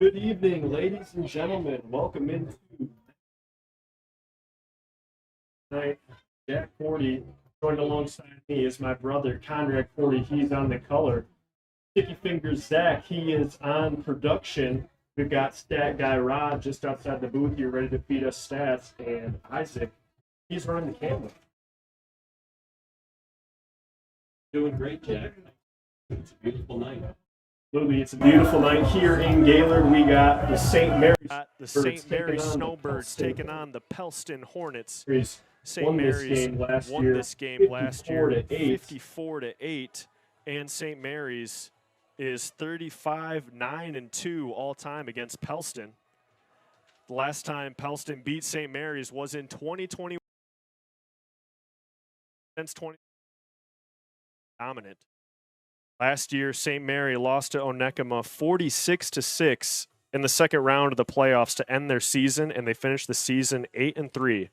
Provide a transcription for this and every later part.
Good evening, ladies and gentlemen. Welcome into tonight. Jack Forty, joined alongside me is my brother Conrad Forty. He's on the color. Sticky Fingers Zach, he is on production. We've got Stat Guy Rod just outside the booth here, ready to feed us stats. And Isaac, he's running the camera. Doing great, Jack. It's a beautiful night. Absolutely, it's a beautiful night here in Gaylord. We got the St. Mary's Snowbirds taking on the Pellston Hornets. St. Mary's won this game last year 54-8, and St. Mary's is 35-9-2 all time against Pellston. The last time Pellston beat St. Mary's was in 2021. Since 20 dominant. Last year, St. Mary lost to Onekama 46-6 in the second round of the playoffs to end their season, and they finished the season 8-3.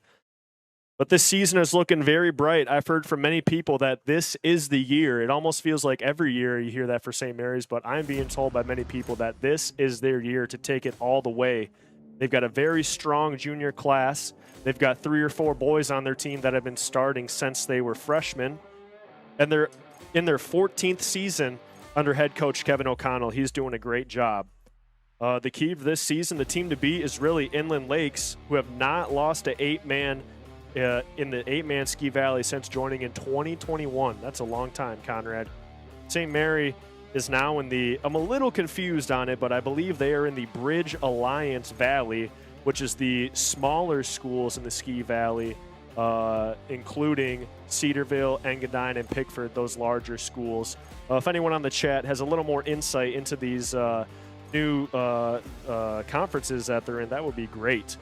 But this season is looking very bright. I've heard from many people that this is the year. It almost feels like every year you hear that for St. Mary's, but I'm being told by many people that this is their year to take it all the way. They've got a very strong junior class. They've got 3 or 4 boys on their team that have been starting since they were freshmen. And they're in their 14th season under head coach Kevin O'Connell. He's doing a great job. The key for this season, the team to beat, is really Inland Lakes, who have not lost an 8-man in the 8-man Ski Valley since joining in 2021. That's a long time, Conrad. St. Mary is now in the, I'm a little confused on it, but I believe they are in the Bridge Alliance Valley, which is the smaller schools in the Ski Valley, including Cedarville, Engadine, and Pickford, those larger schools. If anyone on the chat has a little more insight into these new conferences that they're in, that would be great.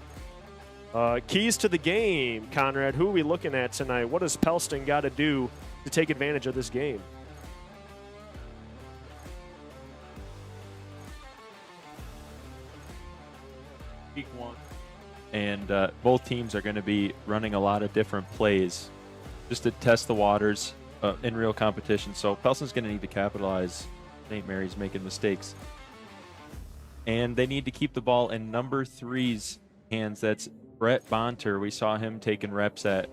Keys to the game, Conrad. Who are we looking at tonight? What does Pellston got to do to take advantage of this game? Week 1. And both teams are going to be running a lot of different plays just to test the waters in real competition. So Pellston's going to need to capitalize. St. Mary's making mistakes. And they need to keep the ball in number 3's hands. That's Brett Bonter. We saw him taking reps at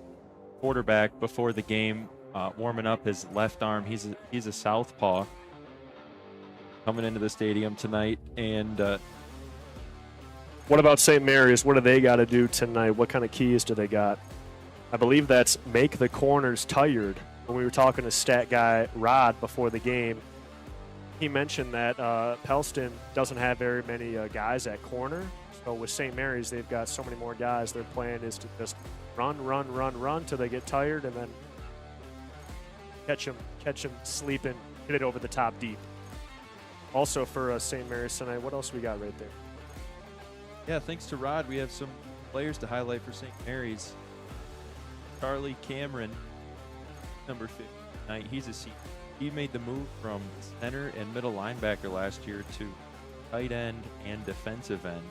quarterback before the game, warming up his left arm. He's a southpaw coming into the stadium tonight. And what about St. Mary's? What do they got to do tonight? What kind of keys do they got? I believe that's make the corners tired. When we were talking to stat guy Rod before the game, he mentioned that Pellston doesn't have very many guys at corner. So with St. Mary's, they've got so many more guys. Their plan is to just run till they get tired, and then catch them sleeping, hit it over the top deep. Also for St. Mary's tonight, what else we got right there? Yeah, thanks to Rod, we have some players to highlight for St. Mary's. Charlie Cameron, number 59. He's a senior. He made the move from center and middle linebacker last year to tight end and defensive end.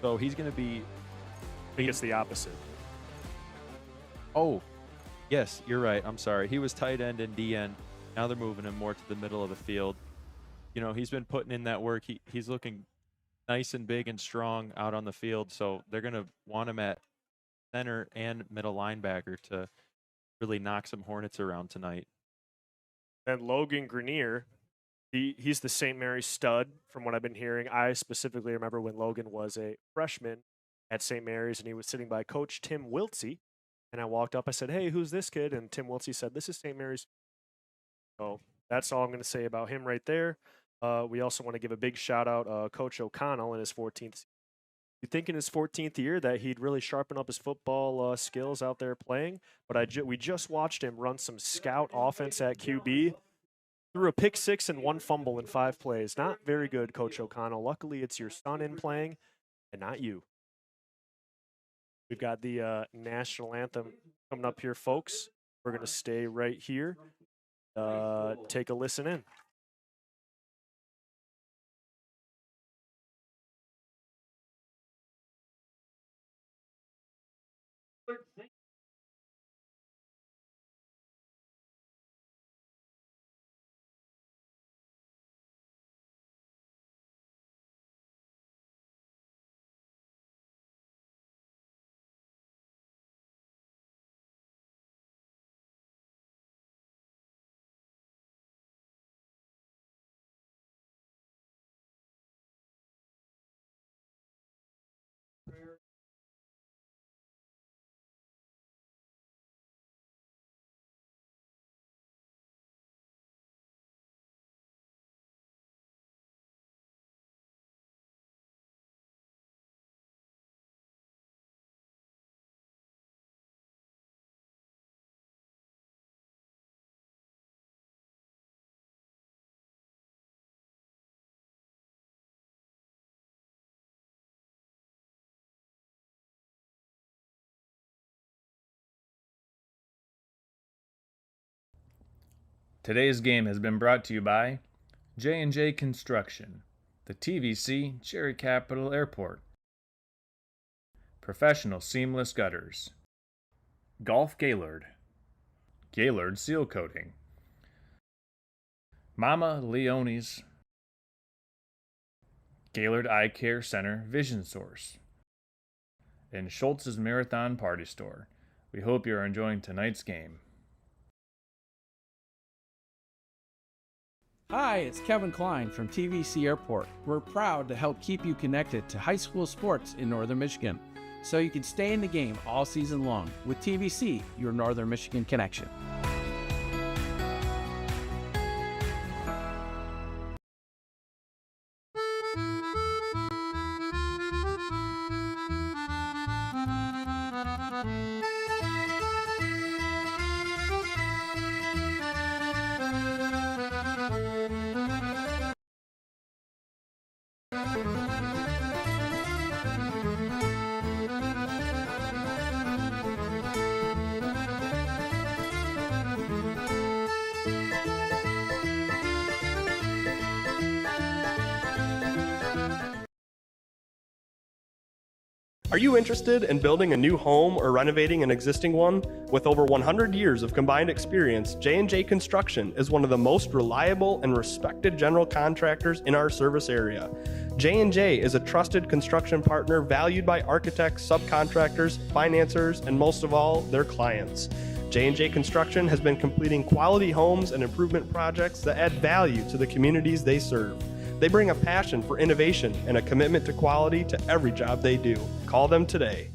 So he's going to be... I think it's the opposite. Oh, yes, you're right. I'm sorry. He was tight end and D end. Now they're moving him more to the middle of the field. You know, he's been putting in that work. He's looking nice and big and strong out on the field, so they're going to want him at center and middle linebacker to really knock some Hornets around tonight. And Logan Grenier, he's the St. Mary's stud from what I've been hearing. I specifically remember when Logan was a freshman at St. Mary's, and he was sitting by Coach Tim Wiltsey, and I walked up, I said, "Hey, who's this kid?" And Tim Wiltsey said, "This is St. Mary's." So that's all I'm going to say about him right there. We also want to give a big shout out Coach O'Connell in his 14th. You'd think in his 14th year that he'd really sharpen up his football skills out there playing, but we just watched him run some scout offense at QB. Threw a pick 6 and 1 fumble in 5 plays. Not very good, Coach O'Connell. Luckily, it's your son in playing and not you. We've got the national anthem coming up here, folks. We're going to stay right here. Take a listen in. Today's game has been brought to you by J&J Construction, the TVC Cherry Capital Airport, Professional Seamless Gutters, Golf Gaylord, Gaylord Seal Coating, Mama Leone's, Gaylord Eye Care Center Vision Source, and Schultz's Marathon Party Store. We hope you are enjoying tonight's game. Hi, it's Kevin Klein from TVC Airport. We're proud to help keep you connected to high school sports in Northern Michigan, so you can stay in the game all season long with TVC, your Northern Michigan connection. Are you interested in building a new home or renovating an existing one? With over 100 years of combined experience, J&J Construction is one of the most reliable and respected general contractors in our service area. J&J is a trusted construction partner valued by architects, subcontractors, financiers, and most of all, their clients. J&J Construction has been completing quality homes and improvement projects that add value to the communities they serve. They bring a passion for innovation and a commitment to quality to every job they do. Call them today.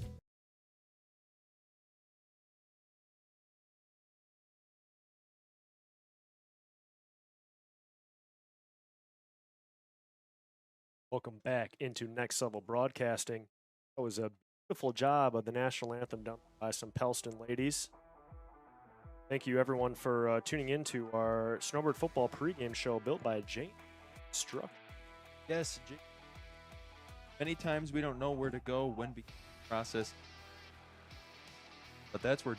Welcome back into Next Level Broadcasting. That was a beautiful job of the national anthem done by some Pellston ladies. Thank you, everyone, for tuning in to our Snowbird football pregame show built by Jane Struck. Yes, many times we don't know where to go when we process, but that's where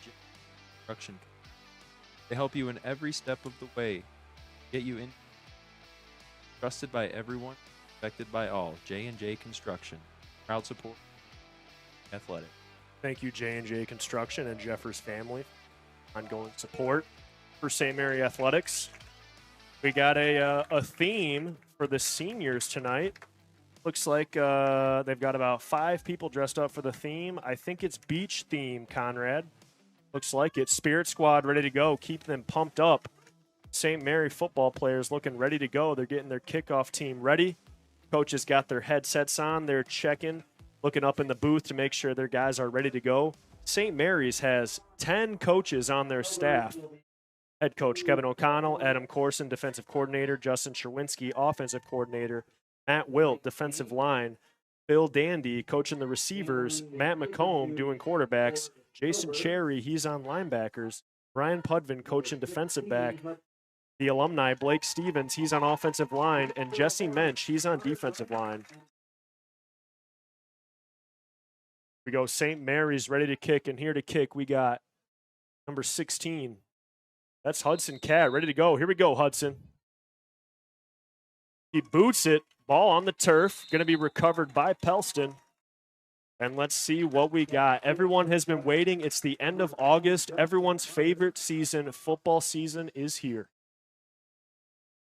construction. They help you in every step of the way, get you in. Trusted by everyone, respected by all. J&J Construction, proud support. Athletic. Thank you, J&J Construction and Jeffers family, for ongoing support for St. Mary Athletics. We got a theme for the seniors tonight. Looks like they've got about 5 people dressed up for the theme. I think it's beach theme, Conrad. Looks like it. Spirit Squad ready to go. Keep them pumped up. St. Mary football players looking ready to go. They're getting their kickoff team ready. Coaches got their headsets on. They're checking, looking up in the booth to make sure their guys are ready to go. St. Mary's has 10 coaches on their staff. Head coach Kevin O'Connell, Adam Corson, defensive coordinator, Justin Cherwinski, offensive coordinator, Matt Wilt, defensive line, Bill Dandy coaching the receivers, Matt McComb doing quarterbacks, Jason Cherry, he's on linebackers, Brian Pudvin coaching defensive back, the alumni, Blake Stevens, he's on offensive line, and Jesse Mensch, he's on defensive line. We go St. Mary's ready to kick, and here to kick we got number 16. That's Hudson Cat, ready to go. Here we go, Hudson. He boots it. Ball on the turf. Going to be recovered by Pellston. And let's see what we got. Everyone has been waiting. It's the end of August. Everyone's favorite season, football season, is here.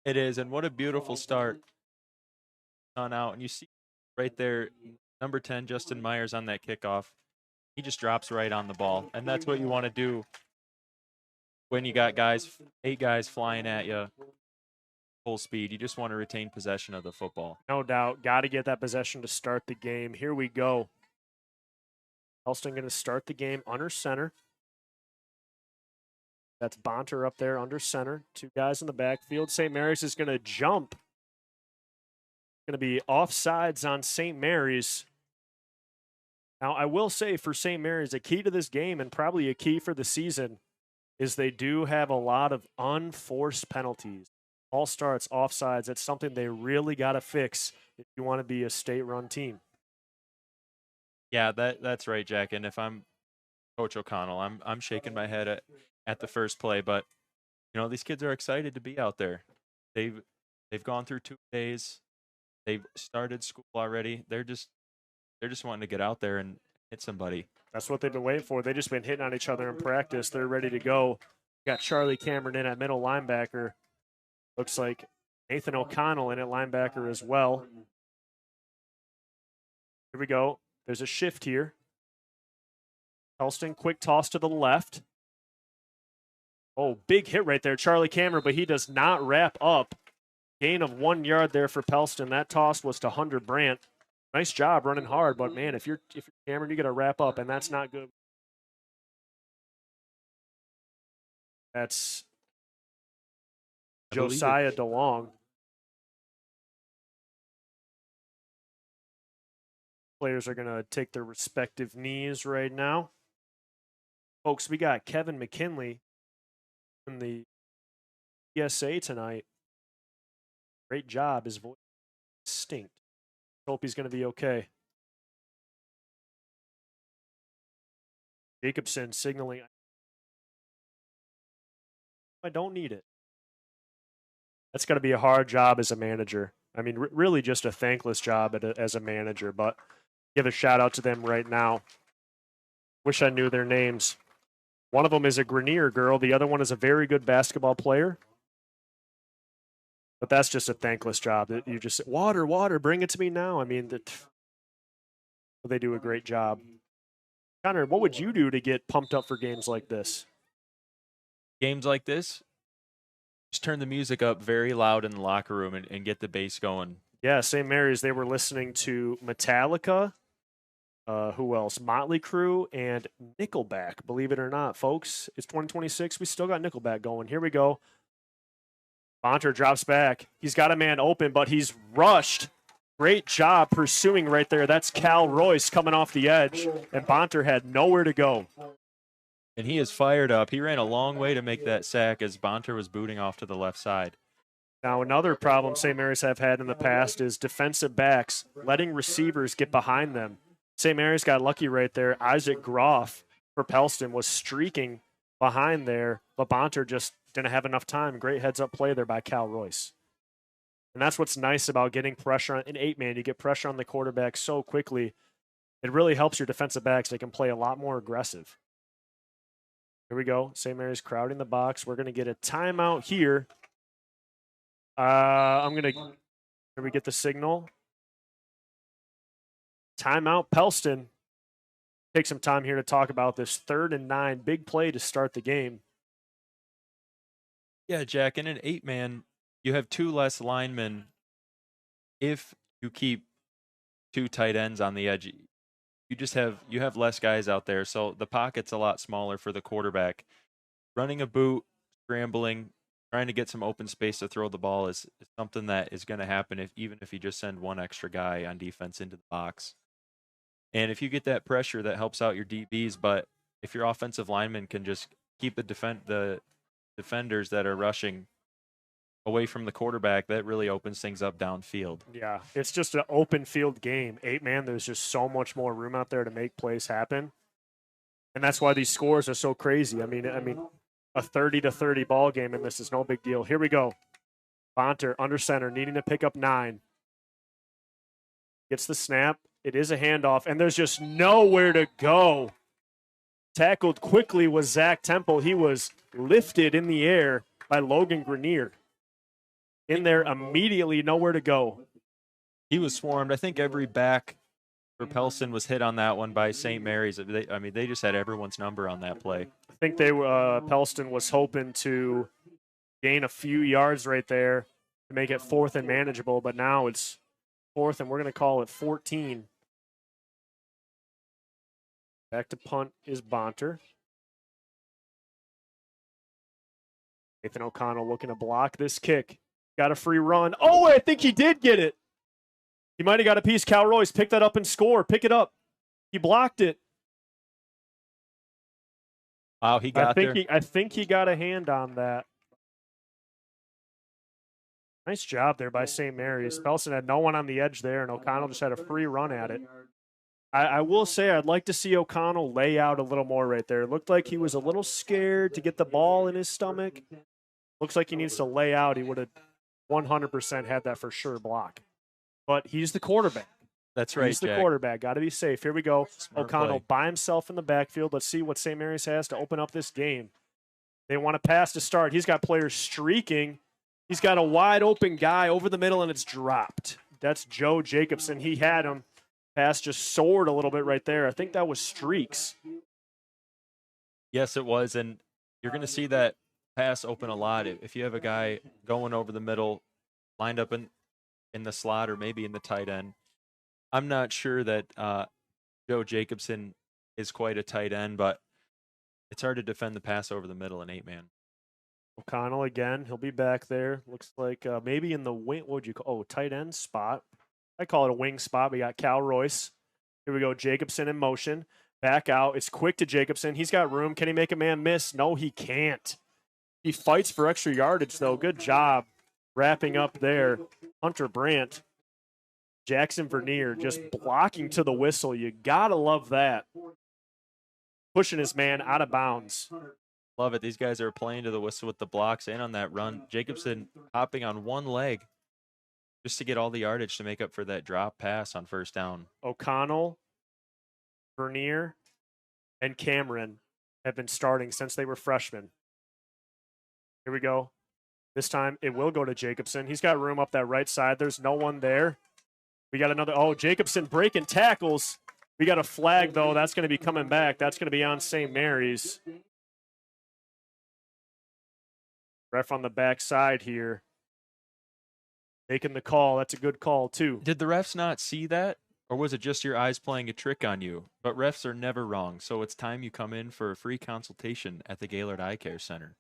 It is, and what a beautiful start on out. And you see right there, number 10, Justin Myers on that kickoff. He just drops right on the ball, and that's what you want to do when you got 8 guys flying at you full speed. You just want to retain possession of the football. No doubt. Got to get that possession to start the game. Here we go. Pellston going to start the game under center. That's Bonter up there under center. 2 guys in the backfield. St. Mary's is going to jump. Going to be offsides on St. Mary's. Now, I will say for St. Mary's, a key to this game and probably a key for the season is they do have a lot of unforced penalties. All starts, offsides. That's something they really got to fix if you want to be a state-run team. Yeah, that's right, Jack. And if I'm Coach O'Connell, I'm shaking my head at the first play, but You know, these kids are excited to be out there. They've gone through 2 days. They've started school already. They're just wanting to get out there and hit somebody. That's what they've been waiting for. They've just been hitting on each other in practice. They're ready to go. Got Charlie Cameron in at middle linebacker. Looks like Nathan O'Connell in at linebacker as well. Here we go. There's a shift here. Pellston, quick toss to the left. Oh, big hit right there, Charlie Cameron, but he does not wrap up. Gain of 1 yard there for Pellston. That toss was to Hunter Brandt. Nice job running hard, but man, if you're Cameron, you got to wrap up, and that's not good. That's Josiah DeLong. Players are going to take their respective knees right now. Folks, we got Kevin McKinley in the PSA tonight. Great job. His voice stinks. Hope he's going to be okay. Jacobson signaling. I don't need it. That's got to be a hard job as a manager. I mean, really just a thankless job as a manager, but give a shout out to them right now. Wish I knew their names. One of them is a Grenier girl. The other one is a very good basketball player. But that's just a thankless job. You just say, water, bring it to me now. I mean, they do a great job. Connor, what would you do to get pumped up for games like this? Games like this, just turn the music up very loud in the locker room and get the bass going. Yeah, St. Mary's, they were listening to Metallica, who else? Motley Crue and Nickelback, believe it or not, folks. It's 2026. We still got Nickelback going. Here we go. Bonter drops back. He's got a man open, but he's rushed. Great job pursuing right there. That's Cal Royce coming off the edge, and Bonter had nowhere to go. And he is fired up. He ran a long way to make that sack as Bonter was booting off to the left side. Now, another problem St. Mary's have had in the past is defensive backs letting receivers get behind them. St. Mary's got lucky right there. Isaac Groff for Pellston was streaking behind there, but Bonter just didn't have enough time. Great heads-up play there by Cal Royce. And that's what's nice about getting pressure on an 8-man. You get pressure on the quarterback so quickly. It really helps your defensive backs. They can play a lot more aggressive. Here we go. St. Mary's crowding the box. We're going to get a timeout here. Here we get the signal. Timeout, Pellston. Take some time here to talk about this 3rd and 9. Big play to start the game. Yeah, Jack, in an 8-man, you have 2 less linemen if you keep 2 tight ends on the edge. You have less guys out there, so the pocket's a lot smaller for the quarterback. Running a boot, scrambling, trying to get some open space to throw the ball is something that is going to happen even if you just send 1 extra guy on defense into the box. And if you get that pressure, that helps out your DBs, but if your offensive linemen can just keep the defenders that are rushing away from the quarterback, that really opens things up downfield. Yeah, it's just an open field game. 8-man, there's just so much more room out there to make plays happen. And that's why these scores are so crazy. I mean, a 30-30 ball game, and this is no big deal. Here we go. Bonter under center, needing to pick up 9. Gets the snap. It is a handoff, and there's just nowhere to go. Tackled quickly was Zach Temple. He was lifted in the air by Logan Grenier. In there immediately, nowhere to go. He was swarmed. I think every back for Pellston was hit on that one by St. Mary's. They just had everyone's number on that play. I think Pellston was hoping to gain a few yards right there to make it 4th and manageable, but now it's 4th, and we're going to call it 14. Back to punt is Bonter. Nathan O'Connell looking to block this kick. Got a free run. Oh, I think he did get it. He might have got a piece. Cal Royce, pick that up and score. Pick it up. He blocked it. Wow, he got there. I think he got a hand on that. Nice job there by St. Mary's. Pellston had no one on the edge there, and O'Connell just had a free run at it. I will say I'd like to see O'Connell lay out a little more right there. It looked like he was a little scared to get the ball in his stomach. Looks like he needs to lay out. He would have 100% had that for sure block. But he's the quarterback. That's right, He's the Jack. quarterback. Got to be safe. Here we go. Smart O'Connell play. by himself in the backfield. Let's see what St. Mary's has to open up this game. They want to pass to start. He's got players streaking. He's got a wide open guy over the middle, and it's dropped. That's Joe Jacobson. He had him. Pass just soared a little bit right there. I think that was streaks. Yes, it was, and you're going to see that pass open a lot. If you have a guy going over the middle, lined up in the slot or maybe in the tight end. I'm not sure that Joe Jacobson is quite a tight end, but it's hard to defend the pass over the middle in 8-man. O'Connell again. He'll be back there. Looks like maybe in the wing. What would you call? Oh, tight end spot. I call it a wing spot. We got Cal Royce. Here we go. Jacobson in motion. Back out. It's quick to Jacobson. He's got room. Can he make a man miss? No, he can't. He fights for extra yardage, though. Good job wrapping up there. Hunter Brandt. Jackson Vernier just blocking to the whistle. You got to love that. Pushing his man out of bounds. Love it. These guys are playing to the whistle with the blocks and on that run. Jacobson hopping on one leg just to get all the yardage to make up for that drop pass on first down. O'Connell, Vernier, and Cameron have been starting since they were freshmen. Here we go. This time it will go to Jacobson. He's got room up that right side. There's no one there. We got another. Oh, Jacobson breaking tackles. We got a flag, though. That's going to be coming back. That's going to be on St. Mary's. Ref on the back side here. Making the call. That's a good call, too. Did the refs not see that? Or was it just your eyes playing a trick on you? But refs are never wrong, so it's time you come in for a free consultation at the Gaylord Eye Care Center.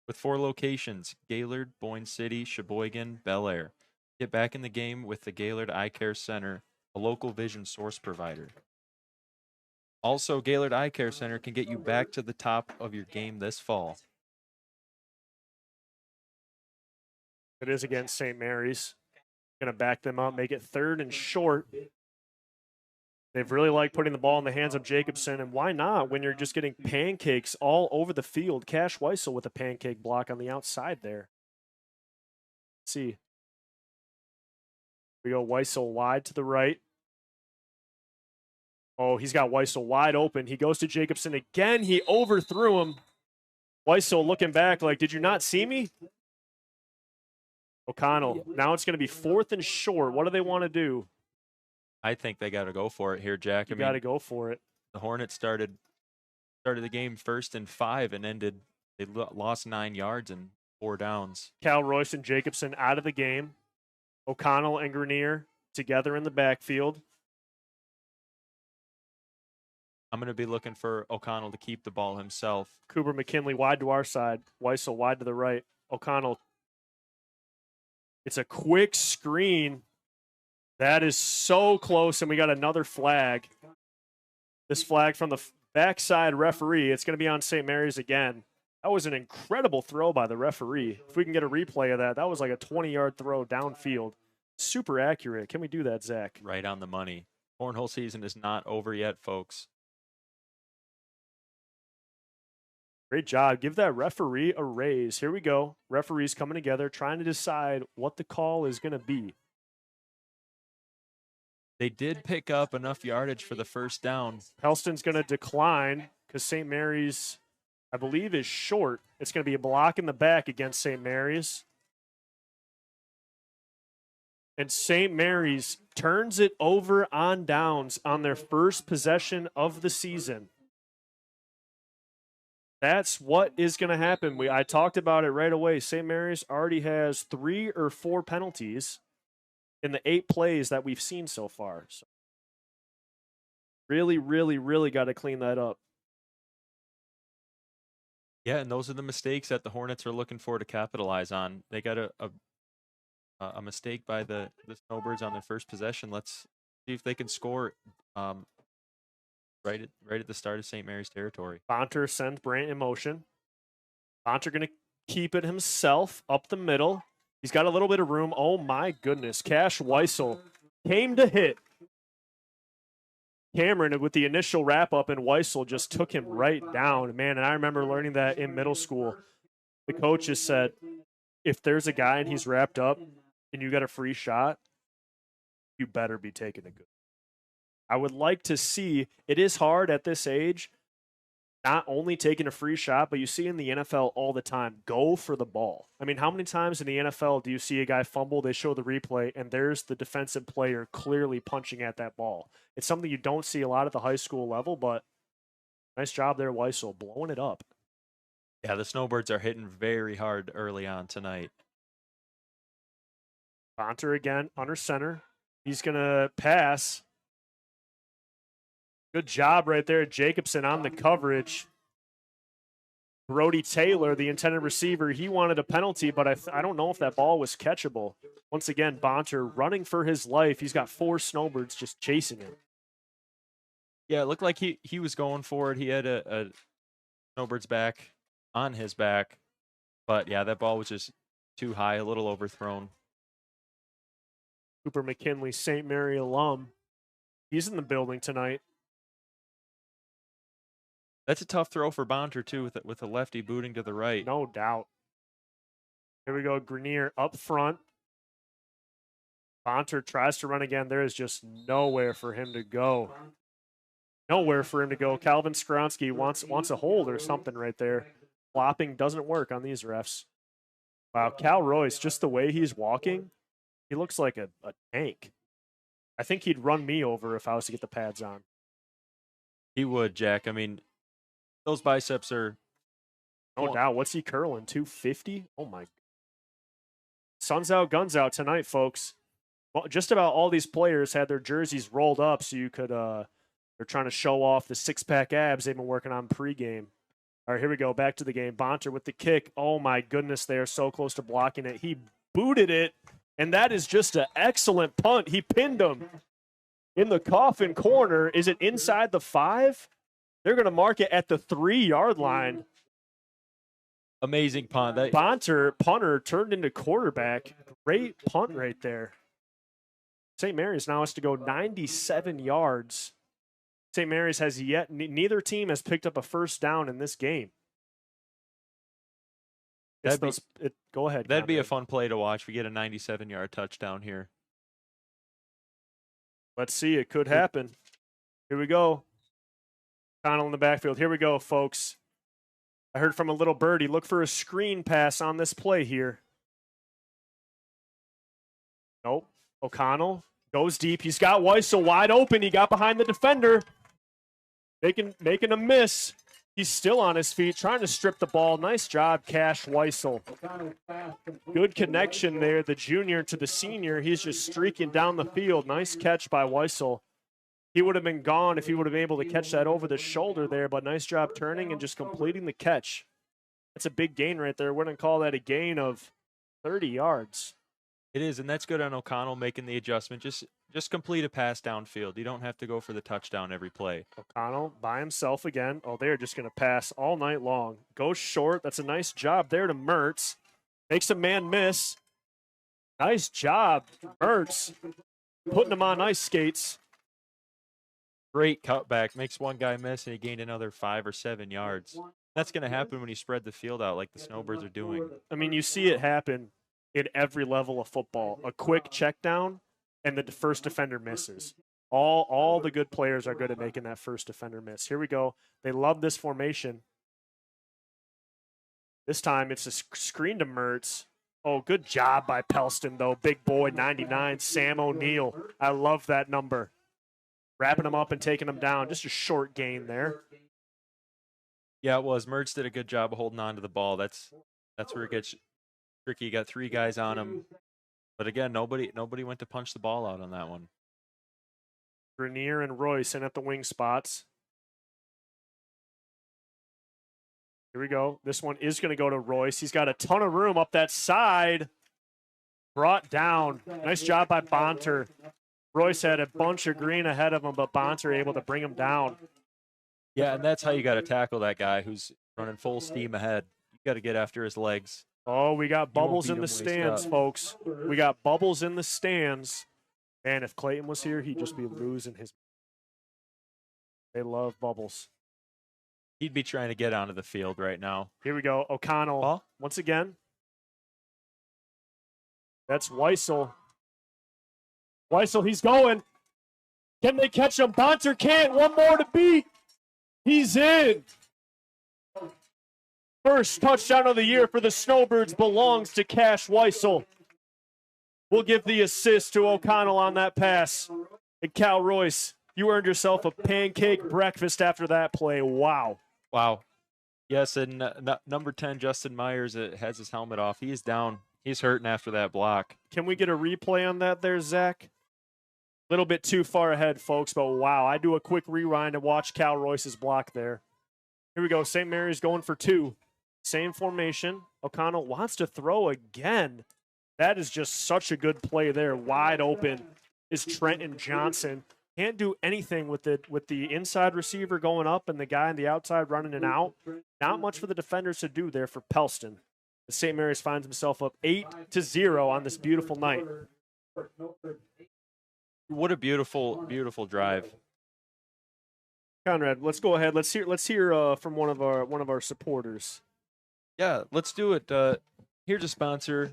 With 4 locations, Gaylord, Boyne City, Sheboygan, Bel Air. Get back in the game with the Gaylord Eye Care Center, a local vision source provider. Also, Gaylord Eye Care Center can get you back to the top of your game this fall. It is against St. Mary's. Going to back them up, make it 3rd and short. They've really liked putting the ball in the hands of Jacobson, and why not when you're just getting pancakes all over the field? Cash Weissel with a pancake block on the outside there. Let's see. We go Weissel wide to the right. Oh, he's got Weissel wide open. He goes to Jacobson again. He overthrew him. Weissel looking back like, did you not see me? O'Connell. Now it's going to be 4th and short. What do they want to do? I think they got to go for it here, Jack. You got to go for it. The Hornets started the game 1st and 5 and ended. They lost 9 yards and 4 downs. Cal Royce and Jacobson out of the game. O'Connell and Grenier together in the backfield. I'm going to be looking for O'Connell to keep the ball himself. Cooper McKinley wide to our side. Weissel wide to the right. O'Connell. It's a quick screen. That is so close, and we got another flag. This flag from the backside referee. It's going to be on St. Mary's again. That was an incredible throw by the referee. If we can get a replay of that, that was like a 20-yard throw downfield. Super accurate. Can we do that, Zach? Right on the money. Cornhole season is not over yet, folks. Great job. Give that referee a raise. Here we go. Referees coming together, trying to decide what the call is going to be. They did pick up enough yardage for the first down. Pellston's going to decline because St. Mary's, I believe, is short. It's going to be a block in the back against St. Mary's. And St. Mary's turns it over on downs on their first possession of the season. That's what is going to happen. I talked about it right away. St. Mary's already has 3 or 4 penalties in the 8 plays that we've seen so far. So really, really, really got to clean that up. Yeah, and those are the mistakes that the Hornets are looking for to capitalize on. They got a mistake by the Snowbirds on their first possession. Let's see if they can score right at the start of St. Mary's territory. Bonter sends Brandt in motion. Bonter going to keep it himself up the middle. He's got a little bit of room. Oh, my goodness. Cash Weissel came to hit Cameron with the initial wrap-up, and Weissel just took him right down. Man, and I remember learning that in middle school. The coach just said, if there's a guy and he's wrapped up and you got a free shot, you better be taking a good. I would like to see, it is hard at this age, not only taking a free shot, but you see in the NFL all the time, go for the ball. I mean, how many times in the NFL do you see a guy fumble, they show the replay, and there's the defensive player clearly punching at that ball? It's something you don't see a lot at the high school level, but nice job there, Weissel, blowing it up. Yeah, the Snowbirds are hitting very hard early on tonight. Bonter again, under center. He's going to pass. Good job right there, Jacobson on the coverage. Brody Taylor, the intended receiver, he wanted a penalty, but I don't know if that ball was catchable. Once again, Bonter running for his life. He's got 4 Snowbirds just chasing him. Yeah, it looked like he was going for it. He had a Snowbird's back on his back. But, yeah, that ball was just too high, a little overthrown. Cooper McKinley, St. Mary alum. He's in the building tonight. That's a tough throw for Bonter, too, with a lefty booting to the right. No doubt. Here we go, Grenier up front. Bonter tries to run again. There is just nowhere for him to go. Nowhere for him to go. Calvin Skronsky wants a hold or something right there. Flopping doesn't work on these refs. Wow, Cal Royce, just the way he's walking, he looks like a tank. I think he'd run me over if I was to get the pads on. He would, Jack. I mean, those biceps are... No doubt. What's he curling? 250? Oh, my. Sun's out, guns out tonight, folks. Well, just about all these players had their jerseys rolled up so you could, they're trying to show off the six-pack abs they've been working on pregame. All right, here we go. Back to the game. Bonter with the kick. Oh, my goodness, they are so close to blocking it. He booted it, and that is just an excellent punt. He pinned him in the coffin corner. Is it inside the 5? They're going to mark it at the 3-yard line. Amazing punt. Bonter, punter, turned into quarterback. Great punt right there. St. Mary's now has to go 97 yards. St. Mary's has yet, neither team has picked up a first down in this game. Go ahead. That'd be a fun play to watch. We get a 97-yard touchdown here. Let's see. It could happen. Here we go. Connell in the backfield. Here we go, folks. I heard from a little birdie. Look for a screen pass on this play here. Nope. O'Connell goes deep. He's got Weissel wide open. He got behind the defender. Making a miss. He's still on his feet, trying to strip the ball. Nice job, Cash Weissel. Good connection there, the junior to the senior. He's just streaking down the field. Nice catch by Weissel. He would have been gone if he would have been able to catch that over the shoulder there, but nice job turning and just completing the catch. That's a big gain right there. We're going to call that a gain of 30 yards. It is, and that's good on O'Connell making the adjustment. Just complete a pass downfield. You don't have to go for the touchdown every play. O'Connell by himself again. Oh, they're just going to pass all night long. Goes short. That's a nice job there to Mertz. Makes a man miss. Nice job, Mertz. Putting him on ice skates. Great cutback. Makes one guy miss, and he gained another 5 or 7 yards. That's going to happen when you spread the field out like the Snowbirds are doing. I mean, you see it happen at every level of football. A quick check down, and the first defender misses. All the good players are good at making that first defender miss. Here we go. They love this formation. This time it's a screen to Mertz. Oh, good job by Pellston, though. Big boy, 99, Sam O'Neill. I love that number. Wrapping him up and taking him down. Just a short gain there. Yeah, it was. Mertz did a good job of holding on to the ball. That's where it gets tricky. You got 3 guys on him. But again, nobody went to punch the ball out on that one. Grenier and Royce in at the wing spots. Here we go. This one is going to go to Royce. He's got a ton of room up that side. Brought down. Nice job by Bonter. Royce had a bunch of green ahead of him, but Bonter able to bring him down. Yeah, and that's how you got to tackle that guy who's running full steam ahead. You got to get after his legs. Oh, we got bubbles in the stands, folks. We got bubbles in the stands. Man, if Clayton was here, he'd just be losing his. They love bubbles. He'd be trying to get onto the field right now. Here we go. O'Connell Ball? once again. That's Weissel. Weissel, he's going. Can they catch him? Bonter can't. One more to beat. He's in. First touchdown of the year for the Snowbirds belongs to Cash Weissel. We'll give the assist to O'Connell on that pass. And Cal Royce, you earned yourself a pancake breakfast after that play. Wow. Wow. Yes, and number 10, Justin Myers, has his helmet off. He is down. He's hurting after that block. Can we get a replay on that there, Zach? A little bit too far ahead, folks, but wow. I do a quick rewind and watch Cal Royce's block there. Here we go. St. Mary's going for 2. Same formation. O'Connell wants to throw again. That is just such a good play there. Wide open is Trenton Johnson. Can't do anything with the inside receiver going up and the guy on the outside running and out. Not much for the defenders to do there for Pellston. St. Mary's finds himself up 8-0 on this beautiful night. What a beautiful, beautiful drive. Conrad, let's go ahead. Let's hear from one of our supporters. Yeah, let's do it. Here's a sponsor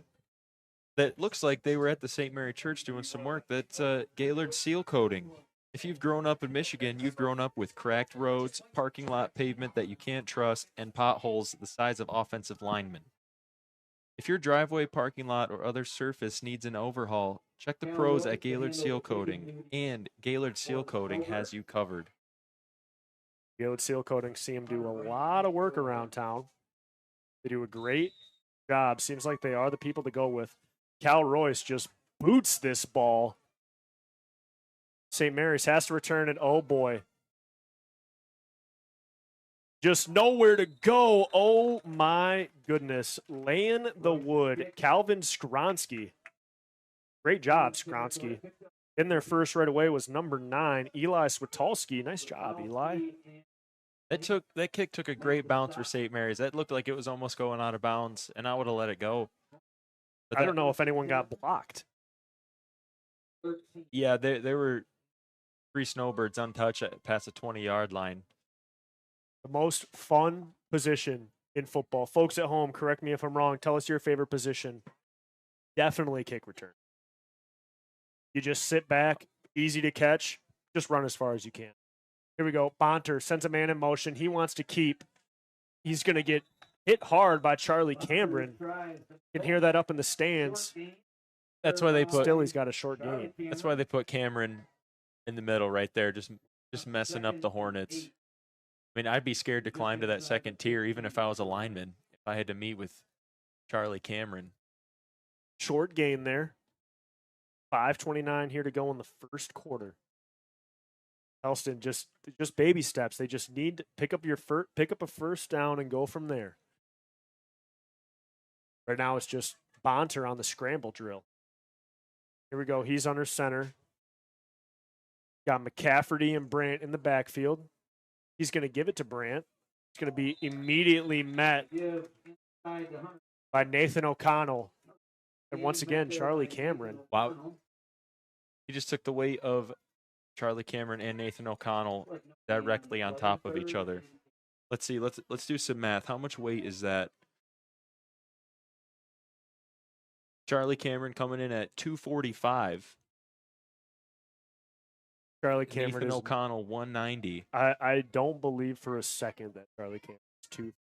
that looks like they were at the St. Mary Church doing some work. That's Gaylord Seal Coating. If you've grown up in Michigan, you've grown up with cracked roads, parking lot pavement that you can't trust, and potholes the size of offensive linemen. If your driveway, parking lot, or other surface needs an overhaul, check the pros at Gaylord Seal Coating, and Gaylord Seal Coating has you covered. Gaylord Seal Coating, see them do a lot of work around town. They do a great job. Seems like they are the people to go with. Cal Royce just boots this ball. St. Mary's has to return it. Oh, boy. Just nowhere to go. Oh, my goodness. Laying the wood. Calvin Skronsky. Great job, Skronsky. In there first right away was number 9, Eli Switalski. Nice job, Eli. That kick took a great bounce for St. Mary's. That looked like it was almost going out of bounds, and I would have let it go. But I don't know if anyone got blocked. Yeah, there were 3 Snowbirds untouched past the 20-yard line. The most fun position in football. Folks at home, correct me if I'm wrong. Tell us your favorite position. Definitely kick return. You just sit back, easy to catch, just run as far as you can. Here we go. Bonter sends a man in motion. He wants to keep. He's going to get hit hard by Charlie Cameron. You can hear that up in the stands. That's why they put. Still, he's got a short gain. That's why they put Cameron in the middle right there, just messing up the Hornets. I mean, I'd be scared to climb to that second tier, even if I was a lineman, if I had to meet with Charlie Cameron. Short gain there. 5:29 here to go in the first quarter. Pellston just baby steps. They just need to pick up a first down and go from there. Right now it's just Bonter on the scramble drill. Here we go. He's under center. Got McCafferty and Brandt in the backfield. He's going to give it to Brandt. It's going to be immediately met by Nathan O'Connell. And once again, Charlie Cameron. Wow. He just took the weight of Charlie Cameron and Nathan O'Connell directly on top of each other. Let's see. Let's do some math. How much weight is that? Charlie Cameron coming in at 245. Charlie Cameron Nathan is O'Connell 190. I don't believe for a second that Charlie Cameron is 2.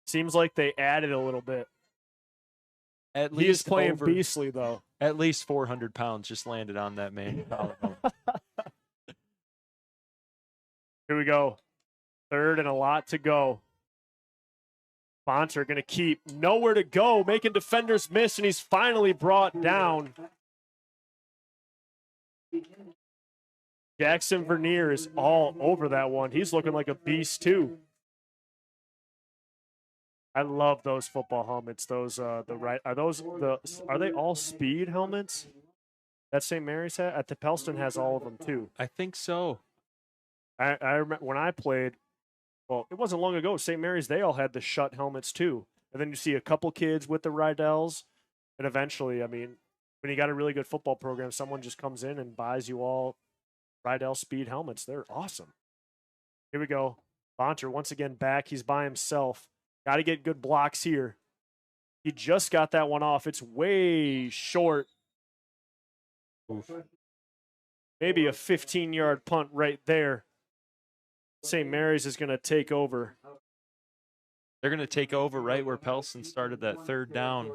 Seems like they added a little bit. At He least is playing over, beastly though. At least 400 pounds just landed on that man. Here we go. Third and a lot to go. Bonter going to keep. Nowhere to go, making defenders miss, and he's finally brought down. Jackson Vernier is all over that one. He's looking like a beast too. I love those football helmets. Those are they all speed helmets? That St. Mary's hat at the Pellston has all of them too. I think so. I remember when I played. Well, it wasn't long ago. St. Mary's, they all had the shut helmets too. And then you see a couple kids with the Rydels, and eventually, I mean, when you got a really good football program, someone just comes in and buys you all Rydell speed helmets. They're awesome. Here we go. Bonter once again back. He's by himself. Got to get good blocks here. He just got that one off. It's way short. Maybe a 15-yard punt right there. St. Mary's is going to take over. They're going to take over right where Pellston started that third down.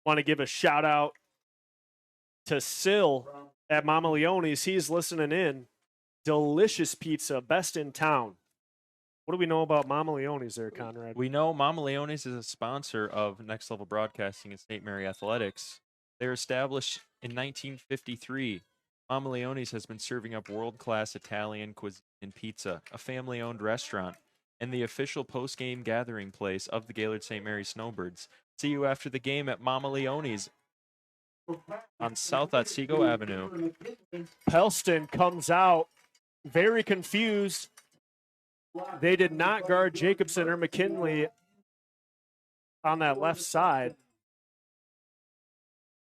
Want to give a shout out to Sil at Mama Leone's. He's listening in. Delicious pizza, best in town. What do we know about Mama Leone's there, Conrad? We know Mama Leone's is a sponsor of Next Level Broadcasting and St. Mary Athletics. They were established in 1953. Mama Leone's has been serving up world-class Italian cuisine and pizza, a family-owned restaurant, and the official post-game gathering place of the Gaylord St. Mary Snowbirds. See you after the game at Mama Leone's on South Otsego Avenue. Pellston comes out very confused. They did not guard Jacobson or McKinley on that left side.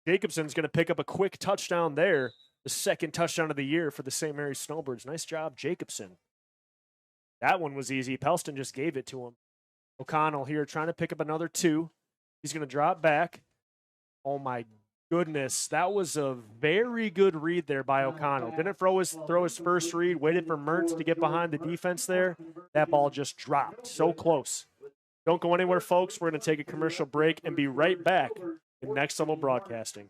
Jacobson's going to pick up a quick touchdown there. The second touchdown of the year for the St. Mary's Snowbirds. Nice job, Jacobson. That one was easy. Pellston just gave it to him. O'Connell here trying to pick up another 2. He's going to drop back. Oh, my goodness. That was a very good read there by O'Connell. Didn't throw his first read. Waited for Mertz to get behind the defense there. That ball just dropped. So close. Don't go anywhere, folks. We're going to take a commercial break and be right back in Next Level Broadcasting.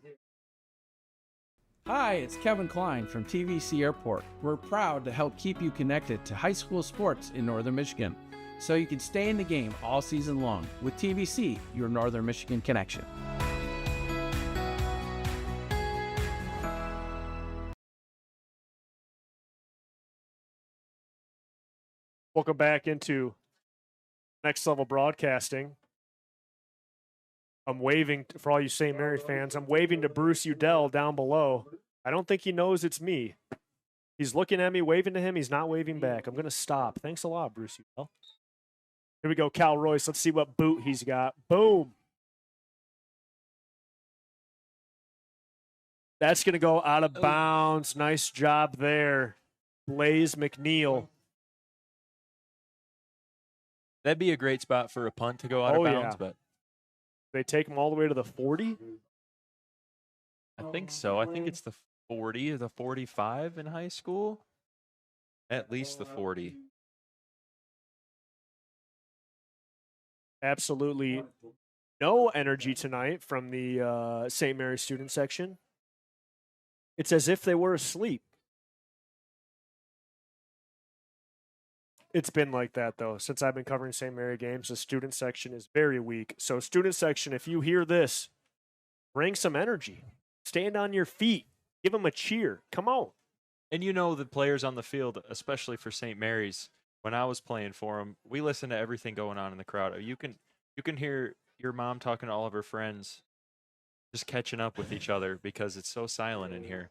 Hi, it's Kevin Klein from TVC Airport. We're proud to help keep you connected to high school sports in Northern Michigan, so you can stay in the game all season long with TVC, your Northern Michigan connection. Welcome back into Next Level Broadcasting. I'm waving for all you St. Mary fans. I'm waving to Bruce Udell down below. I don't think he knows it's me. He's looking at me, waving to him. He's not waving back. I'm going to stop. Thanks a lot, Bruce Udell. Here we go, Cal Royce. Let's see what boot he's got. Boom. That's going to go out of bounds. Nice job there, Blaze McNeil. That'd be a great spot for a punt to go out of bounds, but they take him all the way to the 40? I think so. I think it's the 40 or the 45 in high school. At least the 40. Absolutely no energy tonight from the St. Mary's student section. It's as if they were asleep. It's been like that, though, since I've been covering St. Mary games. The student section is very weak. So, student section, if you hear this, bring some energy. Stand on your feet. Give them a cheer. Come on. And you know the players on the field, especially for St. Mary's, when I was playing for them, we listen to everything going on in the crowd. You can hear your mom talking to all of her friends, just catching up with each other because it's so silent in here.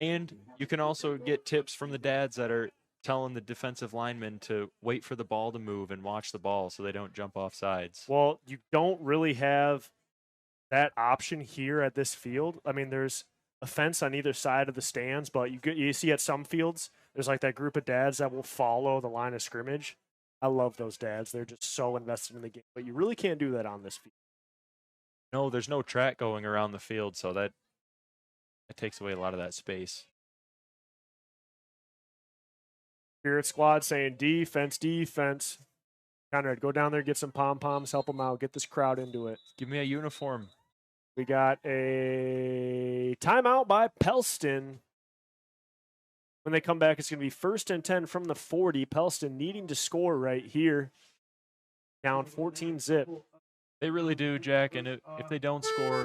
And you can also get tips from the dads that are telling the defensive linemen to wait for the ball to move and watch the ball so they don't jump off sides. Well, you don't really have that option here at this field. I mean, there's a fence on either side of the stands, but you see at some fields, there's like that group of dads that will follow the line of scrimmage. I love those dads. They're just so invested in the game. But you really can't do that on this field. No, there's no track going around the field, so that takes away a lot of that space. Spirit Squad saying defense, defense. Conrad, go down there, get some pom-poms, help them out, get this crowd into it. Give me a uniform. We got a timeout by Pellston. When they come back, it's going to be 1st and 10 from the 40. Pellston needing to score right here. Down 14-zip. They really do, Jack, and if they don't score,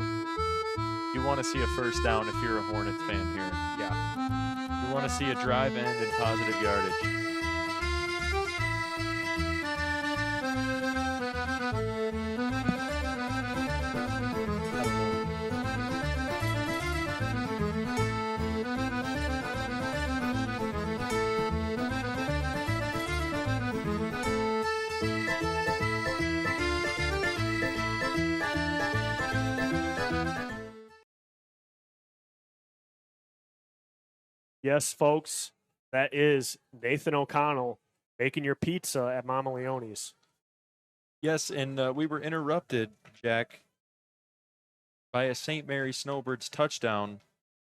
you want to see a first down if you're a Hornets fan here. Yeah. You want to see a drive end and positive yardage. Yes, folks, that is Nathan O'Connell making your pizza at Mama Leone's. Yes, and we were interrupted, Jack, by a St. Mary Snowbirds touchdown.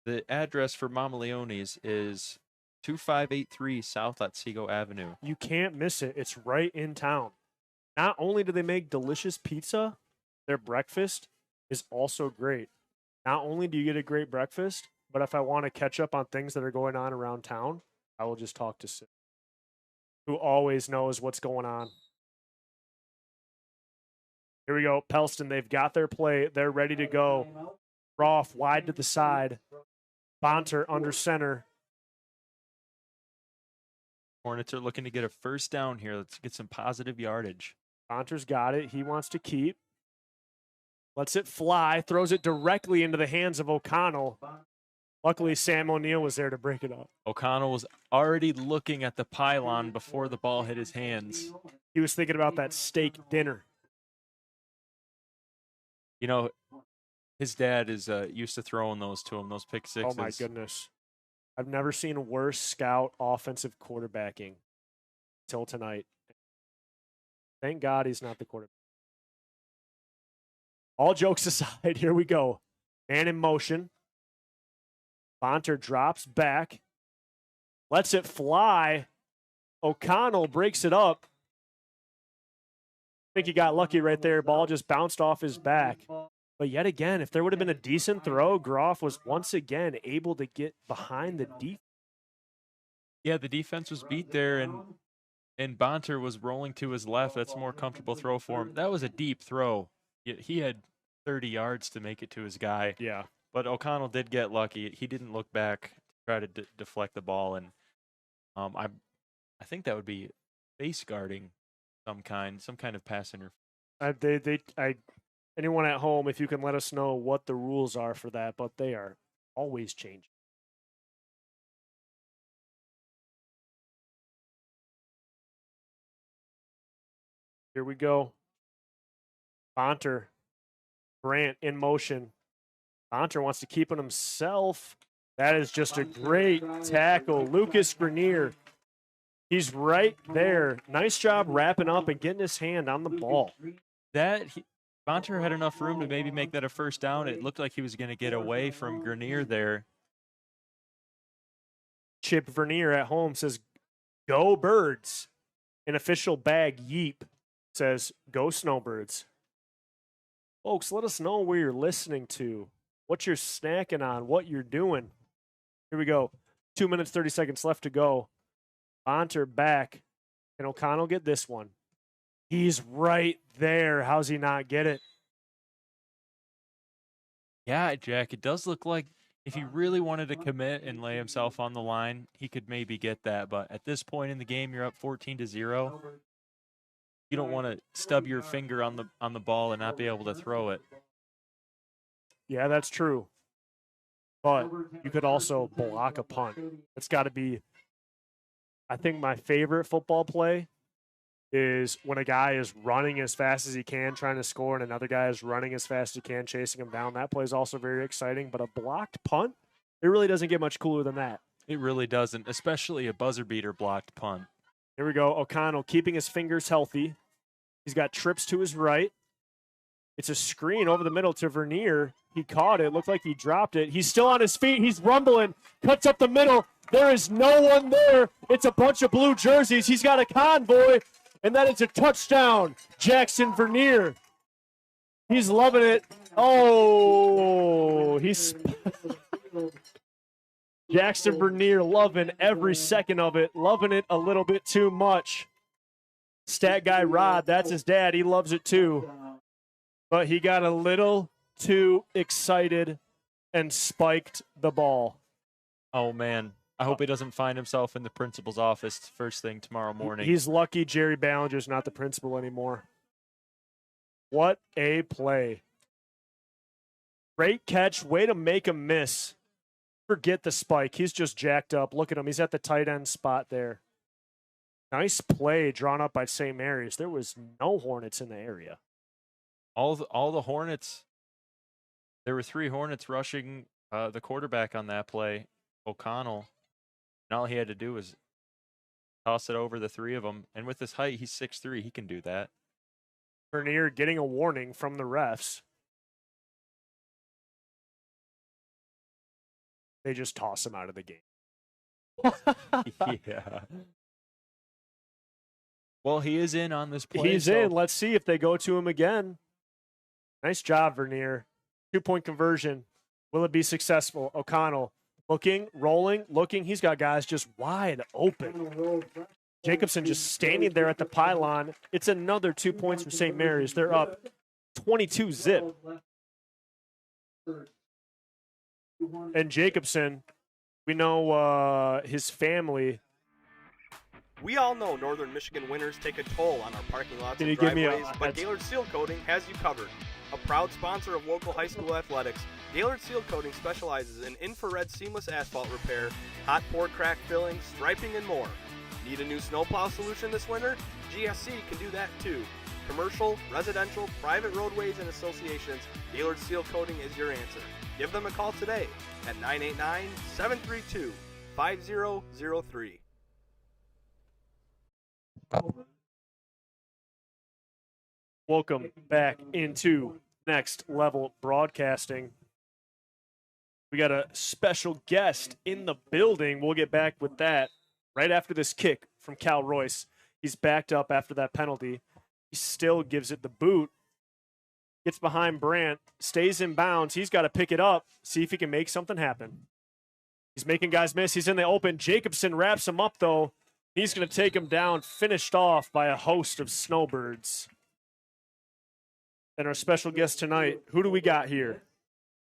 The address for Mama Leone's is 2583 South Otsego Avenue. You can't miss it. It's right in town. Not only do they make delicious pizza, their breakfast is also great. Not only do you get a great breakfast, but if I want to catch up on things that are going on around town, I will just talk to Sid, who always knows what's going on. Here we go. Pellston, they've got their play. They're ready to go. Roth wide to the side. Bonter under center. Hornets are looking to get a first down here. Let's get some positive yardage. Bonter's got it. He wants to keep. Lets it fly. Throws it directly into the hands of O'Connell. Luckily, Sam O'Neill was there to break it up. O'Connell was already looking at the pylon before the ball hit his hands. He was thinking about that steak dinner. You know, his dad is used to throwing those to him, those pick sixes. Oh, my goodness. I've never seen worse scout offensive quarterbacking till tonight. Thank God he's not the quarterback. All jokes aside, here we go. Man in motion. Bonter drops back. Lets it fly. O'Connell breaks it up. I think he got lucky right there. Ball just bounced off his back. But yet again, if there would have been a decent throw, Groff was once again able to get behind the defense. Yeah, the defense was beat there, and Bonter was rolling to his left. That's a more comfortable throw for him. That was a deep throw. He had 30 yards to make it to his guy. Yeah. But O'Connell did get lucky. He didn't look back to try to deflect the ball, and I think that would be face guarding some kind of pass interference. Anyone at home, if you can let us know what the rules are for that, but they are always changing. Here we go. Bonter. Grant in motion. Bonter wants to keep it himself. That is just a great tackle. Lucas Grenier. He's right there. Nice job wrapping up and getting his hand on the ball. Bonter had enough room to maybe make that a first down. It looked like he was going to get away from Grenier there. Chip Vernier at home says, "Go Birds." An official bag Yeep says, "Go Snowbirds." Folks, let us know where you're listening to, what you're snacking on, what you're doing. Here we go. 2 minutes, 30 seconds left to go. Bonter back. Can O'Connell get this one? He's right there. How's he not get it? Yeah, Jack, it does look like if he really wanted to commit and lay himself on the line, he could maybe get that. But at this point in the game, you're up 14-0. You don't want to stub your finger on the ball and not be able to throw it. Yeah, that's true. But you could also block a punt. It's got to be, I think my favorite football play is when a guy is running as fast as he can, trying to score, and another guy is running as fast as he can, chasing him down. That play is also very exciting. But a blocked punt, it really doesn't get much cooler than that. It really doesn't, especially a buzzer beater blocked punt. Here we go. O'Connell keeping his fingers healthy. He's got trips to his right. It's a screen over the middle to Vernier. He caught it. Looked like he dropped it. He's still on his feet. He's rumbling. Cuts up the middle. There is no one there. It's a bunch of blue jerseys. He's got a convoy, and that is a touchdown. Jackson Vernier. He's loving it. Oh, he's Jackson Vernier loving every second of it. Loving it a little bit too much. Stat guy Rod, that's his dad. He loves it too. But he got a little too excited and spiked the ball. Oh, man. I hope he doesn't find himself in the principal's office first thing tomorrow morning. He's lucky Jerry Ballinger's not the principal anymore. What a play. Great catch. Way to make him miss. Forget the spike. He's just jacked up. Look at him. He's at the tight end spot there. Nice play drawn up by St. Mary's. There was no Hornets in the area. All the Hornets, there were 3 Hornets rushing the quarterback on that play, O'Connell. And all he had to do was toss it over the 3 of them. And with his height, he's 6'3". He can do that. Vernier getting a warning from the refs. They just toss him out of the game. Yeah. Well, he is in on this play. He's in. Let's see if they go to him again. Nice job, Vernier. 2-point conversion. Will it be successful? O'Connell looking, rolling, looking. He's got guys just wide open. Jacobson just standing there at the pylon. It's another 2 points for St. Mary's. They're up 22-zip. And Jacobson, we know his family. We all know Northern Michigan winters take a toll on our parking lots Can and you give me driveways, a- but Gaylord Seal Coating has you covered. A proud sponsor of local high school athletics, Gaylord Seal Coating specializes in infrared seamless asphalt repair, hot pour crack filling, striping, and more. Need a new snowplow solution this winter? GSC can do that too. Commercial, residential, private roadways, and associations, Gaylord Seal Coating is your answer. Give them a call today at 989-732-5003. Welcome back into Next Level Broadcasting. We got a special guest in the building. We'll get back with that right after this kick from Cal Royce. He's backed up after that penalty. He still gives it the boot. Gets behind Brandt, stays in bounds. He's got to pick it up, see if he can make something happen. He's making guys miss. He's in the open. Jacobson wraps him up, though. He's going to take him down, finished off by a host of Snowbirds. And our special guest tonight, who do we got here?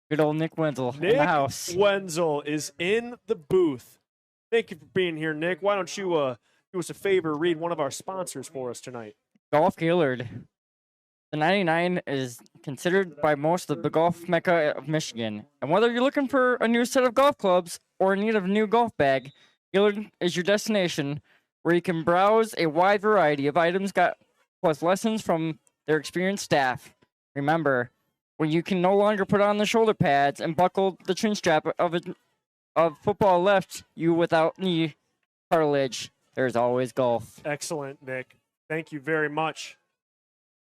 Good old Nick Wenzel in Nick the house. Wenzel is in the booth. Thank you for being here, Nick. Why don't you do us a favor, read one of our sponsors for us tonight? Golf Gaylord. The 99 is considered by most the golf mecca of Michigan. And whether you're looking for a new set of golf clubs or in need of a new golf bag, Gaylord is your destination where you can browse a wide variety of items plus lessons from their experienced staff. Remember, when you can no longer put on the shoulder pads and buckle the chin strap of football left you without knee cartilage, there's always golf. Excellent, Nick. Thank you very much.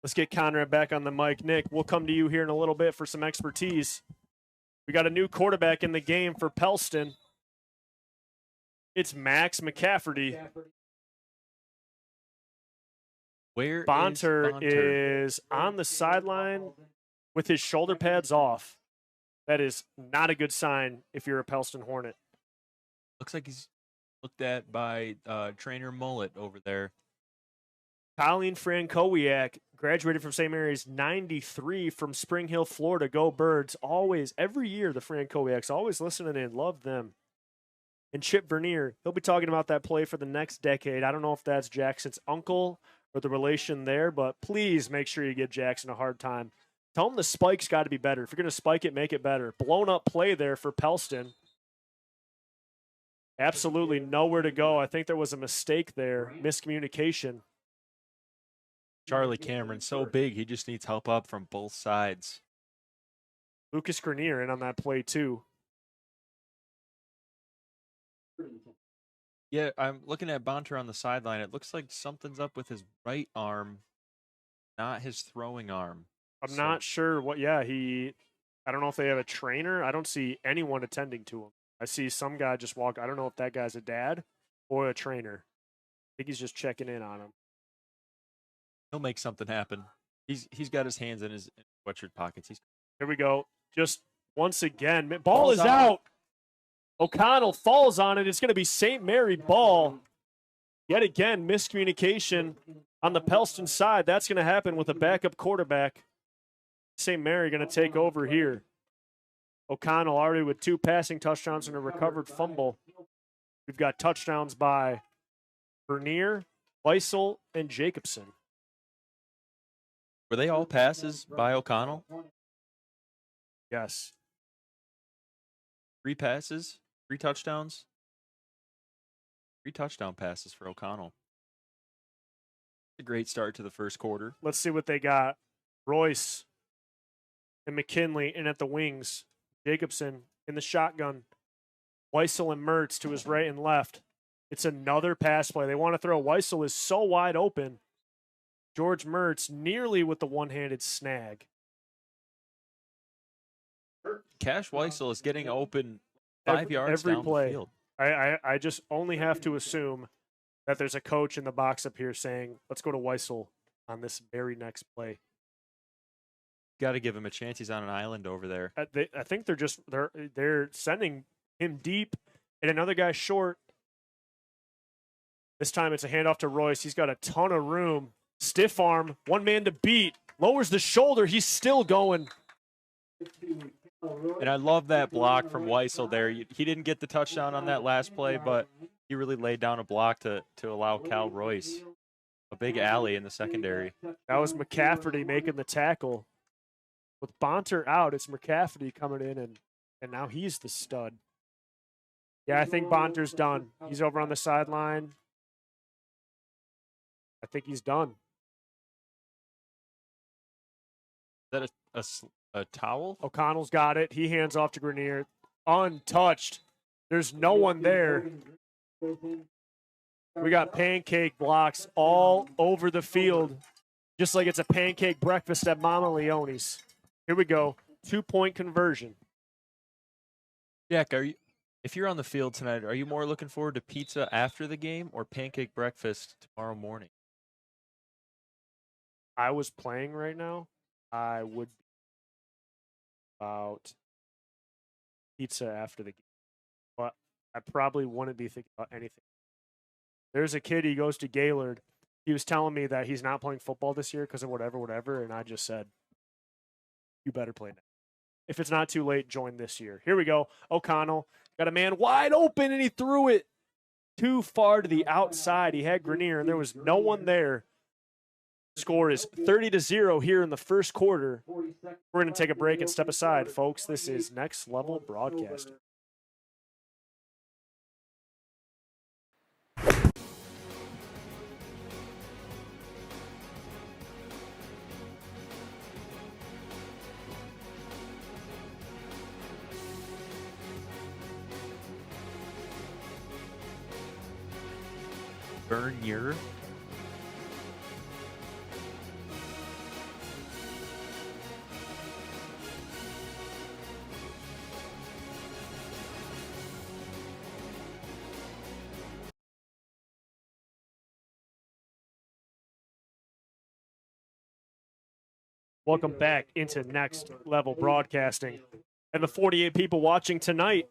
Let's get Conrad back on the mic. Nick, we'll come to you here in a little bit for some expertise. We got a new quarterback in the game for Pellston. It's Max McCafferty. Where Bonter Bonter? is on the sideline with his shoulder pads off. That is not a good sign if you're a Pellston Hornet. Looks like he's looked at by trainer Mullet over there. Colleen Frankowiak graduated from St. Mary's 93 from Spring Hill, Florida. Go Birds. Always, every year, the Frankowiaks always listening in. Love them. And Chip Vernier, he'll be talking about that play for the next decade. I don't know if that's Jackson's uncle or the relation there, but please make sure you give Jackson a hard time. Tell him the spike's got to be better. If you're going to spike it, make it better. Blown up play there for Pellston. Absolutely nowhere to go. I think there was a mistake there. Miscommunication. Charlie Cameron, so big, he just needs help up from both sides. Lucas Grenier in on that play too. Yeah, I'm looking at Bonter on the sideline. It looks like something's up with his right arm, not his throwing arm. I'm not sure what, I don't know if they have a trainer. I don't see anyone attending to him. I see some guy just walk. I don't know if that guy's a dad or a trainer. I think he's just checking in on him. He'll make something happen. He's got his hands in his sweatshirt pockets. Here we go. Just once again, ball is out. O'Connell falls on it. It's going to be St. Mary ball. Yet again, miscommunication on the Pellston side. That's going to happen with a backup quarterback. St. Mary going to take over here. O'Connell already with 2 passing touchdowns and a recovered fumble. We've got touchdowns by Vernier, Weissel, and Jacobson. Were they all passes by O'Connell? Yes. 3 passes, 3 touchdowns. 3 touchdown passes for O'Connell. A great start to the first quarter. Let's see what they got. Royce and McKinley in at the wings. Jacobson in the shotgun. Weissel and Mertz to his right and left. It's another pass play. They want to throw. Weissel is so wide open. George Mertz nearly with the one-handed snag. Cash Weissel is getting open 5 yards every down play. the field. I just only have to assume that there's a coach in the box up here saying, let's go to Weissel on this very next play. Got to give him a chance. He's on an island over there. I think they're sending him deep and another guy short. This time it's a handoff to Royce. He's got a ton of room. Stiff arm, one man to beat. Lowers the shoulder. He's still going. And I love that block from Weissel there. He didn't get the touchdown on that last play, but he really laid down a block to allow Cal Royce a big alley in the secondary. That was McCafferty making the tackle. With Bonter out, it's McCafferty coming in, and now he's the stud. Yeah, I think Bonter's done. He's over on the sideline. I think he's done. Is that a towel? O'Connell's got it. He hands off to Grenier. Untouched. There's no one there. We got pancake blocks all over the field, just like it's a pancake breakfast at Mama Leone's. Here we go. 2-point conversion. Jack, if you're on the field tonight, are you more looking forward to pizza after the game or pancake breakfast tomorrow morning? I was playing right now, I would be about pizza after the game. But I probably wouldn't be thinking about anything. There's a kid, he goes to Gaylord. He was telling me that he's not playing football this year because of whatever, and I just said, you better play now. If it's not too late, join this year. Here we go. O'Connell got a man wide open, and he threw it too far to the outside. He had Grenier, and there was no one there. Score is 30-0 here in the first quarter. We're going to take a break and step aside, folks. This is Next Level Broadcasting. Bernier. Welcome back into Next Level Broadcasting. And the 48 people watching tonight,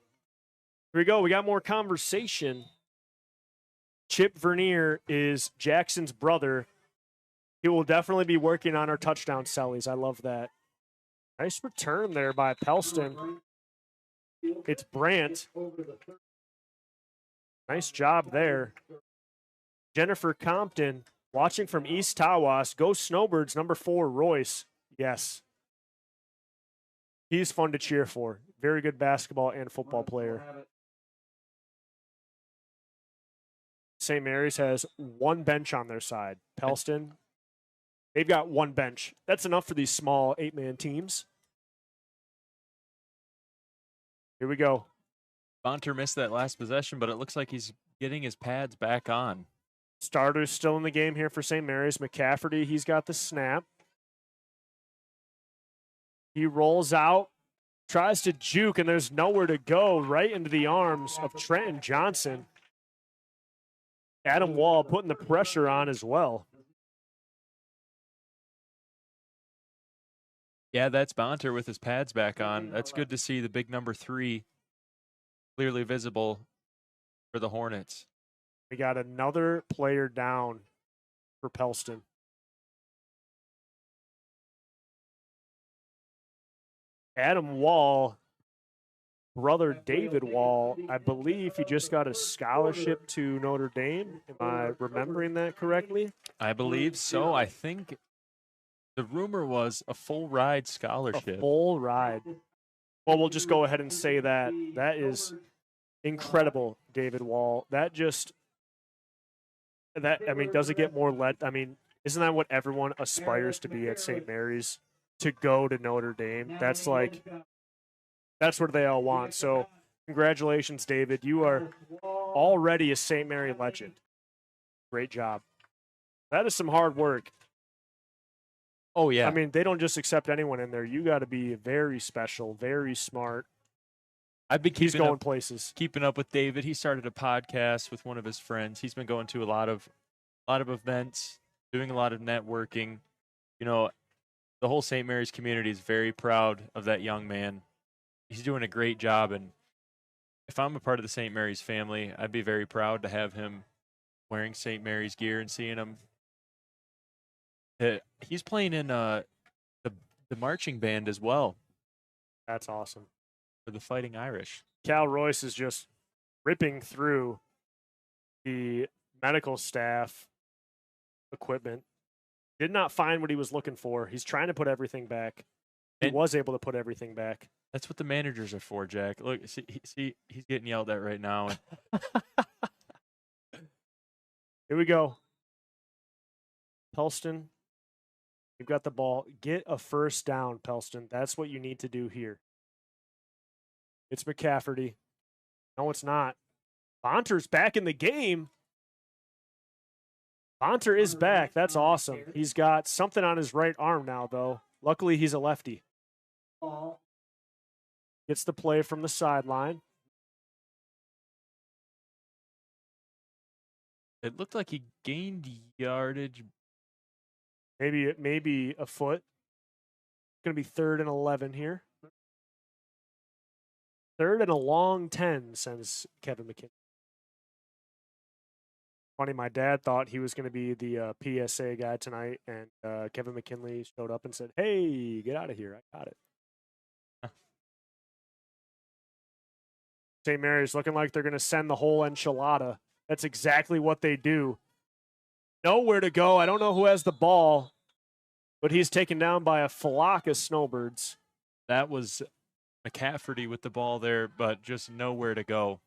here we go. We got more conversation. Chip Vernier is Jackson's brother. He will definitely be working on our touchdown sellies. I love that. Nice return there by Pellston. It's Brandt. Nice job there. Jennifer Compton watching from East Tawas. Go Snowbirds, number 4, Royce. Yes. He's fun to cheer for. Very good basketball and football player. St. Mary's has one bench on their side. Pellston, they've got one bench. That's enough for these small 8-man teams. Here we go. Bonter missed that last possession, but it looks like he's getting his pads back on. Starters still in the game here for St. Mary's. McCafferty, he's got the snap. He rolls out, tries to juke, and there's nowhere to go. Right into the arms of Trenton Johnson. Adam Wall putting the pressure on as well. Yeah, that's Bonter with his pads back on. That's good to see the big number 3 clearly visible for the Hornets. We got another player down for Pellston. Adam Wall, brother David Wall, I believe he just got a scholarship to Notre Dame. Am I remembering that correctly? I believe so. I think the rumor was a full ride scholarship. A full ride. Well, we'll just go ahead and say that. That is incredible, David Wall. That, I mean, does it get more I mean, isn't that what everyone aspires to be at St. Mary's? To go to Notre Dame. That's what they all want. So congratulations, David. You are already a St. Mary legend. Great job. That is some hard work. Oh yeah. I mean, they don't just accept anyone in there. You got to be very special, very smart. I've been He's keeping going up, places. keeping up with David. He started a podcast with one of his friends. He's been going to a lot of events, doing a lot of networking. You know, the whole St. Mary's community is very proud of that young man. He's doing a great job, and if I'm a part of the St. Mary's family, I'd be very proud to have him wearing St. Mary's gear and seeing him. He's playing in the marching band as well That's awesome. for the Fighting Irish. Cal Royce is just ripping through the medical staff equipment. Did not find what he was looking for. He's trying to put everything back. He And- was able to put everything back. That's what the managers are for, Jack. Look, see he's getting yelled at right now. Here we go. Pellston, you've got the ball. Get a first down, Pellston. That's what you need to do here. It's McCafferty. No, it's not. Bonter's back in the game. Bonter is back. That's awesome. He's got something on his right arm now, though. Luckily, he's a lefty. Gets the play from the sideline. It looked like he gained yardage. Maybe a foot. Going to be 3rd and 11 here. 3rd and a long 10, sends Kevin McKinley. Funny, my dad thought he was going to be the PSA guy tonight, and Kevin McKinley showed up and said, "Hey, get out of here. I got it." St. Mary's looking like they're going to send the whole enchilada. That's exactly what they do. Nowhere to go. I don't know who has the ball, but he's taken down by a flock of Snowbirds. That was McCafferty with the ball there, but just nowhere to go.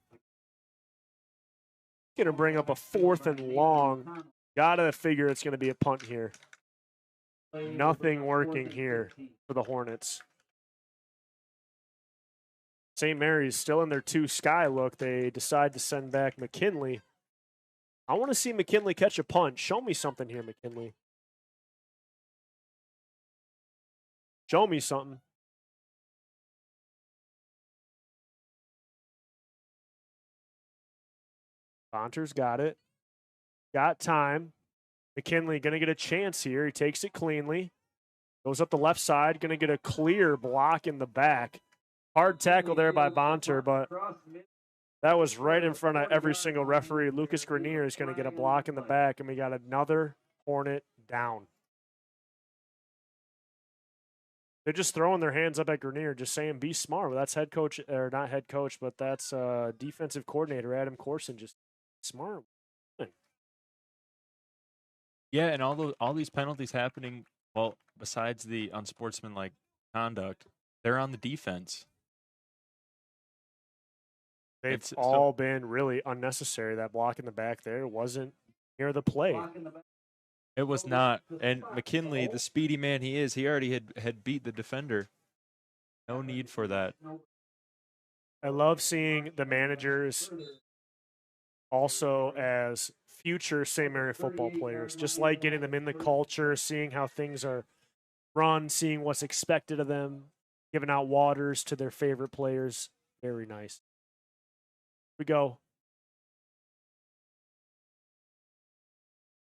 Going to bring up a 4th and long. Got to figure it's going to be a punt here. Nothing working here for the Hornets. St. Mary's still in their 2 sky look. They decide to send back McKinley. I want to see McKinley catch a punt. Show me something here, McKinley. Show me something. Bonter's got it. Got time. McKinley going to get a chance here. He takes it cleanly. Goes up the left side. Going to get a clear block in the back. Hard tackle there by Bonter, but that was right in front of every single referee. Lucas Grenier is going to get a block in the back, and we got another Hornet down. They're just throwing their hands up at Grenier, just saying, be smart. Well, that's head coach, or not head coach, but that's defensive coordinator Adam Corson, just smart. Yeah, and all these penalties happening, well, besides the unsportsmanlike conduct, they're on the defense. They've all been really unnecessary. That block in the back there wasn't near the play. It was not. And McKinley, the speedy man he is, he already had beat the defender. No need for that. I love seeing the managers also as future St. Mary football players, just like getting them in the culture, seeing how things are run, seeing what's expected of them, giving out waters to their favorite players. Very nice. We go.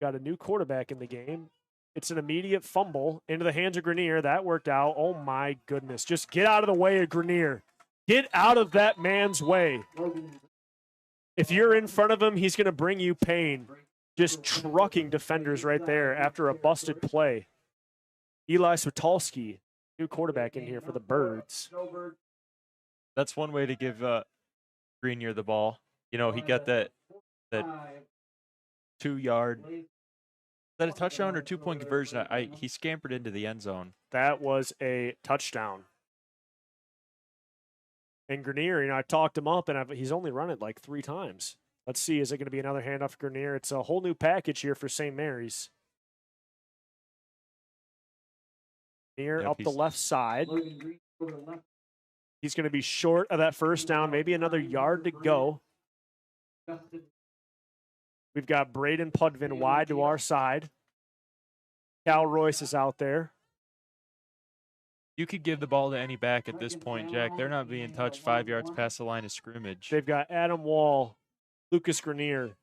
Got a new quarterback in the game. It's an immediate fumble into the hands of Grenier. That worked out. Oh my goodness. Just get out of the way of Grenier. Get out of that man's way. If you're in front of him, he's going to bring you pain. Just trucking defenders right there after a busted play. Eli Switalski, new quarterback in here for the Birds. That's one way to give Grenier the ball. You know, he got that 2-yard. Is that a touchdown or 2-point conversion? He scampered into the end zone. That was a touchdown. And Grenier, I talked him up, and he's only run it like 3 times. Let's see, is it going to be another handoff for Grenier? It's a whole new package here for St. Mary's. Grenier up the left side. He's going to be short of that first down, maybe another yard to go. We've got Braden Pudvin wide to our side. Cal Royce is out there. You could give the ball to any back at this point, Jack. They're not being touched 5 yards past the line of scrimmage. They've got Adam Wall, Lucas Grenier,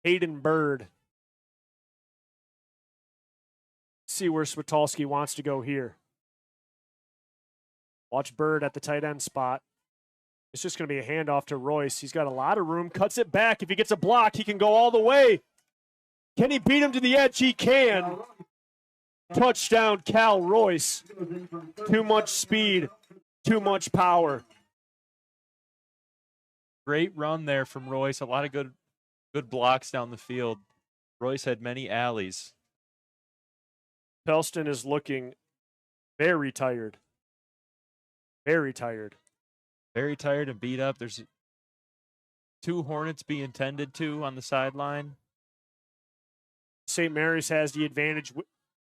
Hayden Bird. See where Switalski wants to go here. Watch Bird at the tight end spot. It's just going to be a handoff to Royce. He's got a lot of room, cuts it back. If he gets a block, he can go all the way. Can he beat him to the edge? He can. Touchdown, Cal Royce. Too much speed, too much power. Great run there from Royce. A lot of good blocks down the field. Royce had many alleys. Pellston is looking very tired. Very tired. Very tired and beat up. There's 2 Hornets being tended to on the sideline. St. Mary's has the advantage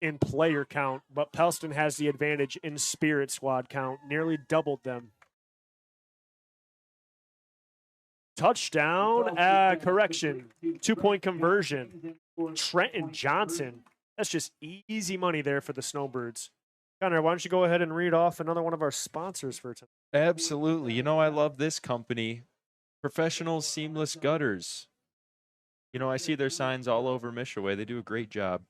in player count, but Pellston has the advantage in spirit squad count. Nearly doubled them. Touchdown, correction, 2-point conversion. Trenton Johnson. That's just easy money there for the Snowbirds. Connor, why don't you go ahead and read off another one of our sponsors for tonight? Absolutely. You know, I love this company, Professional Seamless Gutters. You know, I see their signs all over Mishaway. They do a great job.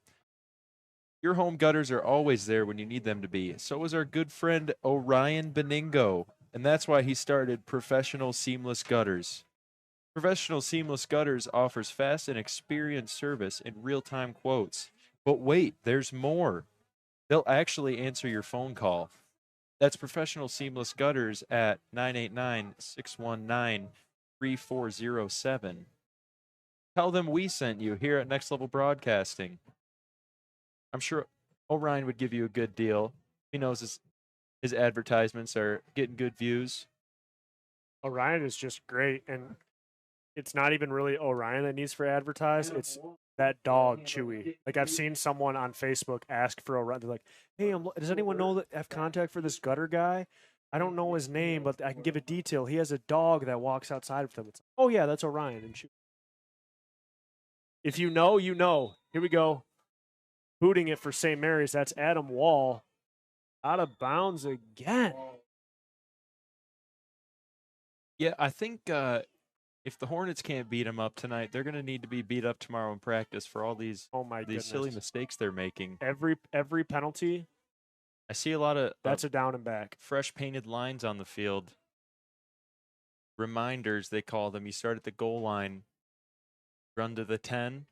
Your home gutters are always there when you need them to be. So is our good friend Orion Beningo, and that's why he started Professional Seamless Gutters. Professional Seamless Gutters offers fast and experienced service and real-time quotes. But wait, there's more. They'll actually answer your phone call. That's Professional Seamless Gutters at 989-619-3407. Tell them we sent you here at Next Level Broadcasting. I'm sure Orion would give you a good deal. He knows his advertisements are getting good views. Orion is just great, and it's not even really Orion that needs for advertise. It's that dog, Chewy. Like, I've seen someone on Facebook ask for Orion. They're like, hey, does anyone know that have contact for this gutter guy? I don't know his name, but I can give a detail. He has a dog that walks outside of them. It's like, oh, yeah, that's Orion. And Chewy. If you know, you know. Here we go. Booting it for St. Mary's. That's Adam Wall. Out of bounds again. Yeah, I think if the Hornets can't beat them up tonight, they're going to need to be beat up tomorrow in practice for all these silly mistakes they're making. Every penalty. I see a lot of that's a down and back. Fresh painted lines on the field. Reminders, they call them. You start at the goal line, run to the 10,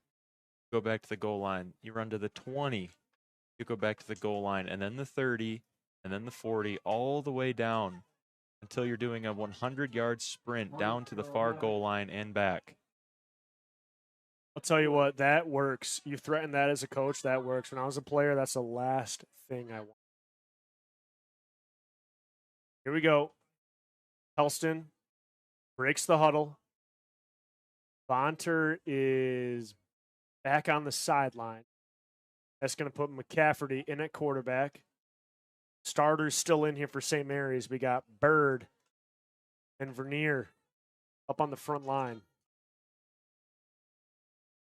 go back to the goal line. You run to the 20, you go back to the goal line, and then the 30, and then the 40, all the way down until you're doing a 100-yard sprint down to the far goal line and back. I'll tell you what, that works. You threaten that as a coach, that works. When I was a player, that's the last thing I want. Here we go. Pellston breaks the huddle. Vonter is back on the sideline. That's going to put McCafferty in at quarterback. Starters still in here for St. Mary's. We got Bird and Vernier up on the front line.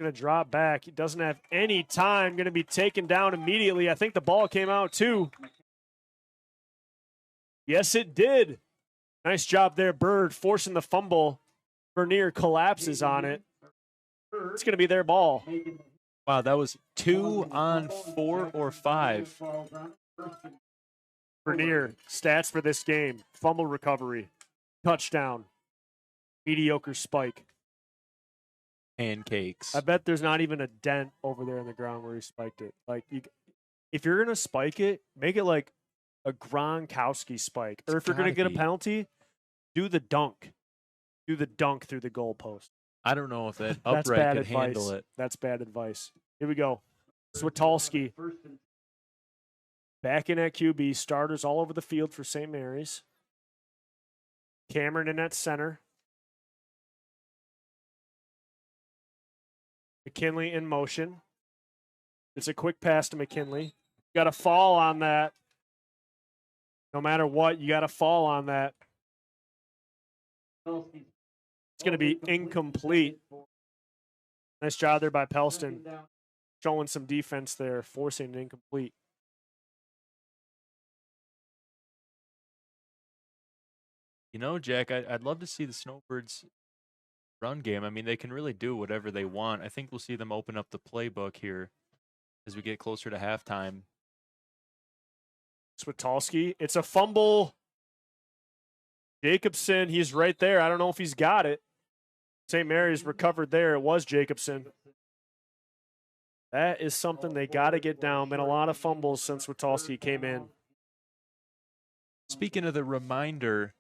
Going to drop back. He doesn't have any time. Going to be taken down immediately. I think the ball came out too. Yes, it did. Nice job there, Bird, forcing the fumble. Vernier collapses on it. It's going to be their ball. Wow, that was 2 on 4 or 5. Vernier, stats for this game. Fumble recovery. Touchdown. Mediocre spike. Pancakes. I bet there's not even a dent over there in the ground where he spiked it. Like, if you're going to spike it, make it like a Gronkowski spike. Or if you're going to get a penalty, do the dunk. Do the dunk through the goalpost. I don't know if that That's upright bad could advice. handle it. That's bad advice. Here we go. Switalski. Back in at QB. Starters all over the field for St. Mary's. Cameron in at center. McKinley in motion. It's a quick pass to McKinley. You got to fall on that. No matter what, you got to fall on that. It's going to be incomplete. Nice job there by Pellston. Showing some defense there, forcing an incomplete. You know, Jack, I'd love to see the Snowbirds run game. I mean, they can really do whatever they want. I think we'll see them open up the playbook here as we get closer to halftime. Switalski. It's a fumble. Jacobson, he's right there. I don't know if he's got it. St. Mary's recovered there. It was Jacobson. That is something they got to get down. Been a lot of fumbles since Switalski came in. Speaking of the reminder,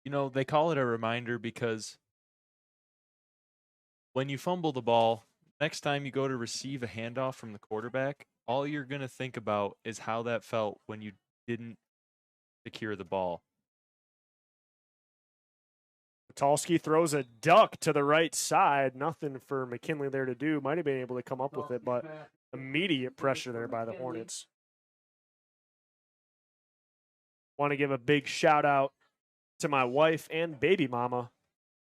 you know, they call it a reminder because when you fumble the ball, next time you go to receive a handoff from the quarterback, all you're going to think about is how that felt when you didn't secure the ball. Switalski throws a duck to the right side. Nothing for McKinley there to do. Might have been able to come up with it, but immediate pressure there by the Hornets. Want to give a big shout out to my wife and baby mama.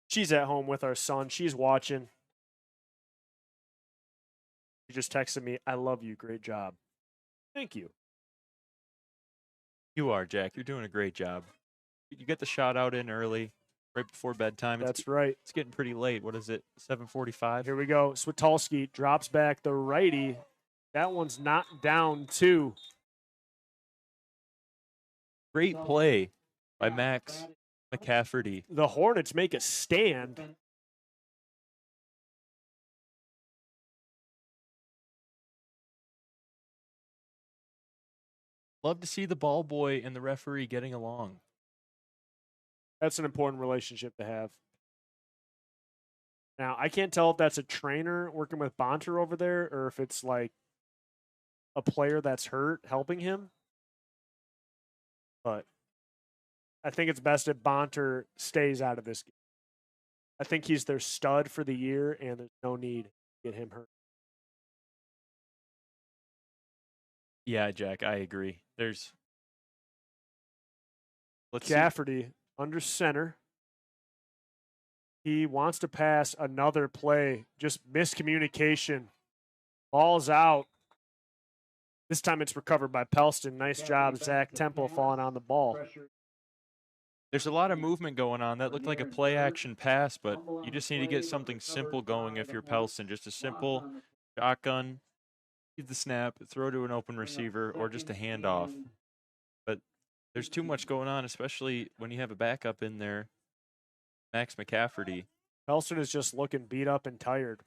She's at home with our son. She's watching. She just texted me, "I love you. Great job." Thank you. You are, Jack. You're doing a great job. You get the shout out in early, right before bedtime. That's right. It's getting pretty late. What is it? 7:45. Here we go. Switalski drops back the righty. That one's knocked down too. Great play by Max McCafferty. The Hornets make a stand. Love to see the ball boy and the referee getting along. That's an important relationship to have. Now, I can't tell if that's a trainer working with Bonter over there or if it's like a player that's hurt helping him. But I think it's best if Bonter stays out of this game. I think he's their stud for the year, and there's no need to get him hurt. Yeah, Jack, I agree. Let's see. Cafferty under center. He wants to pass another play. Just miscommunication. Ball's out. This time it's recovered by Pellston. Nice job, Zach Temple, falling on the ball. There's a lot of movement going on. That looked like a play action pass, but you just need to get something simple going if you're Pellston. Just a simple shotgun, give the snap, throw to an open receiver, or just a handoff. But there's too much going on, especially when you have a backup in there, Max McCafferty. Pellston is just looking beat up and tired.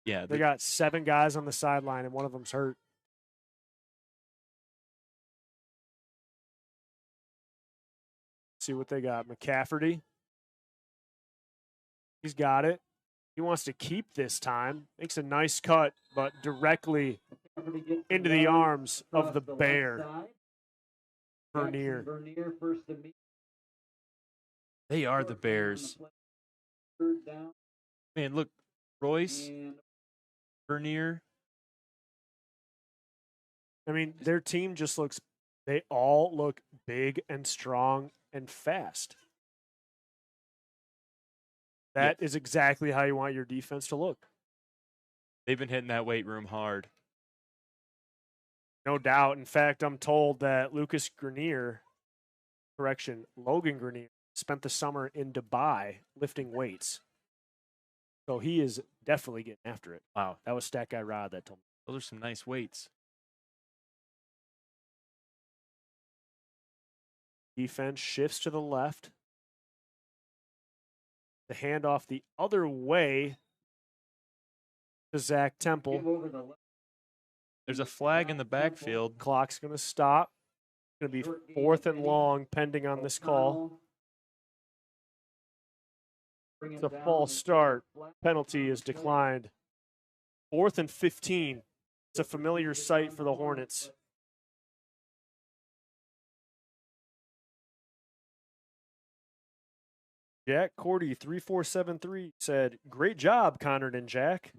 Yeah, They got 7 guys on the sideline, and one of them's hurt. See what they got. McCafferty. He's got it. He wants to keep this time. Makes a nice cut, but directly into the arms of the Bear. Vernier. they are the Bears. Man, look, Royce, Vernier. I mean, their team just looks, they all look big and strong and fast. That is exactly how you want your defense to look. They've been hitting that weight room hard. No doubt. In fact, I'm told that Logan Grenier, spent the summer in Dubai lifting weights. So he is definitely getting after it. Wow, that was Stat Guy Rod that told me. Those are some nice weights. Defense shifts to the left. The handoff the other way to Zach Temple. There's a flag in the backfield. Clock's going to stop. It's going to be 4th and long pending on this call. It's a false start. Penalty is declined. 4th and 15. It's a familiar sight for the Hornets. Jack Cordy 3473 said, "Great job, Conrad and Jack.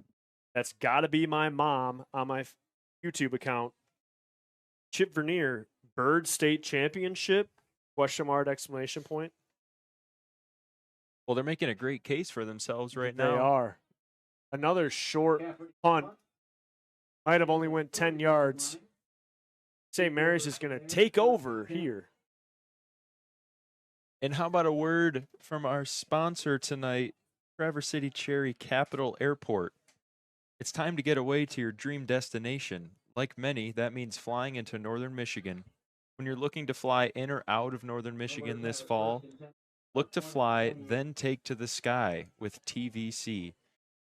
That's got to be my mom on my YouTube account. Chip Vernier, Bird State Championship? Question mark, exclamation point. Well, they're making a great case for themselves right They now. are. Another short punt. Might have only went 10 yards. St. Mary's is going to take over here. And how about a word from our sponsor tonight, Traverse City Cherry Capital Airport? It's time to get away to your dream destination. Like many, that means flying into northern Michigan. When you're looking to fly in or out of northern Michigan this fall, look to fly, then take to the sky with TVC.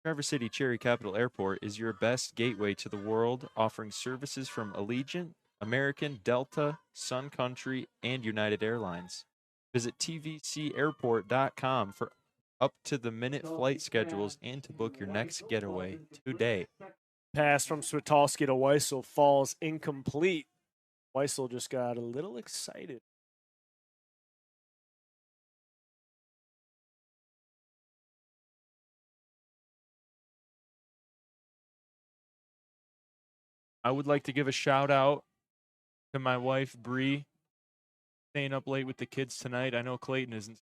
Traverse City Cherry Capital Airport is your best gateway to the world, offering services from Allegiant, American, Delta, Sun Country, and United Airlines. Visit tvcairport.com for up-to-the-minute flight schedules and to book your next getaway today. Pass from Switalski to Weissel falls incomplete. Weissel just got a little excited. I would like to give a shout out to my wife, Bree, staying up late with the kids tonight. I know Clayton isn't.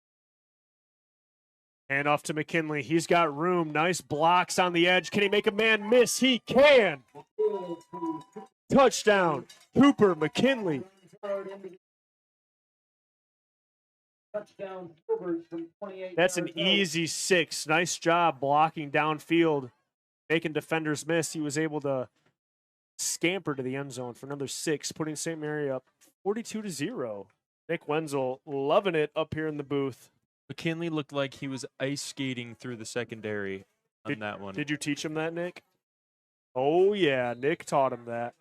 And off to McKinley. He's got room. Nice blocks on the edge. Can he make a man miss? He can. Touchdown. Cooper McKinley. That's an easy 6. Nice job blocking downfield, making defenders miss. He was able to scamper to the end zone for another 6, putting St. Mary up 42-0. Nick Wenzel loving it up here in the booth. McKinley looked like he was ice skating through the secondary on that one. Did you teach him that, Nick? Oh, yeah. Nick taught him that.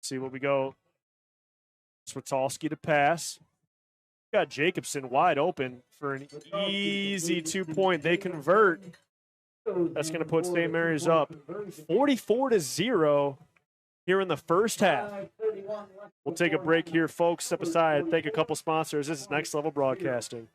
See what we go. Switalski to pass. Got Jacobson wide open for an easy 2-point. They convert. That's going to put St. Mary's up 44-0 here in the first half. We'll take a break here, folks. Step aside, thank a couple sponsors. This is Next Level Broadcasting.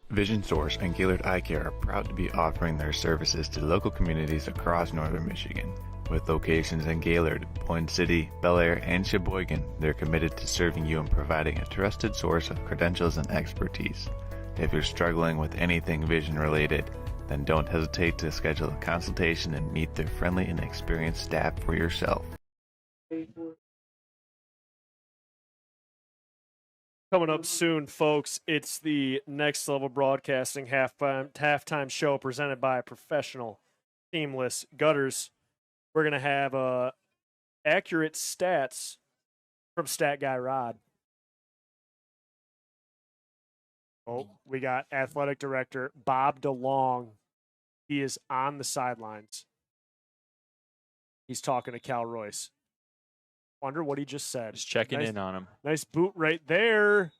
Vision Source and Gaylord Eye Care are proud to be offering their services to local communities across northern Michigan. With locations in Gaylord, Boyne City, Bel Air, and Sheboygan, they're committed to serving you and providing a trusted source of credentials and expertise. If you're struggling with anything vision related, then don't hesitate to schedule a consultation and meet their friendly and experienced staff for yourself. Coming up soon, folks, it's the Next Level Broadcasting halftime show presented by Professional Seamless Gutters. We're going to have accurate stats from Stat Guy Rod. Oh, we got Athletic Director Bob DeLong. He is on the sidelines. He's talking to Cal Royce. Wonder what he just said. Just checking in on him. Nice boot right there.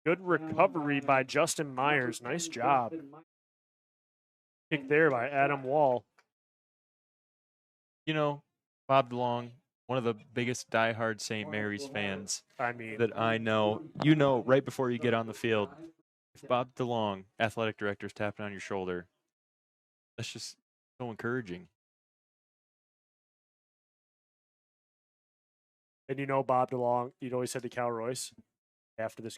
Good recovery by Justin Myers. Nice job. Kick there by Adam Wall. You know, Bob DeLong, one of the biggest diehard St. Mary's fans that I know. You know, right before you get on the field, if Bob DeLong, athletic director, is tapping on your shoulder, that's just so encouraging. And you know Bob DeLong, you'd always said to Cal Royce after this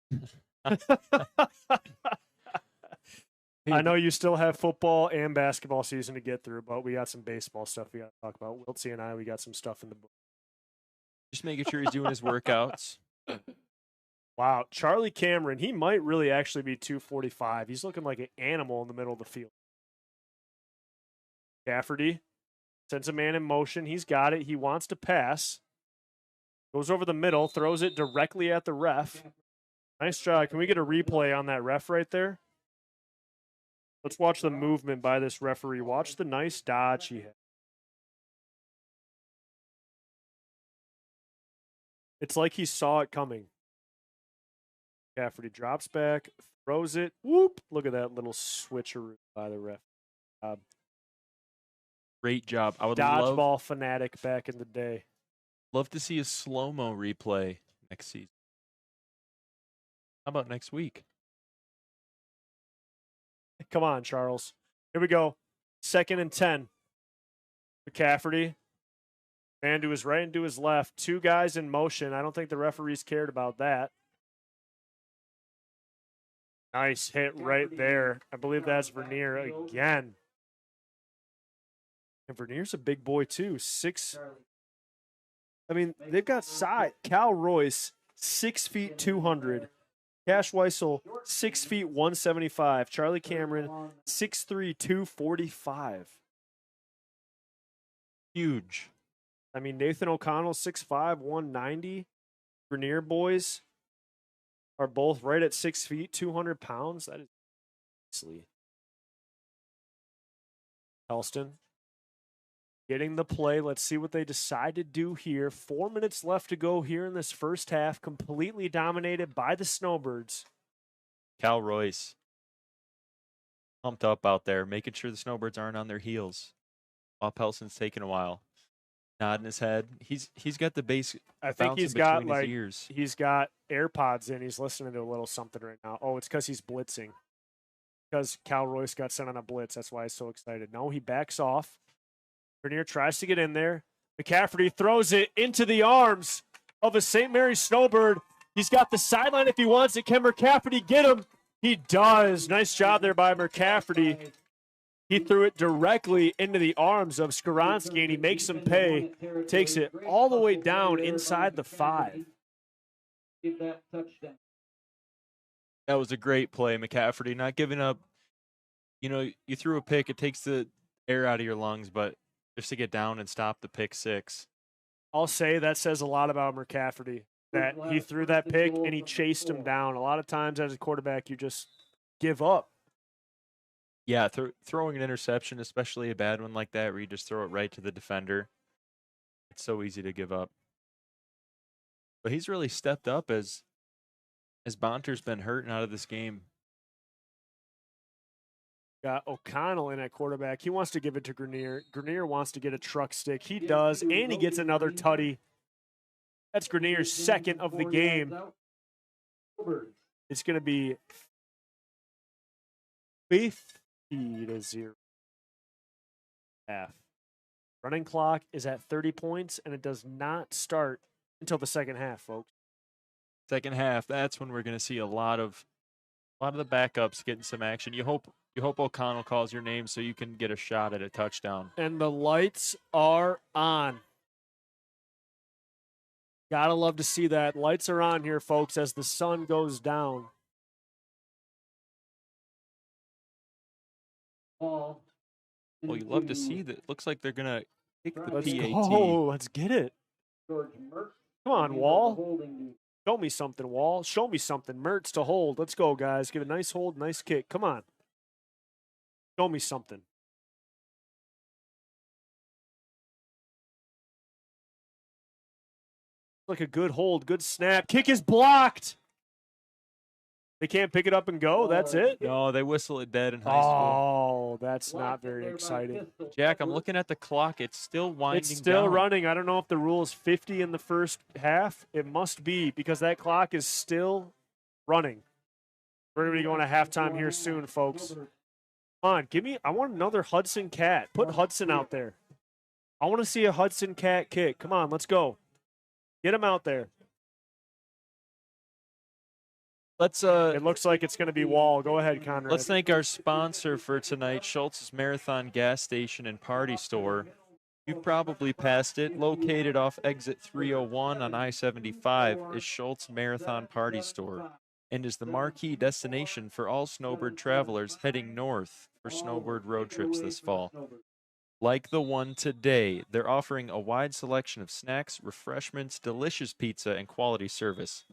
game. I know you still have football and basketball season to get through, but we got some baseball stuff we got to talk about. Wiltsy and I, we got some stuff in the book. Just making sure he's doing his workouts. Wow. Charlie Cameron, he might really actually be 245. He's looking like an animal in the middle of the field. Cafferty sends a man in motion. He's got it. He wants to pass. Goes over the middle, throws it directly at the ref. Nice job. Can we get a replay on that ref right there? Let's watch the movement by this referee. Watch the nice dodge he had. It's like he saw it coming. Cafferty drops back, throws it. Whoop! Look at that little switcheroo by the ref. Great job. I would Dodgeball fanatic back in the day. Love to see a slow-mo replay next season. How about next week? Come on, Charles. Here we go. 2nd and 10. McCafferty Man to his right and to his left. Two guys in motion. I don't think the referees cared about that. Nice hit right there. I believe that's Vernier again. And Vernier's a big boy too. They've got size. Cal Royce, 6 feet 200. Cash Weissel, 6 feet 175. Charlie Cameron, 6'3", 245. Huge. Nathan O'Connell, 6'5", 190. Vernier boys are both right at 6 feet, 200 pounds. That is easily. Pellston getting the play. Let's see what they decide to do here. 4 minutes left to go here in this first half. Completely dominated by the Snowbirds. Cal Royce pumped up out there, making sure the Snowbirds aren't on their heels. While Pelston's taking a while. Nodding his head. He's got the bass. I think he's got his ears. He's got AirPods in. He's listening to a little something right now. Oh, it's because he's blitzing. Because Cal Royce got sent on a blitz. That's why he's so excited. No, he backs off. Vernier tries to get in there. McCafferty throws it into the arms of a St. Mary's Snowbird. He's got the sideline if he wants it. Can McCafferty get him? He does. Nice job there by McCafferty. He threw it directly into the arms of Skoronsky, and he makes him pay. Takes it all the way down inside the 5. That was a great play, McCafferty. Not giving up. You threw a pick. It takes the air out of your lungs, but just to get down and stop the pick 6. I'll say that says a lot about McCafferty, that he threw that pick and he chased him down. A lot of times as a quarterback, you just give up. Yeah, throwing an interception, especially a bad one like that, where you just throw it right to the defender, it's so easy to give up. But he's really stepped up as Bonter's been hurting out of this game. Got O'Connell in at quarterback. He wants to give it to Grenier. Grenier wants to get a truck stick. He does, and he gets another tutty. That's Grenier's second of the game. It's going to be 50-0. Half. Running clock is at 30 points, and it does not start until the second half, folks. Second half, that's when we're going to see a lot of the backups getting some action. You hope O'Connell calls your name so you can get a shot at a touchdown. And the lights are on. Gotta love to see that. Lights are on here, folks, as the sun goes down. Well, you love to see that. Looks like they're going to kick the Let's PAT. go. Let's get it. Come on, Wall. Show me something, Wall. Show me something. Mertz to hold. Let's go, guys. Give a nice hold, nice kick. Come on. Show me something. Like a good hold, good snap. Kick is blocked. They can't pick it up and go. That's it. No, they whistle it dead in high school. Oh, that's not very exciting. Jack, I'm looking at the clock. It's still winding It's still down. running. I don't know if the rule is 50 in the first half. It must be because that clock is still running. We're going to be going to halftime here soon, folks. Come on, I want another Hudson Cat. Put Hudson out there. I want to see a Hudson Cat kick. Come on, let's go. Get him out there. It looks like it's going to be Wall. Go ahead, Conrad. Let's thank our sponsor for tonight, Schultz's Marathon Gas Station and Party Store. You've probably passed it. Located off exit 301 on I-75 is Schultz Marathon Party Store and is the marquee destination for all snowbird travelers heading north for snowbird road trips this fall. Like the one today, they're offering a wide selection of snacks, refreshments, delicious pizza, and quality service.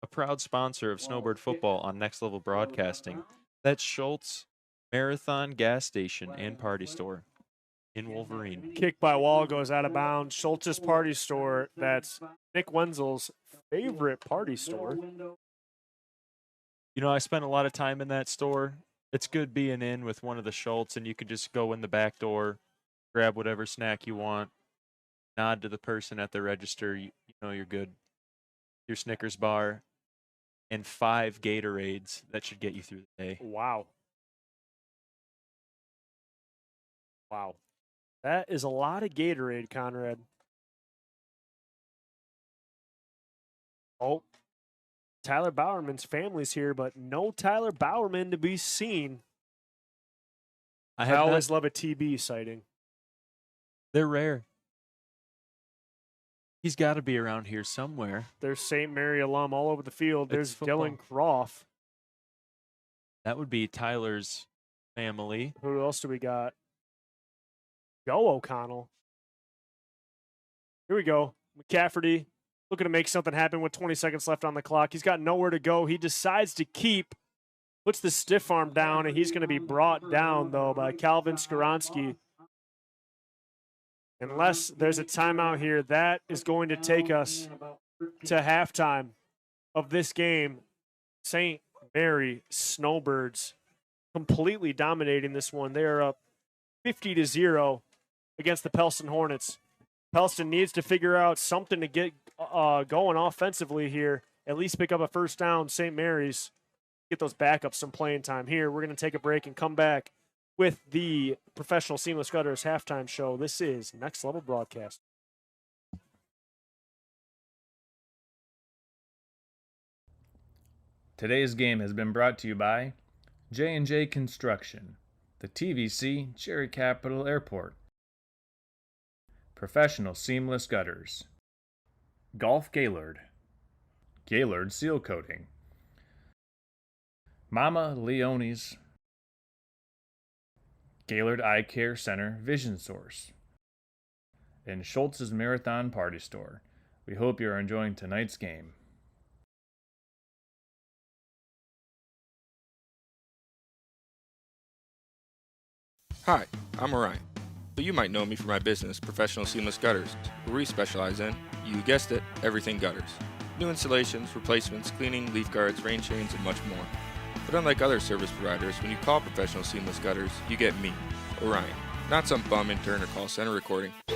A proud sponsor of Snowbird football on Next Level Broadcasting. That's Schultz Marathon Gas Station and Party Store in Wolverine. Kick by Wall goes out of bounds. Schultz's Party Store. That's Nick Wenzel's favorite party store. You know, I spent a lot of time in that store. It's good being in with one of the Schultz, and you can just go in the back door, grab whatever snack you want, nod to the person at the register. You know you're good. Your Snickers bar, and 5 Gatorades. That should get you through the day. Wow. Wow. That is a lot of Gatorade, Conrad. Oh, Tyler Bowerman's family's here, but no Tyler Bowerman to be seen. I always love a TB sighting. They're rare. He's got to be around here somewhere. There's St. Mary alum all over the field. There's football. Dylan Croft. That would be Tyler's family. Who else do we got? Joe O'Connell. Here we go. McCafferty looking to make something happen with 20 seconds left on the clock. He's got nowhere to go. He decides to keep, puts the stiff arm down, and he's going to be brought down, though, by Calvin Skoronsky. Unless there's a timeout here, that is going to take us to halftime of this game. St. Mary Snowbirds completely dominating this one. They are up 50-0 against the Pellston Hornets. Pellston needs to figure out something to get going offensively here, at least pick up a first down. St. Mary's, get those backups some playing time here. We're going to take a break and come back with the Professional Seamless Gutters halftime show. This is Next Level Broadcast. Today's game has been brought to you by J&J Construction, the TVC Cherry Capital Airport, Professional Seamless Gutters, Golf Gaylord, Gaylord Seal Coating, Mama Leone's, Gaylord Eye Care Center Vision Source, and Schultz's Marathon Party Store. We hope you are enjoying tonight's game. Hi, I'm Orion, but you might know me for my business, Professional Seamless Gutters, where we specialize in, you guessed it, everything gutters. New installations, replacements, cleaning, leaf guards, rain chains, and much more. But unlike other service providers, when you call Professional Seamless Gutters, you get me, Orion, not some bum intern or call center recording. So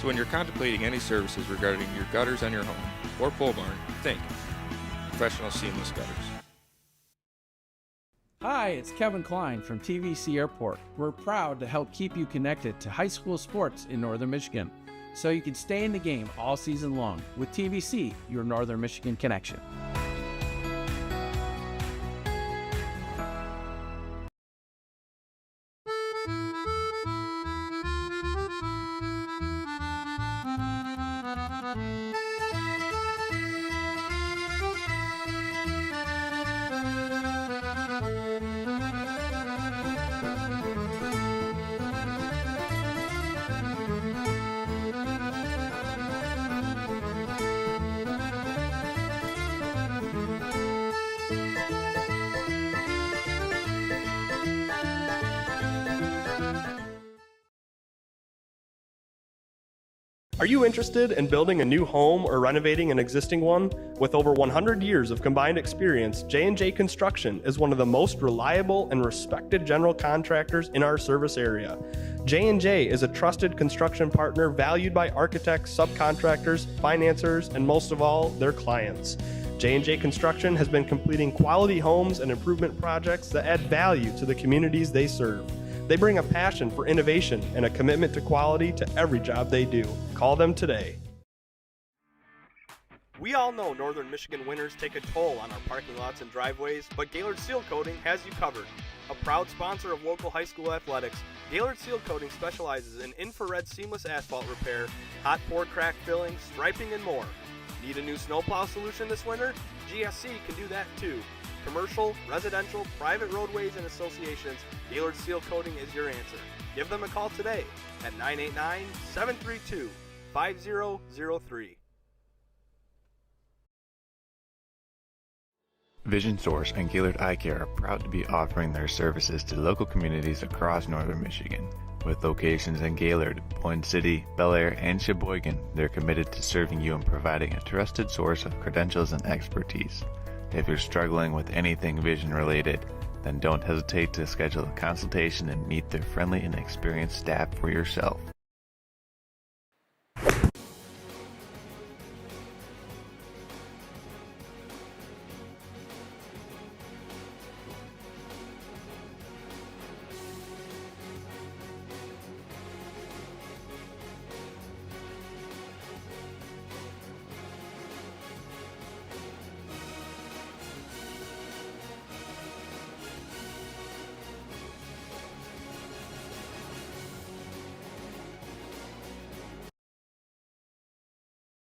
when you're contemplating any services regarding your gutters on your home or pole barn, think Professional Seamless Gutters. Hi, it's Kevin Klein from TVC Airport. We're proud to help keep you connected to high school sports in Northern Michigan, so you can stay in the game all season long with TVC, your Northern Michigan connection. Are you interested in building a new home or renovating an existing one? With over 100 years of combined experience, J&J Construction is one of the most reliable and respected general contractors in our service area. J&J is a trusted construction partner valued by architects, subcontractors, financiers, and most of all, their clients. J&J Construction has been completing quality homes and improvement projects that add value to the communities they serve. They bring a passion for innovation and a commitment to quality to every job they do. Call them today. We all know Northern Michigan winters take a toll on our parking lots and driveways, but Gaylord Seal Coating has you covered. A proud sponsor of local high school athletics, Gaylord Seal Coating specializes in infrared seamless asphalt repair, hot pour crack filling, striping, and more. Need a new snowplow solution this winter? GSC can do that too. Commercial, residential, private roadways, and associations, Gaylord Seal Coating is your answer. Give them a call today at 989-732-5003. Vision Source and Gaylord Eye Care are proud to be offering their services to local communities across Northern Michigan. With locations in Gaylord, Point City, Bel Air, and Sheboygan, they're committed to serving you and providing a trusted source of credentials and expertise. If you're struggling with anything vision related, then don't hesitate to schedule a consultation and meet their friendly and experienced staff for yourself.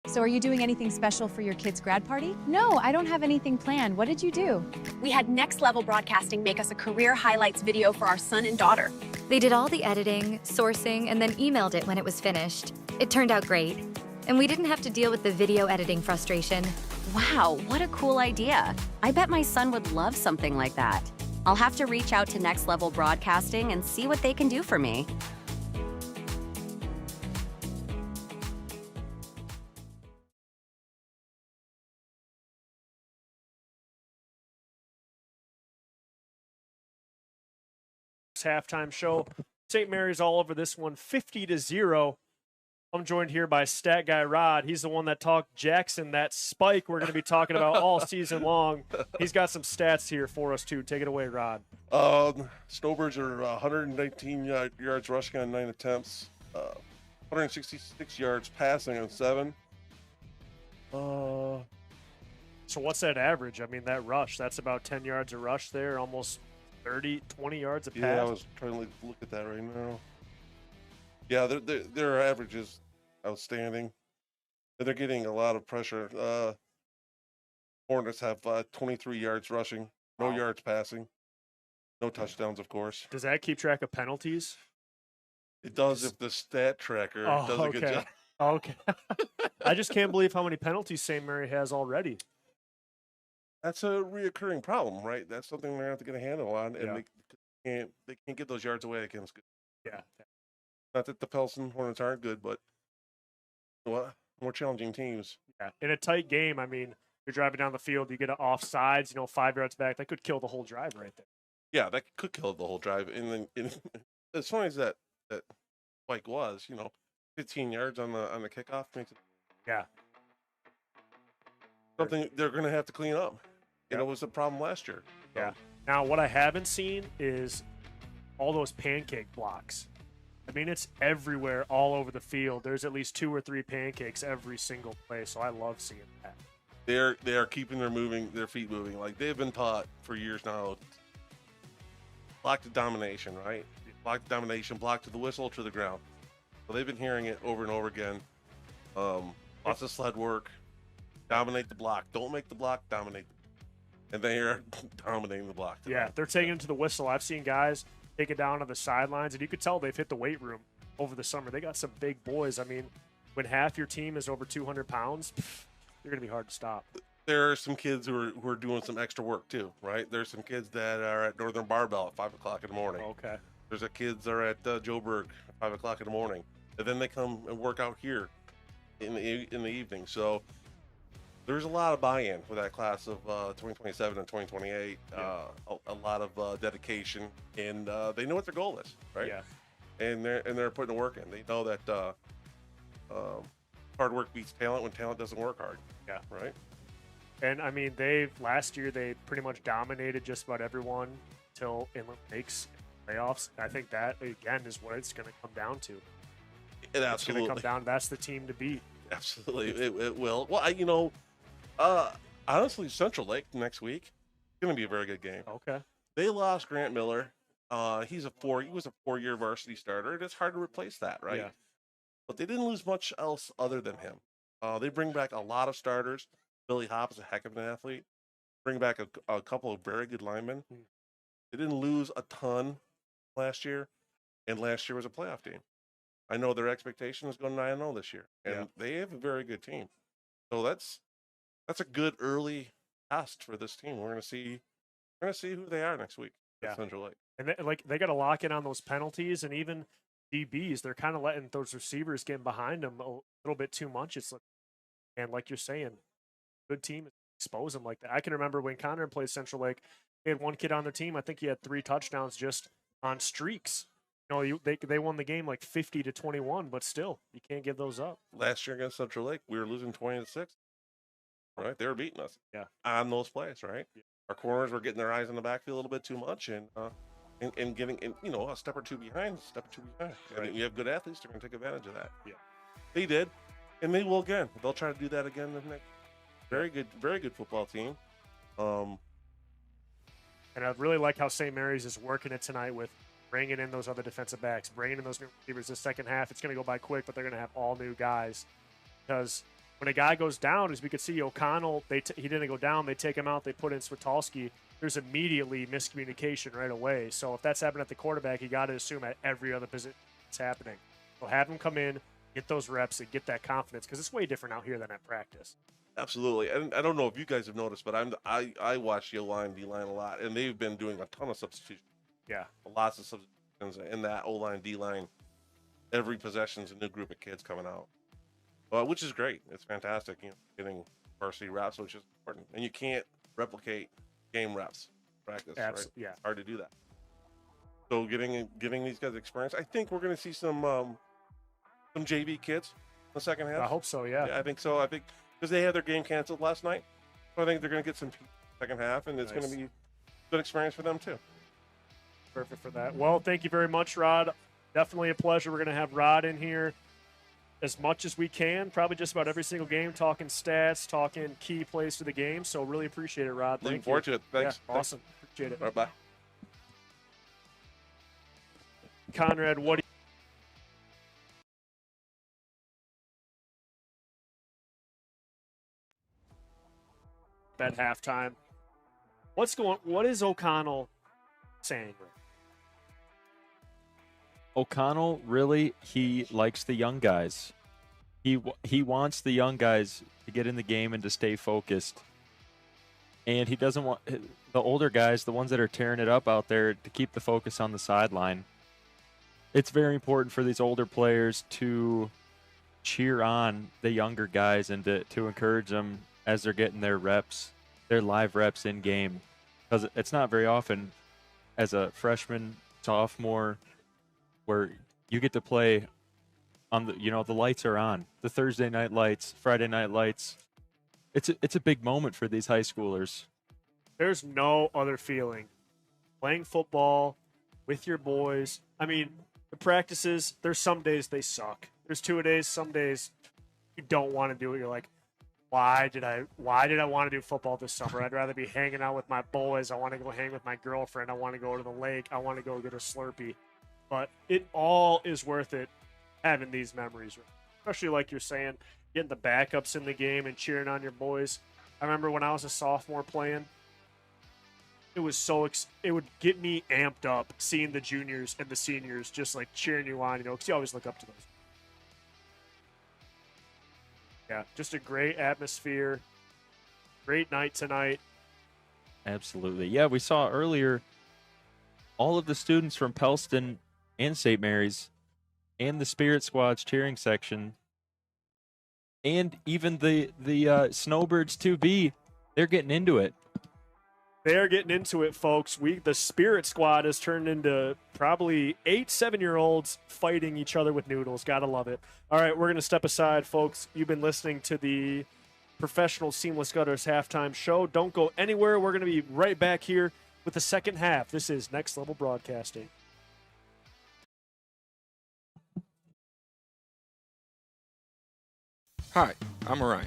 So are you doing anything special for your kid's grad party? No, I don't have anything planned. What did you do? We had Next Level Broadcasting make us a career highlights video for our son and daughter. They did all the editing, sourcing, and then emailed it when it was finished. It turned out great. And we didn't have to deal with the video editing frustration. Wow, what a cool idea. I bet my son would love something like that. I'll have to reach out to Next Level Broadcasting and see what they can do for me. Halftime show. St. Mary's all over this one, 50-0. I'm joined here by Stat Guy Rod. He's the one that talked Jackson, that spike we're going to be talking about all season long. He's got some stats here for us, too. Take it away, Rod. Snowbirds are 119 yards rushing on 9 attempts, 166 yards passing on 7. So what's that average? I mean, that rush, that's about 10 yards a rush there, almost 20 yards a pass. Yeah, I was trying to look at that right now. Yeah, their average is outstanding. They're getting a lot of pressure. Hornets have 23 yards rushing, no yards passing, no touchdowns, of course. Does that keep track of penalties? It does if the stat tracker does a good job. Okay. I just can't believe how many penalties St. Mary has already. That's a reoccurring problem, right? That's something they're going to have to get a handle on, and they can't get those yards away against good. Yeah. Not that the Pellston Hornets aren't good, but more challenging teams. Yeah. In a tight game, I mean, you're driving down the field, you get an offsides, 5 yards back, that could kill the whole drive right there. Yeah, that could kill the whole drive. And then as funny as that spike was, 15 yards on the kickoff makes it. Yeah. Something they're going to have to clean up. It was a problem last year. So. Yeah. Now, what I haven't seen is all those pancake blocks. I mean, it's everywhere, all over the field. There's at least 2 or 3 pancakes every single play, so I love seeing that. They are keeping their feet moving. Like they've been taught for years now. Block to domination, right? Block to domination, block to the whistle, to the ground. So they've been hearing it over and over again. Lots of sled work. Dominate the block. Don't make the block, dominate. And they are dominating the block today. Yeah, they're taking it to the whistle. I've seen guys take it down to the sidelines, and you could tell they've hit the weight room over the summer. They got some big boys. I mean, when half your team is over 200 pounds, you're going to be hard to stop. There are some kids who are doing some extra work too, right? There's some kids that are at Northern Barbell at 5 o'clock in the morning. Okay. There's kids that are at Joburg at 5 o'clock in the morning. And then they come and work out here in the evening. So there's a lot of buy-in for that class of 2027 and 2028. Yeah. A lot of dedication, and they know what their goal is, right? Yeah. And they're putting the work in. They know that hard work beats talent when talent doesn't work hard. Yeah. Right. And I mean, last year they pretty much dominated just about everyone until inland makes playoffs. I think that again is what it's going to come down to. It's going to come down. That's the team to beat. Absolutely, it will. Well, honestly, Central Lake next week is going to be a very good game. Okay. They lost Grant Miller. He was a 4-year varsity starter. It's hard to replace that, right? Yeah. But they didn't lose much else other than him. They bring back a lot of starters. Billy Hopp is a heck of an athlete. Bring back a couple of very good linemen. They didn't lose a ton last year, and last year was a playoff team. I know their expectation is going 9-0 this year, and they have a very good team. So that's a good early test for this team. We're going to see who they are next week at Central Lake. And they got to lock in on those penalties, and even DBs, they're kind of letting those receivers get behind them a little bit too much. And like you're saying, good team expose them like that. I can remember when Conner played Central Lake, they had one kid on their team. I think he had 3 touchdowns just on streaks. They won the game like 50-21, but still, you can't give those up. Last year against Central Lake, we were losing 20-6. Right, they were beating us. Yeah, on those plays. Right, our corners were getting their eyes in the backfield a little bit too much, and getting a step or two behind. Right. And you have good athletes, they're going to take advantage of that. Yeah, they did, and they will again. They'll try to do that again next. Very good football team. And I really like how St. Mary's is working it tonight with bringing in those other defensive backs, bringing in those new receivers. The second half, it's going to go by quick, but they're going to have all new guys because when a guy goes down, as we could see O'Connell, he didn't go down. They take him out. They put in Switalski. There's immediately miscommunication right away. So if that's happening at the quarterback, you got to assume at every other position it's happening. So have him come in, get those reps, and get that confidence, because it's way different out here than at practice. Absolutely. And I don't know if you guys have noticed, but I watch the O-line, D-line a lot, and they've been doing a ton of substitutions. Yeah. Lots of substitutions in that O-line, D-line. Every possession's a new group of kids coming out. Well, which is great. It's fantastic, getting varsity reps, which is important. And you can't replicate game reps in practice, right? Yeah. Hard to do that. So getting these guys experience, I think we're going to see some JV kids in the second half. I hope so, yeah. I think so. I think because they had their game canceled last night. So I think they're going to get some second half, and it's going to be a good experience for them too. Perfect for that. Well, thank you very much, Rod. Definitely a pleasure. We're going to have Rod in here as much as we can, probably just about every single game, talking stats, talking key plays to the game. So really appreciate it, Rod. Looking forward to it. Thanks. Yeah, awesome. Appreciate it. All right, bye. Conrad, what do you at halftime? What is O'Connell saying? O'Connell, really, he likes the young guys. He wants the young guys to get in the game and to stay focused. And he doesn't want the older guys, the ones that are tearing it up out there, to keep the focus on the sideline. It's very important for these older players to cheer on the younger guys and to encourage them as they're getting their reps, their live reps in game. Because it's not very often as a freshman, sophomore, where you get to play on the lights are on, the Thursday night lights, Friday night lights. It's a big moment for these high schoolers. There's no other feeling playing football with your boys. I mean, the practices, there's some days they suck. There's two-a-days, some days you don't want to do it. You're like, why did I want to do football this summer? I'd rather be hanging out with my boys. I want to go hang with my girlfriend. I want to go to the lake. I want to go get a Slurpee. But it all is worth it having these memories, especially like you're saying, getting the backups in the game and cheering on your boys. I remember when I was a sophomore playing, it was it would get me amped up seeing the juniors and the seniors just like cheering you on, because you always look up to those. Yeah, just a great atmosphere. Great night tonight. Absolutely. Yeah, we saw earlier all of the students from Pellston and St. Mary's and the Spirit Squad's cheering section, and even the Snowbirds 2B, they're getting into it. They're getting into it, folks. The Spirit Squad has turned into probably 8 7-year-olds fighting each other with noodles. Gotta love it. All right, we're going to step aside, folks. You've been listening to the Professional Seamless Gutters halftime show. Don't go anywhere. We're going to be right back here with the second half. This is Next Level Broadcasting. Hi, I'm Orion,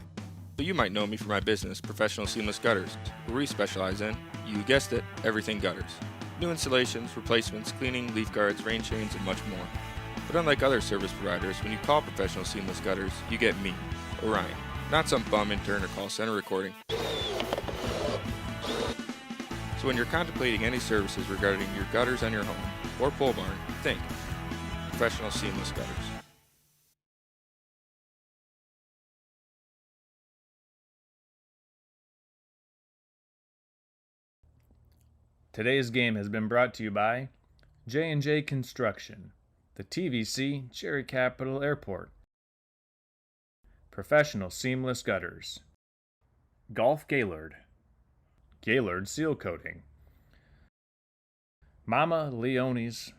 but you might know me for my business, Professional Seamless Gutters, where we specialize in, you guessed it, everything gutters. New installations, replacements, cleaning, leaf guards, rain chains, and much more. But unlike other service providers, when you call Professional Seamless Gutters, you get me, Orion, not some bum intern or call center recording. So when you're contemplating any services regarding your gutters on your home or pole barn, think Professional Seamless Gutters. Today's game has been brought to you by J&J Construction, the TVC Cherry Capital Airport, Professional Seamless Gutters, Golf Gaylord, Gaylord Seal Coating, Mama Leone's,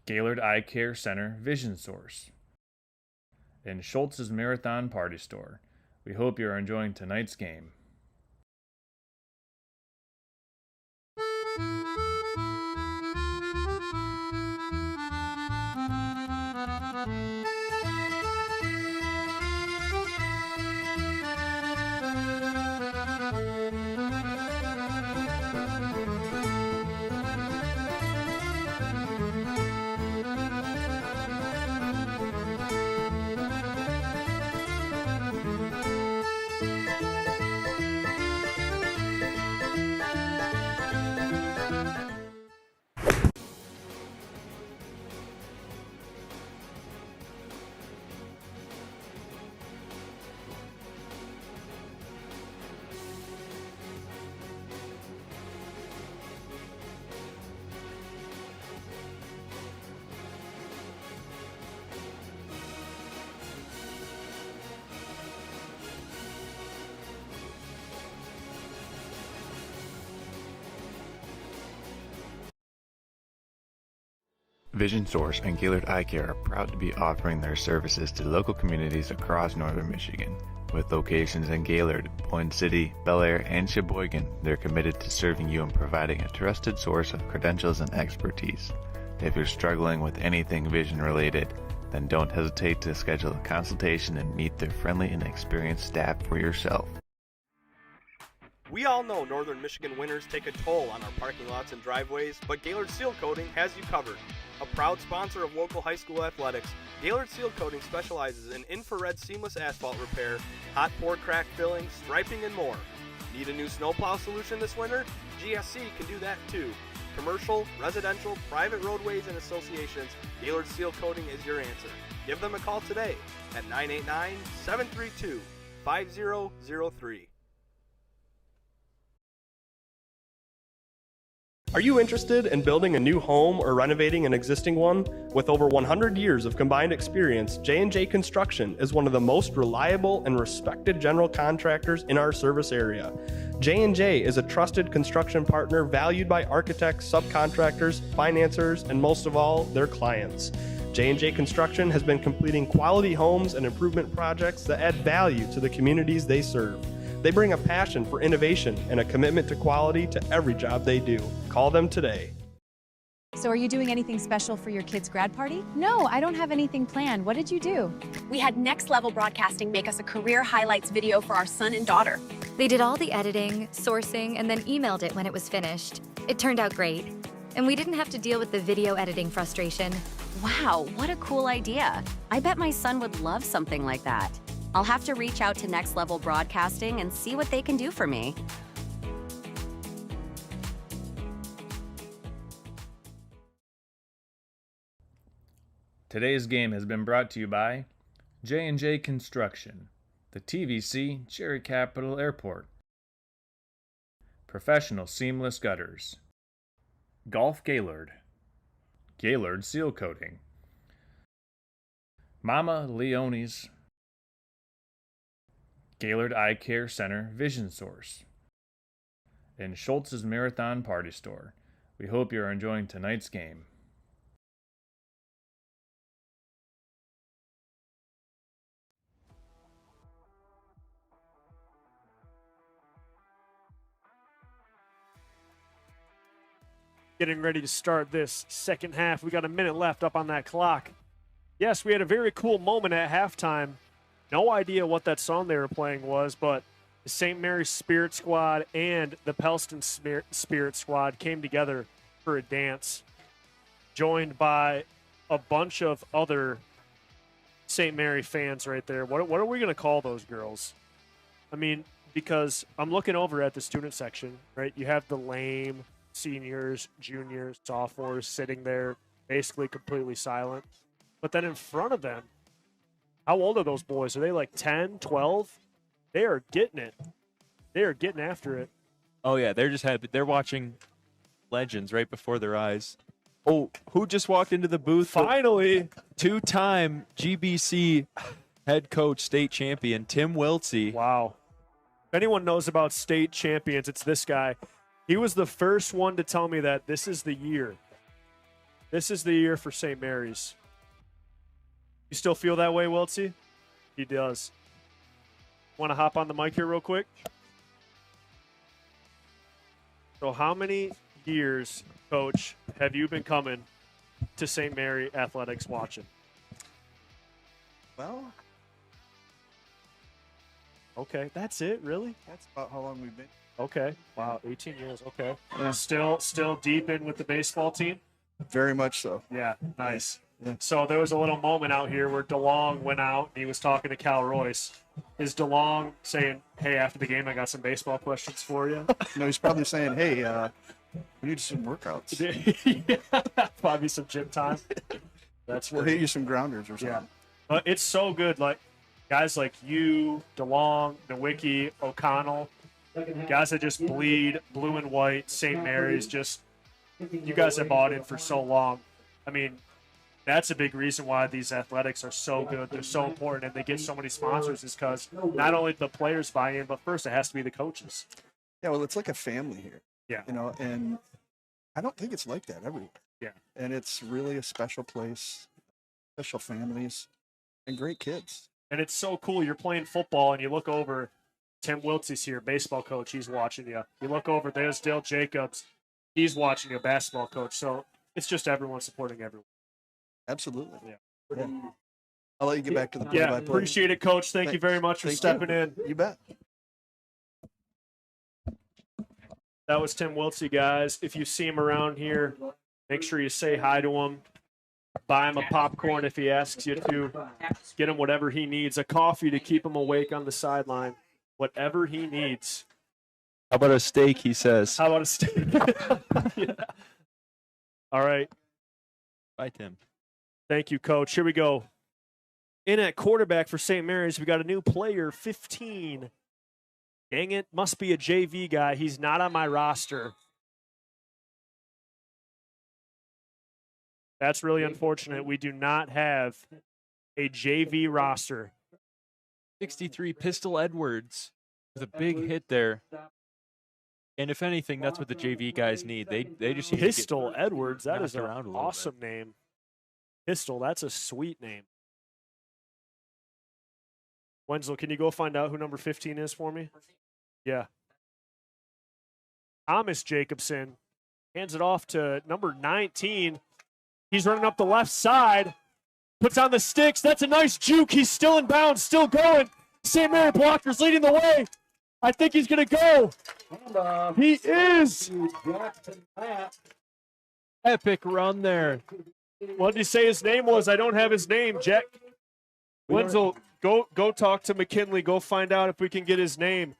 Gaylord Eye Care Center Vision Source, and Schultz's Marathon Party Store. We hope you are enjoying tonight's game. Vision Source and Gaylord Eye Care are proud to be offering their services to local communities across northern Michigan. With locations in Gaylord, Boyne City, Bel Air, and Sheboygan, they're committed to serving you and providing a trusted source of credentials and expertise. If you're struggling with anything vision related, then don't hesitate to schedule a consultation and meet their friendly and experienced staff for yourself. We all know northern Michigan winters take a toll on our parking lots and driveways, but Gaylord Seal Coating has you covered. A proud sponsor of local high school athletics, Gaylord Seal Coating specializes in infrared seamless asphalt repair, hot pour crack filling, striping, and more. Need a new snowplow solution this winter? GSC can do that too. Commercial, residential, private roadways, and associations, Gaylord Seal Coating is your answer. Give them a call today at 989-732-5003. Are you interested in building a new home or renovating an existing one? With over 100 years of combined experience, J&J Construction is one of the most reliable and respected general contractors in our service area. J&J is a trusted construction partner valued by architects, subcontractors, financiers, and most of all, their clients. J&J Construction has been completing quality homes and improvement projects that add value to the communities they serve. They bring a passion for innovation and a commitment to quality to every job they do. Call them today. So are you doing anything special for your kid's grad party? No, I don't have anything planned. What did you do? We had Next Level Broadcasting make us a career highlights video for our son and daughter. They did all the editing, sourcing, and then emailed it when it was finished. It turned out great. And we didn't have to deal with the video editing frustration. Wow, what a cool idea. I bet my son would love something like that. I'll have to reach out to Next Level Broadcasting and see what they can do for me. Today's game has been brought to you by J&J Construction, the TVC Cherry Capital Airport, Professional Seamless Gutters, Golf Gaylord, Gaylord Seal Coating, Mama Leone's, Gaylord Eye Care Center Vision Source, and Schultz's Marathon Party Store. We hope you're enjoying tonight's game. Getting ready to start this second half. We got a minute left up on that clock. Yes, we had a very cool moment at halftime. No idea what that song they were playing was, but the St. Mary's Spirit Squad and the Pellston Spirit Squad came together for a dance, joined by a bunch of other St. Mary fans right there. What are we going to call those girls? I mean, because I'm looking over at the student section, right? You have the lame seniors, juniors, sophomores sitting there basically completely silent. But then in front of them, how old are those boys? Are they like 10, 12? They are getting it. They are getting after it. Oh, yeah. They're just happy. They're watching legends right before their eyes. Oh, who just walked into the booth? Finally. Two-time GBC head coach, state champion, Tim Wiltsey. Wow. If anyone knows about state champions, it's this guy. He was the first one to tell me that this is the year. This is the year for St. Mary's. You still feel that way, Wiltsey? He does. Want to hop on the mic here real quick? So how many years, Coach, have you been coming to St. Mary Athletics watching? Well, okay, that's it, really? that's about how long we've been. Okay, wow, 18 years, okay. Yeah. Still deep in with the baseball team? Very much so. Yeah, nice. Yeah. So there was a little moment out here where DeLong went out and he was talking to Cal Royce. Is DeLong saying, hey, after the game, I got some baseball questions for you? No, he's probably saying, hey, we need some workouts. Yeah, probably some gym time. That's We'll what hit you some grounders or something. Yeah. But it's so good. Like guys like you, DeLong, Nowicki, O'Connell, guys that just bleed blue and white, St. Mary's, just you guys have bought in for so long. I mean, that's a big reason why these athletics are so good. They're so important, and they get so many sponsors is because not only the players buy in, but first it has to be the coaches. Yeah, well, it's like a family here. Yeah. You know, and I don't think it's like that everywhere. Yeah. And it's really a special place, special families, and great kids. And it's so cool. You're playing football and you look over. Tim Wiltzy's here, baseball coach. He's watching you. You look over. There's Dale Jacobs. He's watching you, basketball coach. So it's just everyone supporting everyone. Absolutely. Yeah. I'll let you get back to the Yeah, play-by-play. appreciate it, Coach. Thank you very much for stepping in. You bet. That was Tim Wiltsey, guys. If you see him around here, make sure you say hi to him. Buy him a popcorn if he asks you to. Get him whatever he needs. A coffee to keep him awake on the sideline. Whatever he needs. How about a steak, he says. How about a steak? Yeah. All right. Bye, Tim. Thank you, Coach. Here we go. In at quarterback for St. Mary's, we got a new player, 15. Dang it, must be a JV guy. He's not on my roster. That's really unfortunate. We do not have a JV roster. 63 Pistol Edwards with a big hit there. And if anything, that's what the JV guys need. They just need Pistol to get Edwards. That is an around a little awesome name. Pistol, that's a sweet name. Wenzel, can you go find out who number 15 is for me? Yeah. Thomas Jacobson hands it off to number 19. He's running up the left side. Puts on the sticks. That's a nice juke. He's still in bounds, still going. St. Mary Blockers leading the way. I think he's going to go. He is. Epic run there. What did he say his name was? I don't have his name, Jack. Wenzel, go talk to McKinley. Go find out if we can get his name.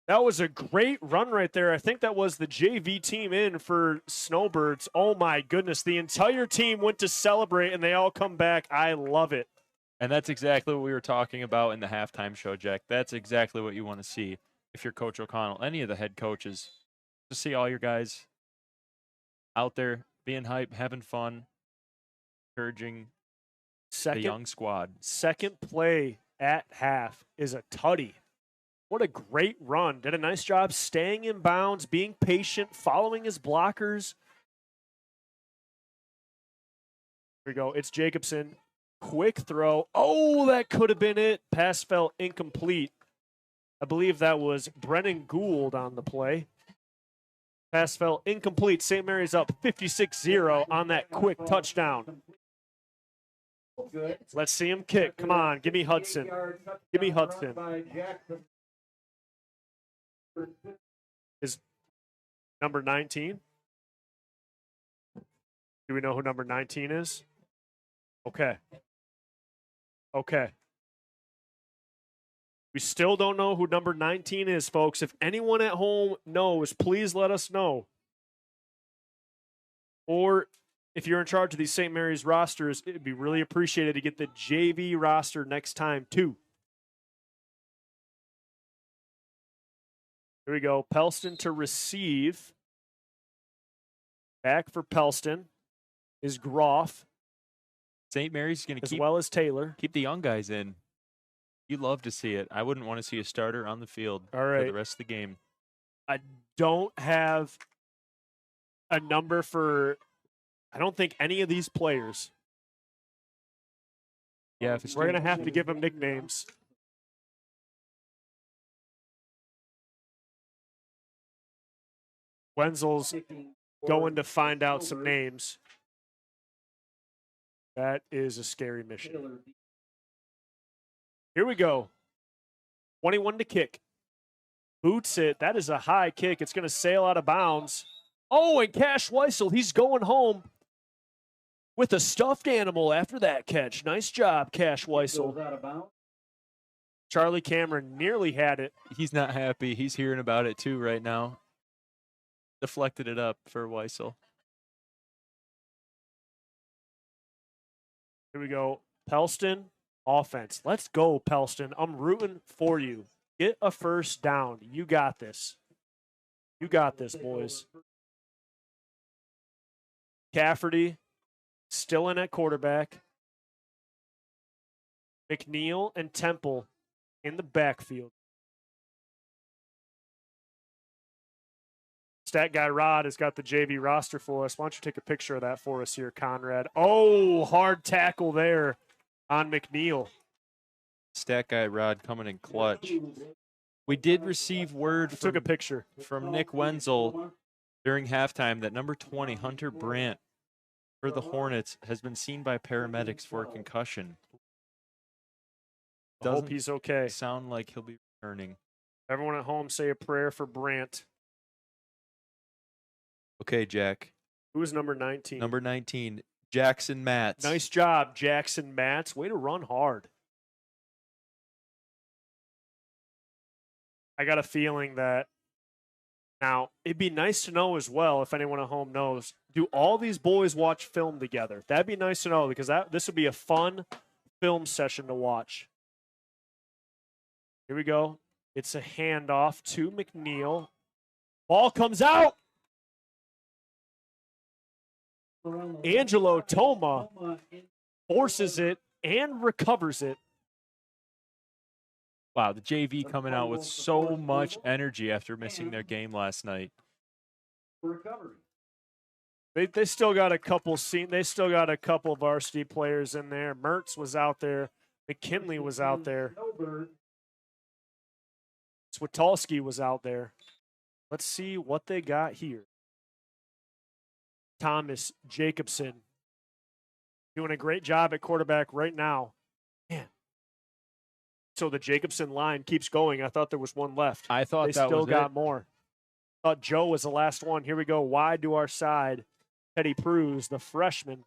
That was a great run right there. I think that was the JV team in for Snowbirds. Oh, my goodness. The entire team went to celebrate, and they all come back. I love it. And that's exactly what we were talking about in the halftime show, Jack. That's exactly what you want to see if you're Coach O'Connell, any of the head coaches. To see all your guys out there being hype, having fun, encouraging the young squad. Second play at half is a tutty. What a great run. Did a nice job staying in bounds, being patient, following his blockers. Here we go. It's Jacobson. Quick throw. Oh, that could have been it. Pass fell incomplete. I believe that was Brennan Gould on the play. Pass fell incomplete. St. Mary's up 56-0 on that quick touchdown. Let's see him kick. Come on. Give me Hudson. Give me Hudson. Is number 19? Do we know who number 19 is? Okay. Okay. We still don't know who number 19 is, folks. If anyone at home knows, please let us know. Or if you're in charge of these St. Mary's rosters, it'd be really appreciated to get the JV roster next time, too. Here we go. Pellston to receive. Back for Pellston is Groff. St. Mary's going to as well as Taylor. Keep the young guys in. You love to see it. I wouldn't want to see a starter on the field all right. for the rest of the game. I don't have a number for, I don't think any of these players. Yeah, if we're going to have to give them nicknames. Wenzel's going to find out some names. That is a scary mission. Here we go. 21 to kick. Boots it. That is a high kick. It's going to sail out of bounds. Oh, and Cash Weissel, he's going home with a stuffed animal after that catch. Nice job, Cash Weissel. Charlie Cameron nearly had it. He's not happy. He's hearing about it too right now. Deflected it up for Weissel. Here we go. Pellston, offense. Let's go, Pellston. I'm rooting for you. Get a first down. You got this. You got this, boys. Cafferty still in at quarterback. McNeil and Temple in the backfield. Stat guy Rod has got the JV roster for us. Why don't you take a picture of that for us here, Conrad? Oh, hard tackle there on McNeil. Stat guy Rod coming in clutch. We did receive word Took a picture from Nick Wenzel during halftime that number 20, Hunter Brandt, for the Hornets, has been seen by paramedics for a concussion. I hope he's okay. Sound like he'll be returning. Everyone at home say a prayer for Brandt. Okay, Jack. Who's number 19? Number 19, Jackson Matz. Nice job, Jackson Matz. Way to run hard. I got a feeling that now it'd be nice to know as well, if anyone at home knows, do all these boys watch film together? That'd be nice to know, because this would be a fun film session to watch. Here we go. It's a handoff to McNeil. Ball comes out. Angelo Toma forces it and recovers it. Wow, the JV coming out with so much energy after missing their game last night. They still got a couple they still got a couple varsity players in there. Mertz was out there. McKinley was out there. Switalski was out there. Let's see what they got here. Thomas Jacobson doing a great job at quarterback right now. Man. So the Jacobson line keeps going. I thought there was one left. I thought they that still was got it. more. Thought Joe was the last one. Here we go. Wide to our side. Teddy Pruz, the freshman.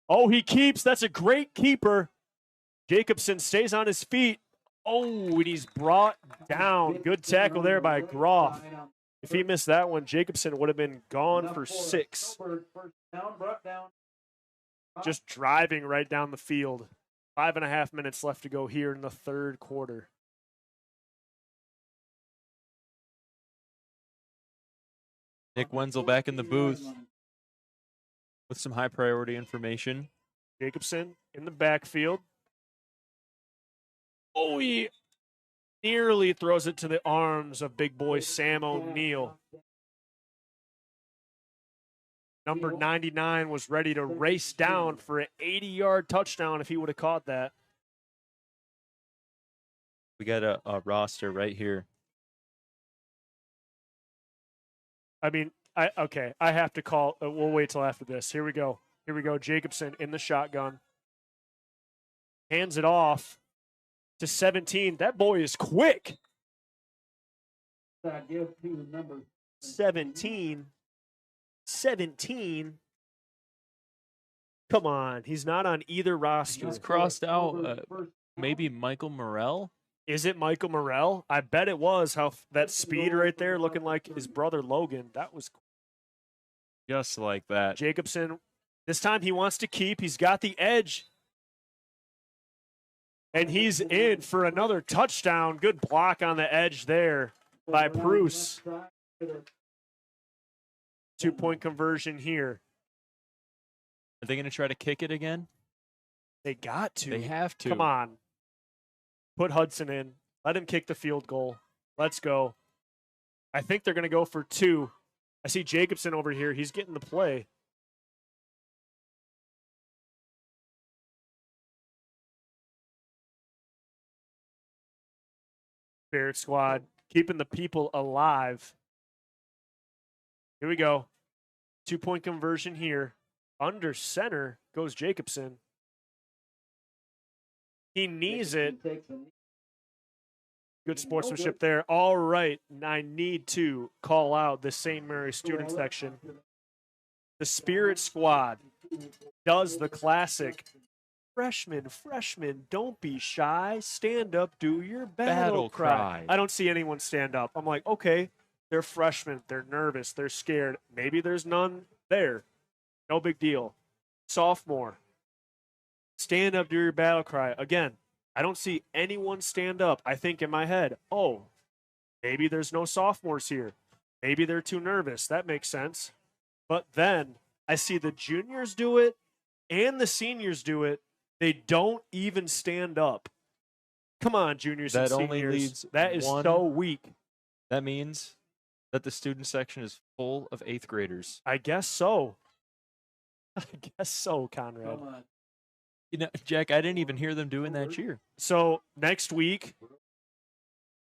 Oh, he keeps. That's a great keeper. Jacobson stays on his feet. Oh, and he's brought down. Good tackle there by Groff. If he missed that one, Jacobson would have been gone for 6. Just driving right down the field. 5.5 minutes left to go here in the third quarter. Nick Wenzel back in the booth with some high priority information. Jacobson in the backfield. Oh, he nearly throws it to the arms of big boy Sam O'Neill. Number 99 was ready to race down for an 80-yard touchdown if he would have caught that. We got a roster right here. I mean, I have to call. We'll wait till after this. Here we go. Jacobson in the shotgun. Hands it off to 17. That boy is quick. 17. Come on. He's not on either roster. He's crossed out. Maybe Michael Morrell? Is it Michael Morrell? I bet it was. How that speed right there, looking like his brother Logan. That was just like that. Jacobson, this time he wants to keep. He's got the edge. And he's in for another touchdown. Good block on the edge there by Bruce. 2-point conversion here. Are they going to try to kick it again? They got to. They have to. Come on. Put Hudson in. Let him kick the field goal. Let's go. I think they're going to go for 2. I see Jacobson over here. He's getting the play. Spirit Squad keeping the people alive. Here we go. 2-point conversion here. Under center goes Jacobson. He knees it. Good sportsmanship there. All right. I need to call out the St. Mary student section. The Spirit Squad does the classic. Freshman, don't be shy. Stand up, do your battle cry. I don't see anyone stand up. I'm like, okay, they're freshmen. They're nervous. They're scared. Maybe there's none there. No big deal. Sophomore. Stand up, do your battle cry. Again, I don't see anyone stand up. I think in my head, oh, maybe there's no sophomores here. Maybe they're too nervous. That makes sense. But then I see the juniors do it and the seniors do it. They don't even stand up. Come on, juniors and That only seniors. leaves That is one. so weak. That means that the student section is full of 8th graders. I guess so. I guess so, Conrad. You know, Jack, I didn't even hear them doing that cheer. So next week,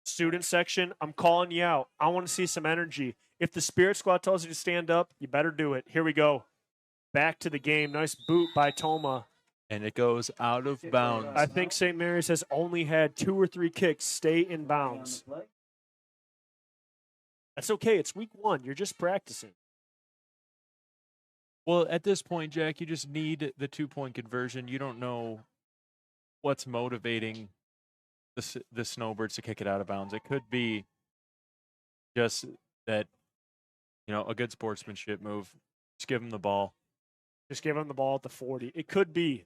student section, I'm calling you out. I want to see some energy. If the Spirit Squad tells you to stand up, you better do it. Here we go. Back to the game. Nice boot by Toma. And it goes out of bounds. I think St. Mary's has only had 2 or 3 kicks stay in bounds. That's okay. It's week 1. You're just practicing. Well, at this point, Jack, you just need the 2-point conversion. You don't know what's motivating the Snowbirds to kick it out of bounds. It could be just that, a good sportsmanship move. Just give them the ball. Just give them the ball at the 40. It could be,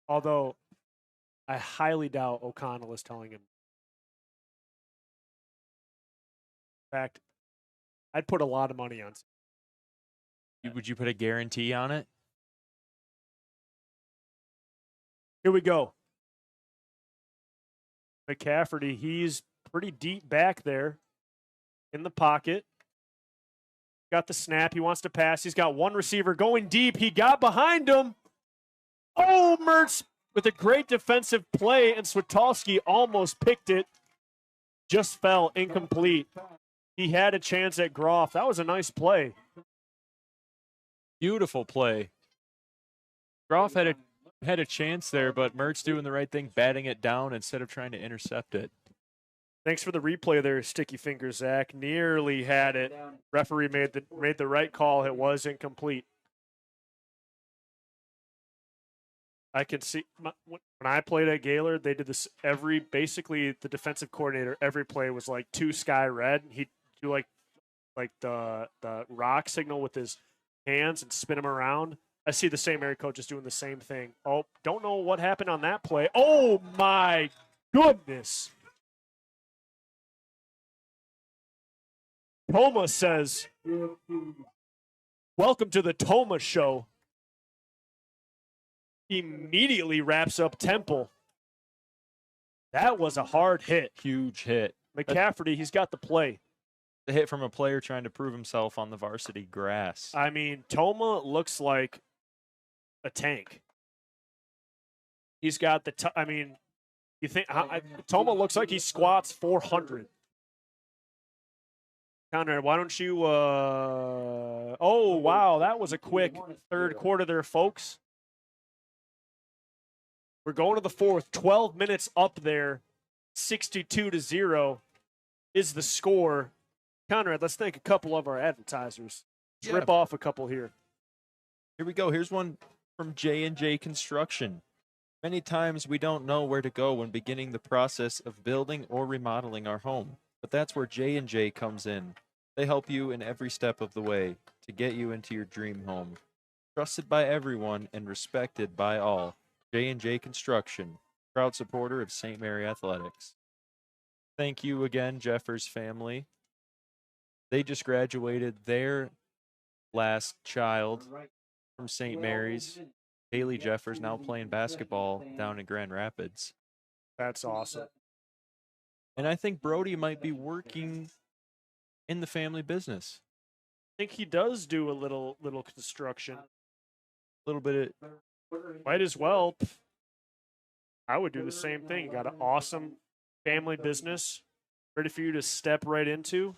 although I highly doubt O'Connell is telling him. In fact, I'd put a lot of money on. Would you put a guarantee on it? Here we go. McCafferty, he's pretty deep back there in the pocket. Got the snap. He wants to pass. He's got one receiver going deep. He got behind him. Oh, Mertz with a great defensive play, and Switalski almost picked it. Just fell incomplete. He had a chance at Groff. That was a nice play. Beautiful play. Groff had a chance there, but Mertz doing the right thing, batting it down instead of trying to intercept it. Thanks for the replay there, Sticky Fingers, Zach. Nearly had it. Referee made the right call. It was incomplete. I can see when I played at Gaylord, they did this basically the defensive coordinator, every play was like 2 sky red. He'd do like the rock signal with his hands and spin them around. I see the same area coach is doing the same thing. Oh, don't know what happened on that play. Oh my goodness. Toma says, welcome to the Toma show. Immediately wraps up Temple. That was a hard hit. Huge hit. McCafferty, he's got the play. The hit from a player trying to prove himself on the varsity grass. I mean, Toma looks like a tank. He's got the, you think, Toma looks like he squats 400. Conrad, why don't you, oh, wow, that was a quick third quarter there, folks. We're going to the fourth, 12 minutes up there, 62-0 is the score. Conrad, let's thank a couple of our advertisers. Let's rip off a couple here. Here we go. Here's one from J&J Construction. Many times we don't know where to go when beginning the process of building or remodeling our home. But that's where J&J comes in. They help you in every step of the way to get you into your dream home. Trusted by everyone and respected by all. J&J Construction, proud supporter of St. Mary Athletics. Thank you again, Jeffers family. They just graduated their last child from St. Mary's. Haley Jeffers now playing basketball down in Grand Rapids. That's awesome. And I think Brody might be working in the family business. I think he does do a little construction. A little bit of... Might as well. I would do the same thing. You got an awesome family business ready for you to step right into.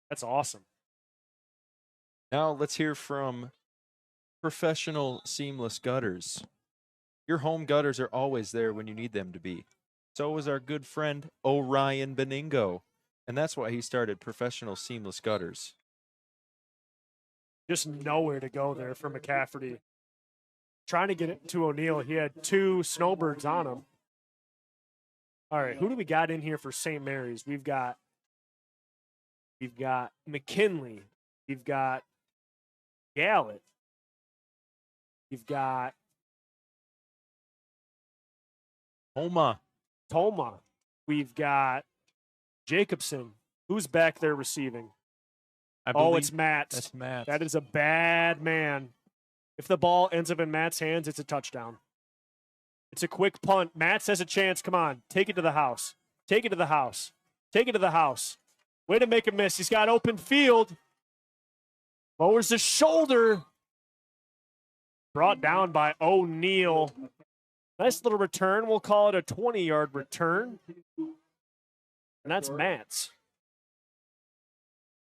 That's awesome. Now let's hear from Professional Seamless Gutters. Your home gutters are always there when you need them to be. So is our good friend Orion Beningo. And that's why he started Professional Seamless Gutters. Just nowhere to go there for McCafferty. Trying to get it to O'Neill. He had 2 Snowbirds on him. All right, who do we got in here for St. Mary's? We've got McKinley. We've got Gaylord. We've got Toma. We've got Jacobson. Who's back there receiving? It's Matt. That's Matt. That is a bad man. If the ball ends up in Matt's hands, it's a touchdown. It's a quick punt. Matt has a chance. Come on. Take it to the house. Take it to the house. Take it to the house. Way to make a miss. He's got open field. Lowers the shoulder. Brought down by O'Neal. Nice little return. We'll call it a 20-yard return. And that's Matt's.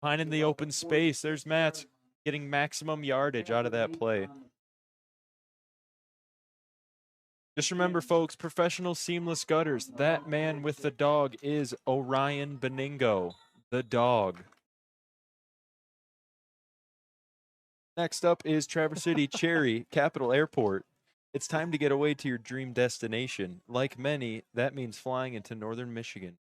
Finding the open space. There's Matt's getting maximum yardage out of that play. Just remember, folks, professional seamless gutters. That man with the dog is Orion Beningo, the dog. Next up is Traverse City Cherry Capital Airport. It's time to get away to your dream destination. Like many, that means flying into northern Michigan.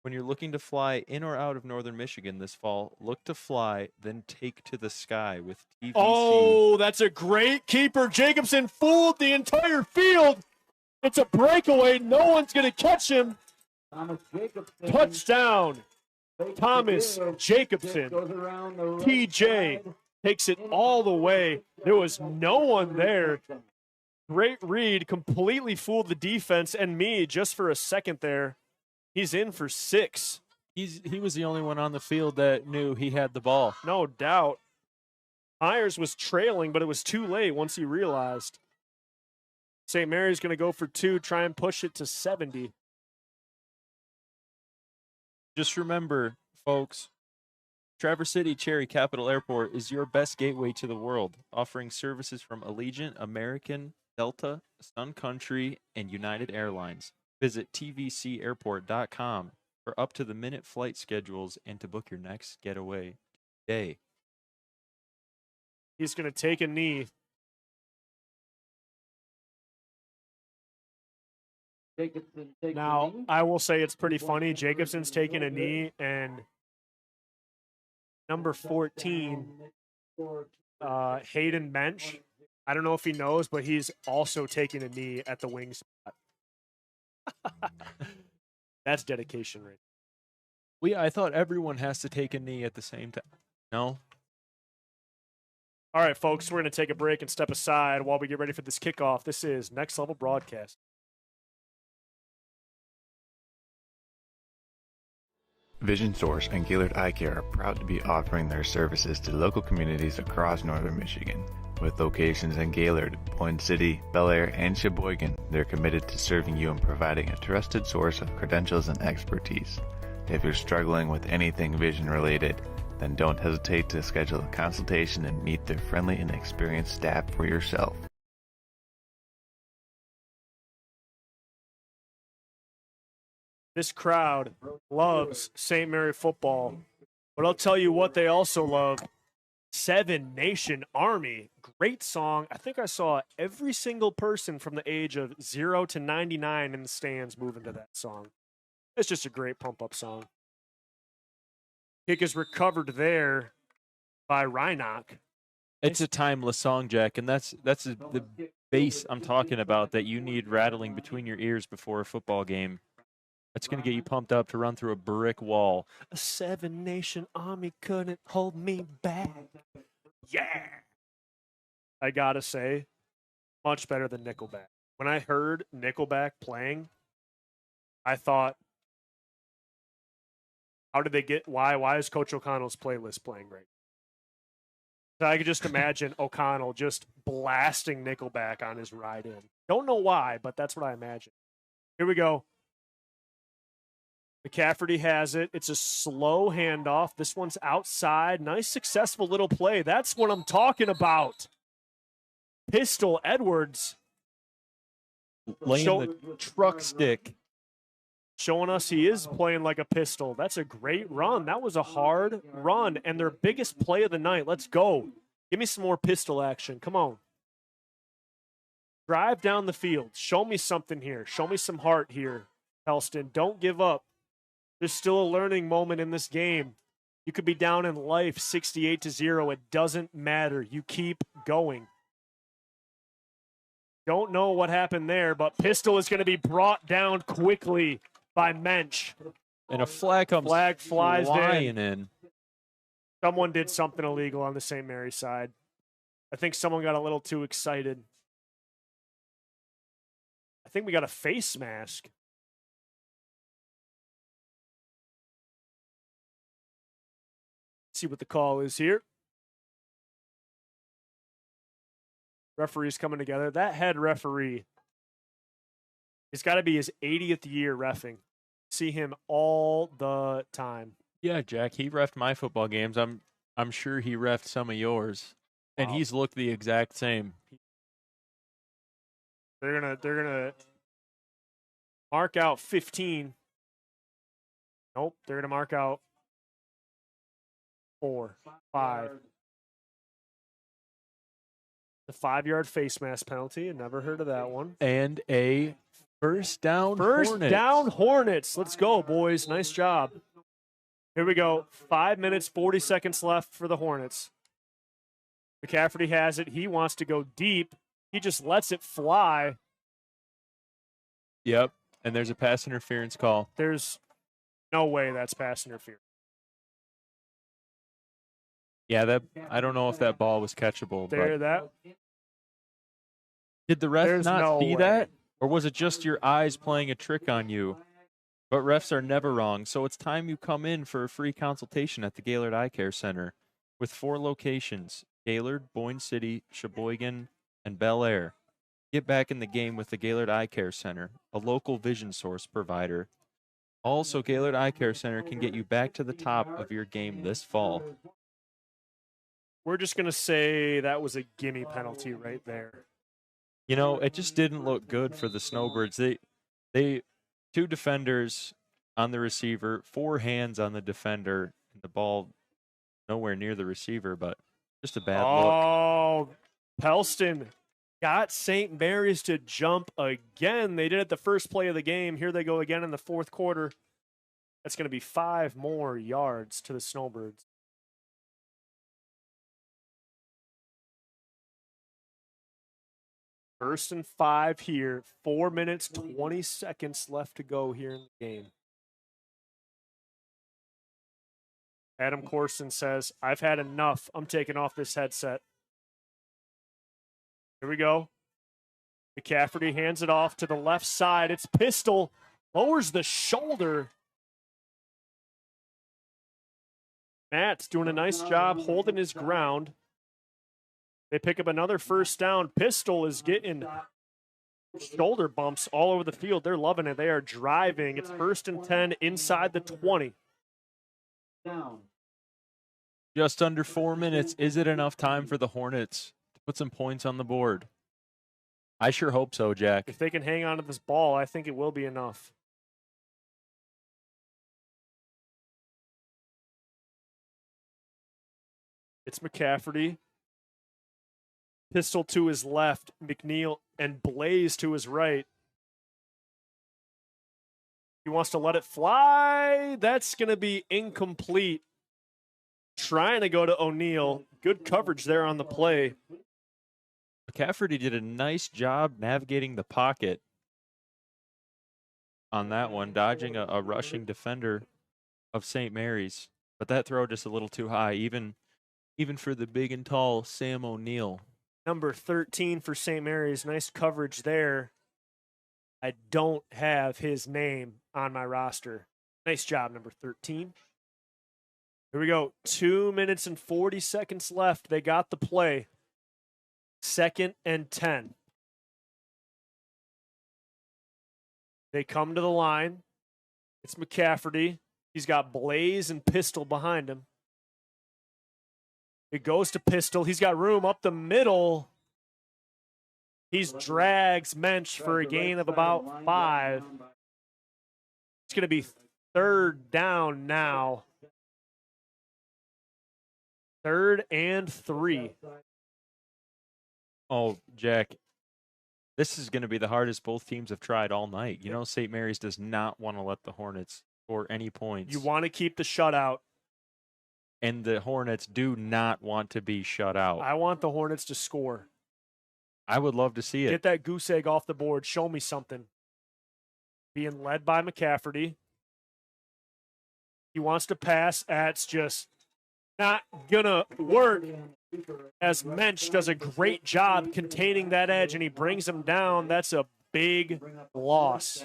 When you're looking to fly in or out of northern Michigan this fall, look to fly, then take to the sky with TVC. Oh, that's a great keeper. Jacobson fooled the entire field. It's a breakaway. No one's going to catch him. Touchdown. Thomas Jacobson. TJ takes it all the way. There was no one there. Great read. Completely fooled the defense and me just for a second there. He's in for 6. He was the only one on the field that knew he had the ball. No doubt. Myers was trailing, but it was too late once he realized. St. Mary's going to go for 2, try and push it to 70. Just remember, folks, Traverse City Cherry Capital Airport is your best gateway to the world, offering services from Allegiant, American, Delta, Sun Country, and United Airlines. Visit tvcairport.com for up-to-the-minute flight schedules and to book your next getaway today. He's going to take a knee. Now, I will say it's pretty funny. Jacobson's taking a knee, and number 14, Hayden Bench, I don't know if he knows, but he's also taking a knee at the wing spot. That's dedication, right? I thought everyone has to take a knee at the same time. No? All right, folks, we're going to take a break and step aside while we get ready for this kickoff. This is Next Level Broadcast. Vision Source and Gaylord Eye Care are proud to be offering their services to local communities across northern Michigan. With locations in Gaylord, Point City, Bel Air, and Sheboygan, they're committed to serving you and providing a trusted source of credentials and expertise. If you're struggling with anything vision related, then don't hesitate to schedule a consultation and meet their friendly and experienced staff for yourself. This crowd loves St. Mary football, but I'll tell you what they also love. 7 Nation Army. Great song. I think I saw every single person from the age of 0 to 99 in the stands moving to that song. It's just a great pump-up song. Kick is recovered there by Reinach. It's a timeless song, Jack, and that's the bass I'm talking about that you need rattling between your ears before a football game. That's going to get you pumped up to run through a brick wall. A 7 Nation Army couldn't hold me back. Yeah! I gotta say, much better than Nickelback. When I heard Nickelback playing, I thought, how did they get, why is Coach O'Connell's playlist playing right now? So I could just imagine O'Connell just blasting Nickelback on his ride in. Don't know why, but that's what I imagine. Here we go. McCafferty has it. It's a slow handoff. This one's outside. Nice, successful little play. That's what I'm talking about. Pistol Edwards. Laying the truck stick. Showing us he is playing like a pistol. That's a great run. That was a hard run. And their biggest play of the night. Let's go. Give me some more pistol action. Come on. Drive down the field. Show me something here. Show me some heart here, Pellston. Don't give up. There's still a learning moment in this game. You could be down in life 68-0. It doesn't matter. You keep going. Don't know what happened there, but pistol is going to be brought down quickly by Mensch. And a flag comes flies flying in. Someone did something illegal on the St. Mary's side. I think someone got a little too excited. I think we got a face mask. see what the call is here. Referees coming together. That head referee, it's got to be his 80th year reffing. See him all the time. Yeah, Jack, he reffed my football games. I'm sure he reffed some of yours, and Wow. he's looked the exact same. They're gonna mark out 15. Nope, they're gonna mark out 4, 5. The 5-yard face mask penalty. I never heard of that one. And a first down. First Hornets. down Hornets. Let's go, boys. Nice job. Here we go. 5 minutes, 40 seconds left for the Hornets. McCafferty has it. He wants to go deep. He just lets it fly. Yep. And there's a pass interference call. There's no way that's pass interference. Yeah, I don't know if that ball was catchable. There, but that. Did the ref There's not no see way. that? Or was it just your eyes playing a trick on you? But refs are never wrong, so it's time you come in for a free consultation at the Gaylord Eye Care Center. With 4 locations, Gaylord, Boyne City, Sheboygan, and Bel Air. Get back in the game with the Gaylord Eye Care Center, a local vision source provider. Also, Gaylord Eye Care Center can get you back to the top of your game this fall. We're just going to say that was a gimme penalty right there. You know, it just didn't look good for the Snowbirds. They 2 defenders on the receiver, 4 hands on the defender, and the ball nowhere near the receiver, but just a bad look. Oh, Pellston got St. Mary's to jump again. They did it the first play of the game. Here they go again in the fourth quarter. That's going to be 5 more yards to the Snowbirds. First and 5 here. 4 minutes, 20 seconds left to go here in the game. Adam Corson says, I've had enough. I'm taking off this headset. Here we go. McCafferty hands it off to the left side. It's Pistol. Lowers the shoulder. Matt's doing a nice job holding his ground. They pick up another first down. Pistol is getting shoulder bumps all over the field. They're loving it. They are driving. It's 1st and 10 inside the 20. Just under 4 minutes. Is it enough time for the Hornets to put some points on the board? I sure hope so, Jack. If they can hang on to this ball, I think it will be enough. It's McCafferty. Pistol to his left, McNeil and Blaze to his right. He wants to let it fly. That's going to be incomplete. Trying to go to O'Neal. Good coverage there on the play. McCafferty did a nice job navigating the pocket on that one, dodging a rushing defender of St. Mary's. But that throw just a little too high, even for the big and tall Sam O'Neal. Number 13 for St. Mary's. Nice coverage there. I don't have his name on my roster. Nice job, number 13. Here we go. 2 minutes and 40 seconds left. They got the play. 2nd and 10. They come to the line. It's McCafferty. He's got Blaze and Pistol behind him. It goes to Pistol. He's got room up the middle. He's drags Mensch for a gain of about 5. It's going to be 3rd down now. 3rd and 3. Oh, Jack, this is going to be the hardest both teams have tried all night. You know, St. Mary's does not want to let the Hornets score any points. You want to keep the shutout. And the Hornets do not want to be shut out. I want the Hornets to score. I would love to see it. Get that goose egg off the board. Show me something. Being led by McCafferty. He wants to pass. That's just not going to work. As Mensch does a great job containing that edge, and he brings him down. That's a big loss.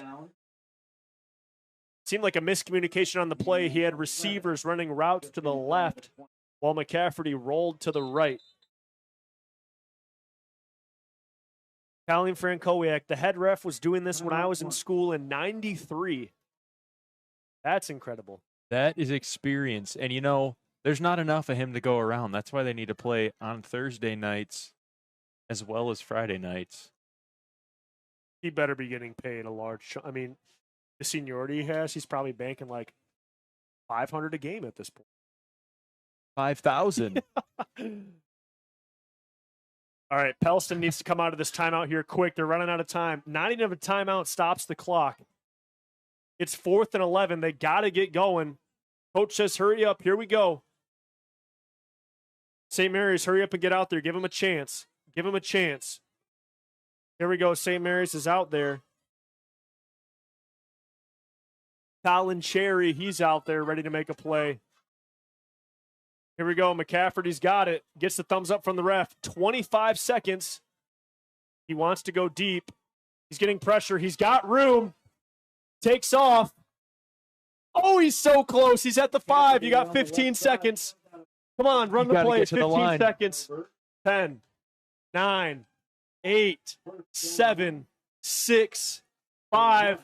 Seemed like a miscommunication on the play. He had receivers running routes to the left. while McCafferty rolled to the right. Colleen Frankowiak, the head ref, was doing this when I was in school in '93. That's incredible. That is experience. And, you know, there's not enough of him to go around. That's why they need to play on Thursday nights as well as Friday nights. He better be getting paid a large chunk. I mean, the seniority he has, he's probably banking like $500 a game at this point. 5,000. All right, Pellston needs to come out of this timeout here quick. They're running out of time. Not even a timeout stops the clock. It's 4th and 11. They got to get going. Coach says, hurry up. Here we go. St. Mary's, hurry up and get out there. Give him a chance. Give him a chance. Here we go. St. Mary's is out there. Colin Cherry, he's out there ready to make a play. Here we go. McCafferty's got it. Gets the thumbs up from the ref. 25 seconds. He wants to go deep. He's getting pressure. He's got room. Takes off. Oh, he's so close. He's at the 5. You got 15 seconds. Come on, run the play. 15 seconds. 10, 9, 8, 7, 6, 5,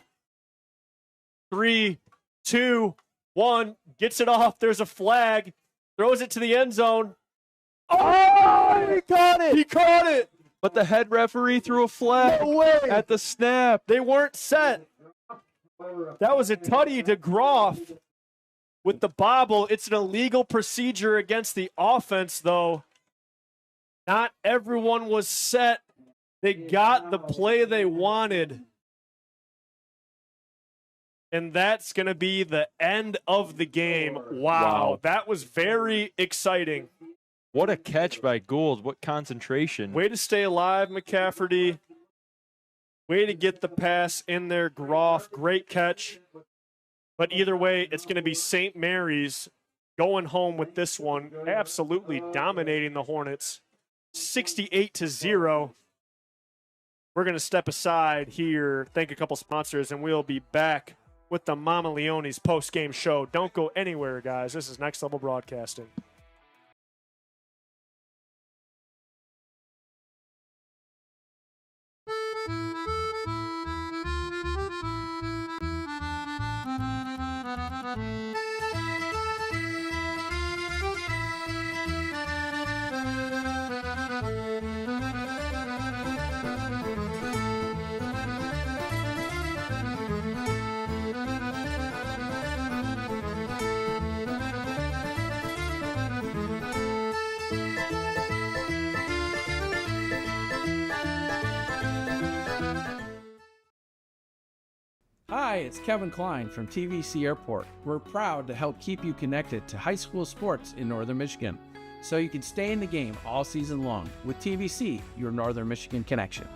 3, 2, 1. Gets it off. There's a flag. Throws it to the end zone. Oh, he caught it. He caught it. But the head referee threw a flag at the snap. They weren't set. That was a tutty to Groff with the bobble. It's an illegal procedure against the offense, though. Not everyone was set. They got the play they wanted. And that's going to be the end of the game. Wow. That was very exciting. What a catch by Gould. What concentration. Way to stay alive, McCafferty. Way to get the pass in there, Groff. Great catch. But either way, it's going to be St. Mary's going home with this one. Absolutely dominating the Hornets. 68-0. We're going to step aside here, thank a couple sponsors, and we'll be back with the Mama Leone's post-game show. Don't go anywhere, guys. This is Next Level Broadcasting. Hi, it's Kevin Klein from TVC Airport. We're proud to help keep you connected to high school sports in Northern Michigan, so you can stay in the game all season long with TVC, your Northern Michigan connection.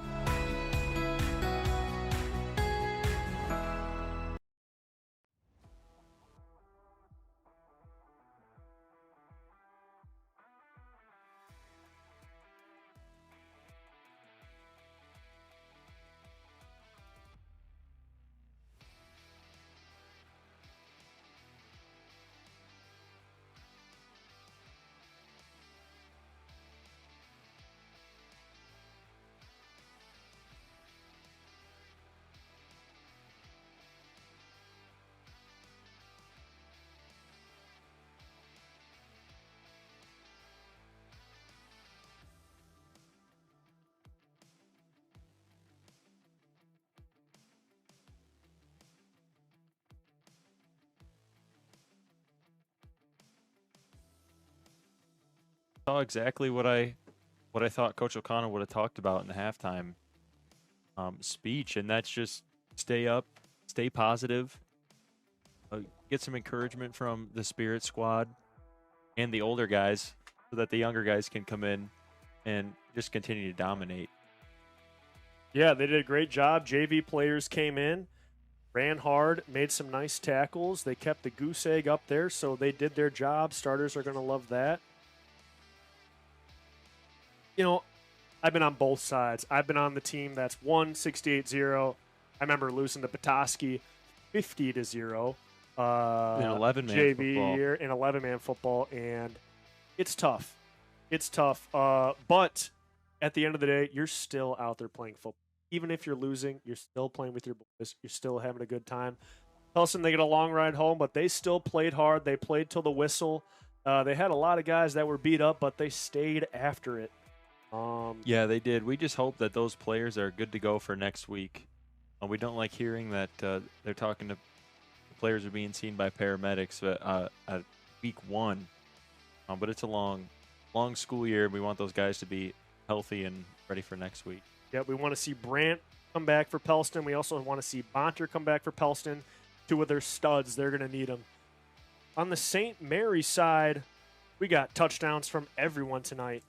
Saw exactly what I thought Coach O'Connor would have talked about in the halftime speech, and that's just stay up, stay positive, get some encouragement from the Spirit squad and the older guys so that the younger guys can come in and just continue to dominate. Yeah, they did a great job. JV players came in, ran hard, made some nice tackles. They kept the goose egg up there, so they did their job. Starters are going to love that. You know, I've been on both sides. I've been on the team that's won 68-0. I remember losing to Petoskey 50-0. In 11-man JV football. year in 11-man football, and it's tough. It's tough. But at the end of the day, you're still out there playing football. Even if you're losing, you're still playing with your boys. You're still having a good time. Pellston, they get a long ride home, but they still played hard. They played till the whistle. They had a lot of guys that were beat up, but they stayed after it. Yeah, they did. We just hope that those players are good to go for next week. We don't like hearing that they're talking to the players are being seen by paramedics at week 1. But it's a long school year. We want those guys to be healthy and ready for next week. Yeah, we want to see Brandt come back for Pellston. We also want to see Bonter come back for Pellston. 2 of their studs. They're going to need them. On the St. Mary side, we got touchdowns from everyone tonight.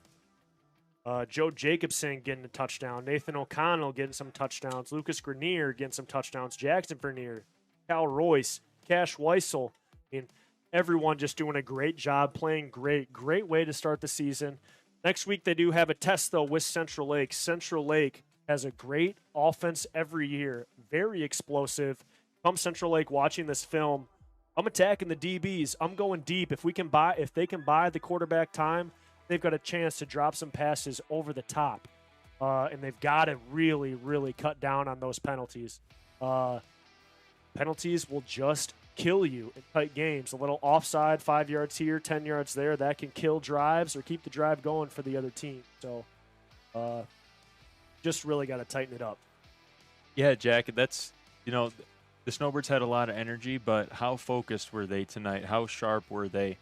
Joe Jacobson getting a touchdown. Nathan O'Connell getting some touchdowns. Lucas Grenier getting some touchdowns. Jackson Vernier, Cal Royce, Cash Weissel. I mean, everyone just doing a great job, playing great. Great way to start the season. Next week, they do have a test, though, with Central Lake. Central Lake has a great offense every year. Very explosive. Come Central Lake watching this film, I'm attacking the DBs. I'm going deep. If they can buy the quarterback time, they've got a chance to drop some passes over the top. And they've got to really, really cut down on those penalties. Penalties will just kill you in tight games. A little offside, 5 yards here, 10 yards there, that can kill drives or keep the drive going for the other team. So just really got to tighten it up. Yeah, Jack, that's, the Snowbirds had a lot of energy, but how focused were they tonight? How sharp were they?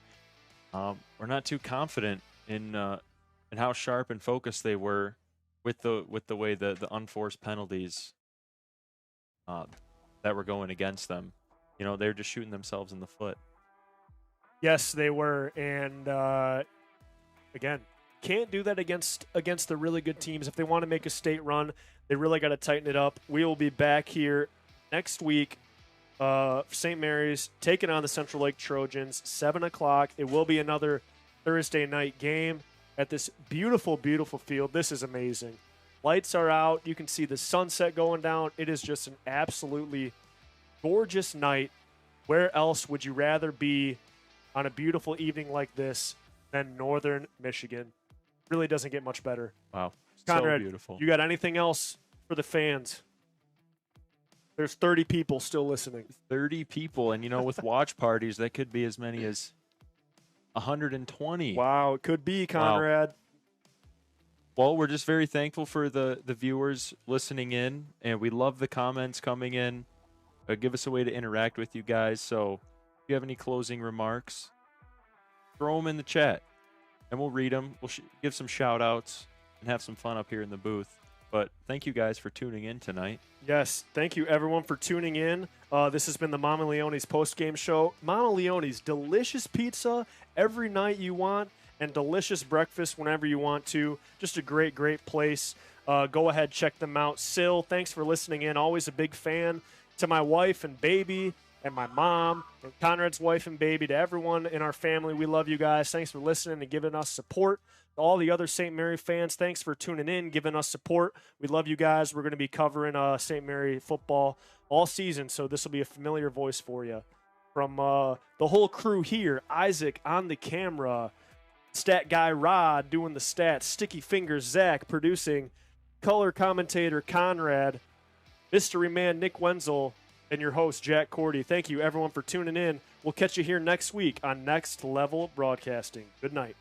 We're not too confident in how sharp and focused they were with the way the unforced penalties that were going against them. They're just shooting themselves in the foot. Yes, they were, and again, can't do that against the really good teams. If they want to make a state run, they really got to tighten it up. We will be back here next week. St. Mary's taking on the Central Lake Trojans, 7 o'clock. It will be another Thursday night game at this beautiful, beautiful field. This is amazing. Lights are out. You can see the sunset going down. It is just an absolutely gorgeous night. Where else would you rather be on a beautiful evening like this than Northern Michigan? Really doesn't get much better. Wow. Conrad, so beautiful. You got anything else for the fans? There's 30 people still listening. 30 people. And, with watch parties, that could be as many as 120. Wow, it could be, Conrad. Wow. Well, we're just very thankful for the viewers listening in, and we love the comments coming in. Give us a way to interact with you guys. So if you have any closing remarks, throw them in the chat, and we'll read them. We'll give some shout-outs and have some fun up here in the booth. But thank you guys for tuning in tonight. Yes, thank you everyone for tuning in. This has been the Mama Leone's post-game show. Mama Leone's, delicious pizza every night you want and delicious breakfast whenever you want to. Just a great, great place. Go ahead, check them out. Sil, thanks for listening in. Always a big fan. To my wife and baby and my mom and Conrad's wife and baby, to everyone in our family, we love you guys. Thanks for listening and giving us support. To all the other St. Mary fans, thanks for tuning in, giving us support. We love you guys. We're going to be covering St. Mary football all season, so this will be a familiar voice for you. From the whole crew here, Isaac on the camera, stat guy Rod doing the stats, Sticky Fingers Zach producing, color commentator Conrad, Mystery Man Nick Wenzel, and your host Jack Cordy. Thank you everyone for tuning in. We'll catch you here next week on Next Level Broadcasting. Good night.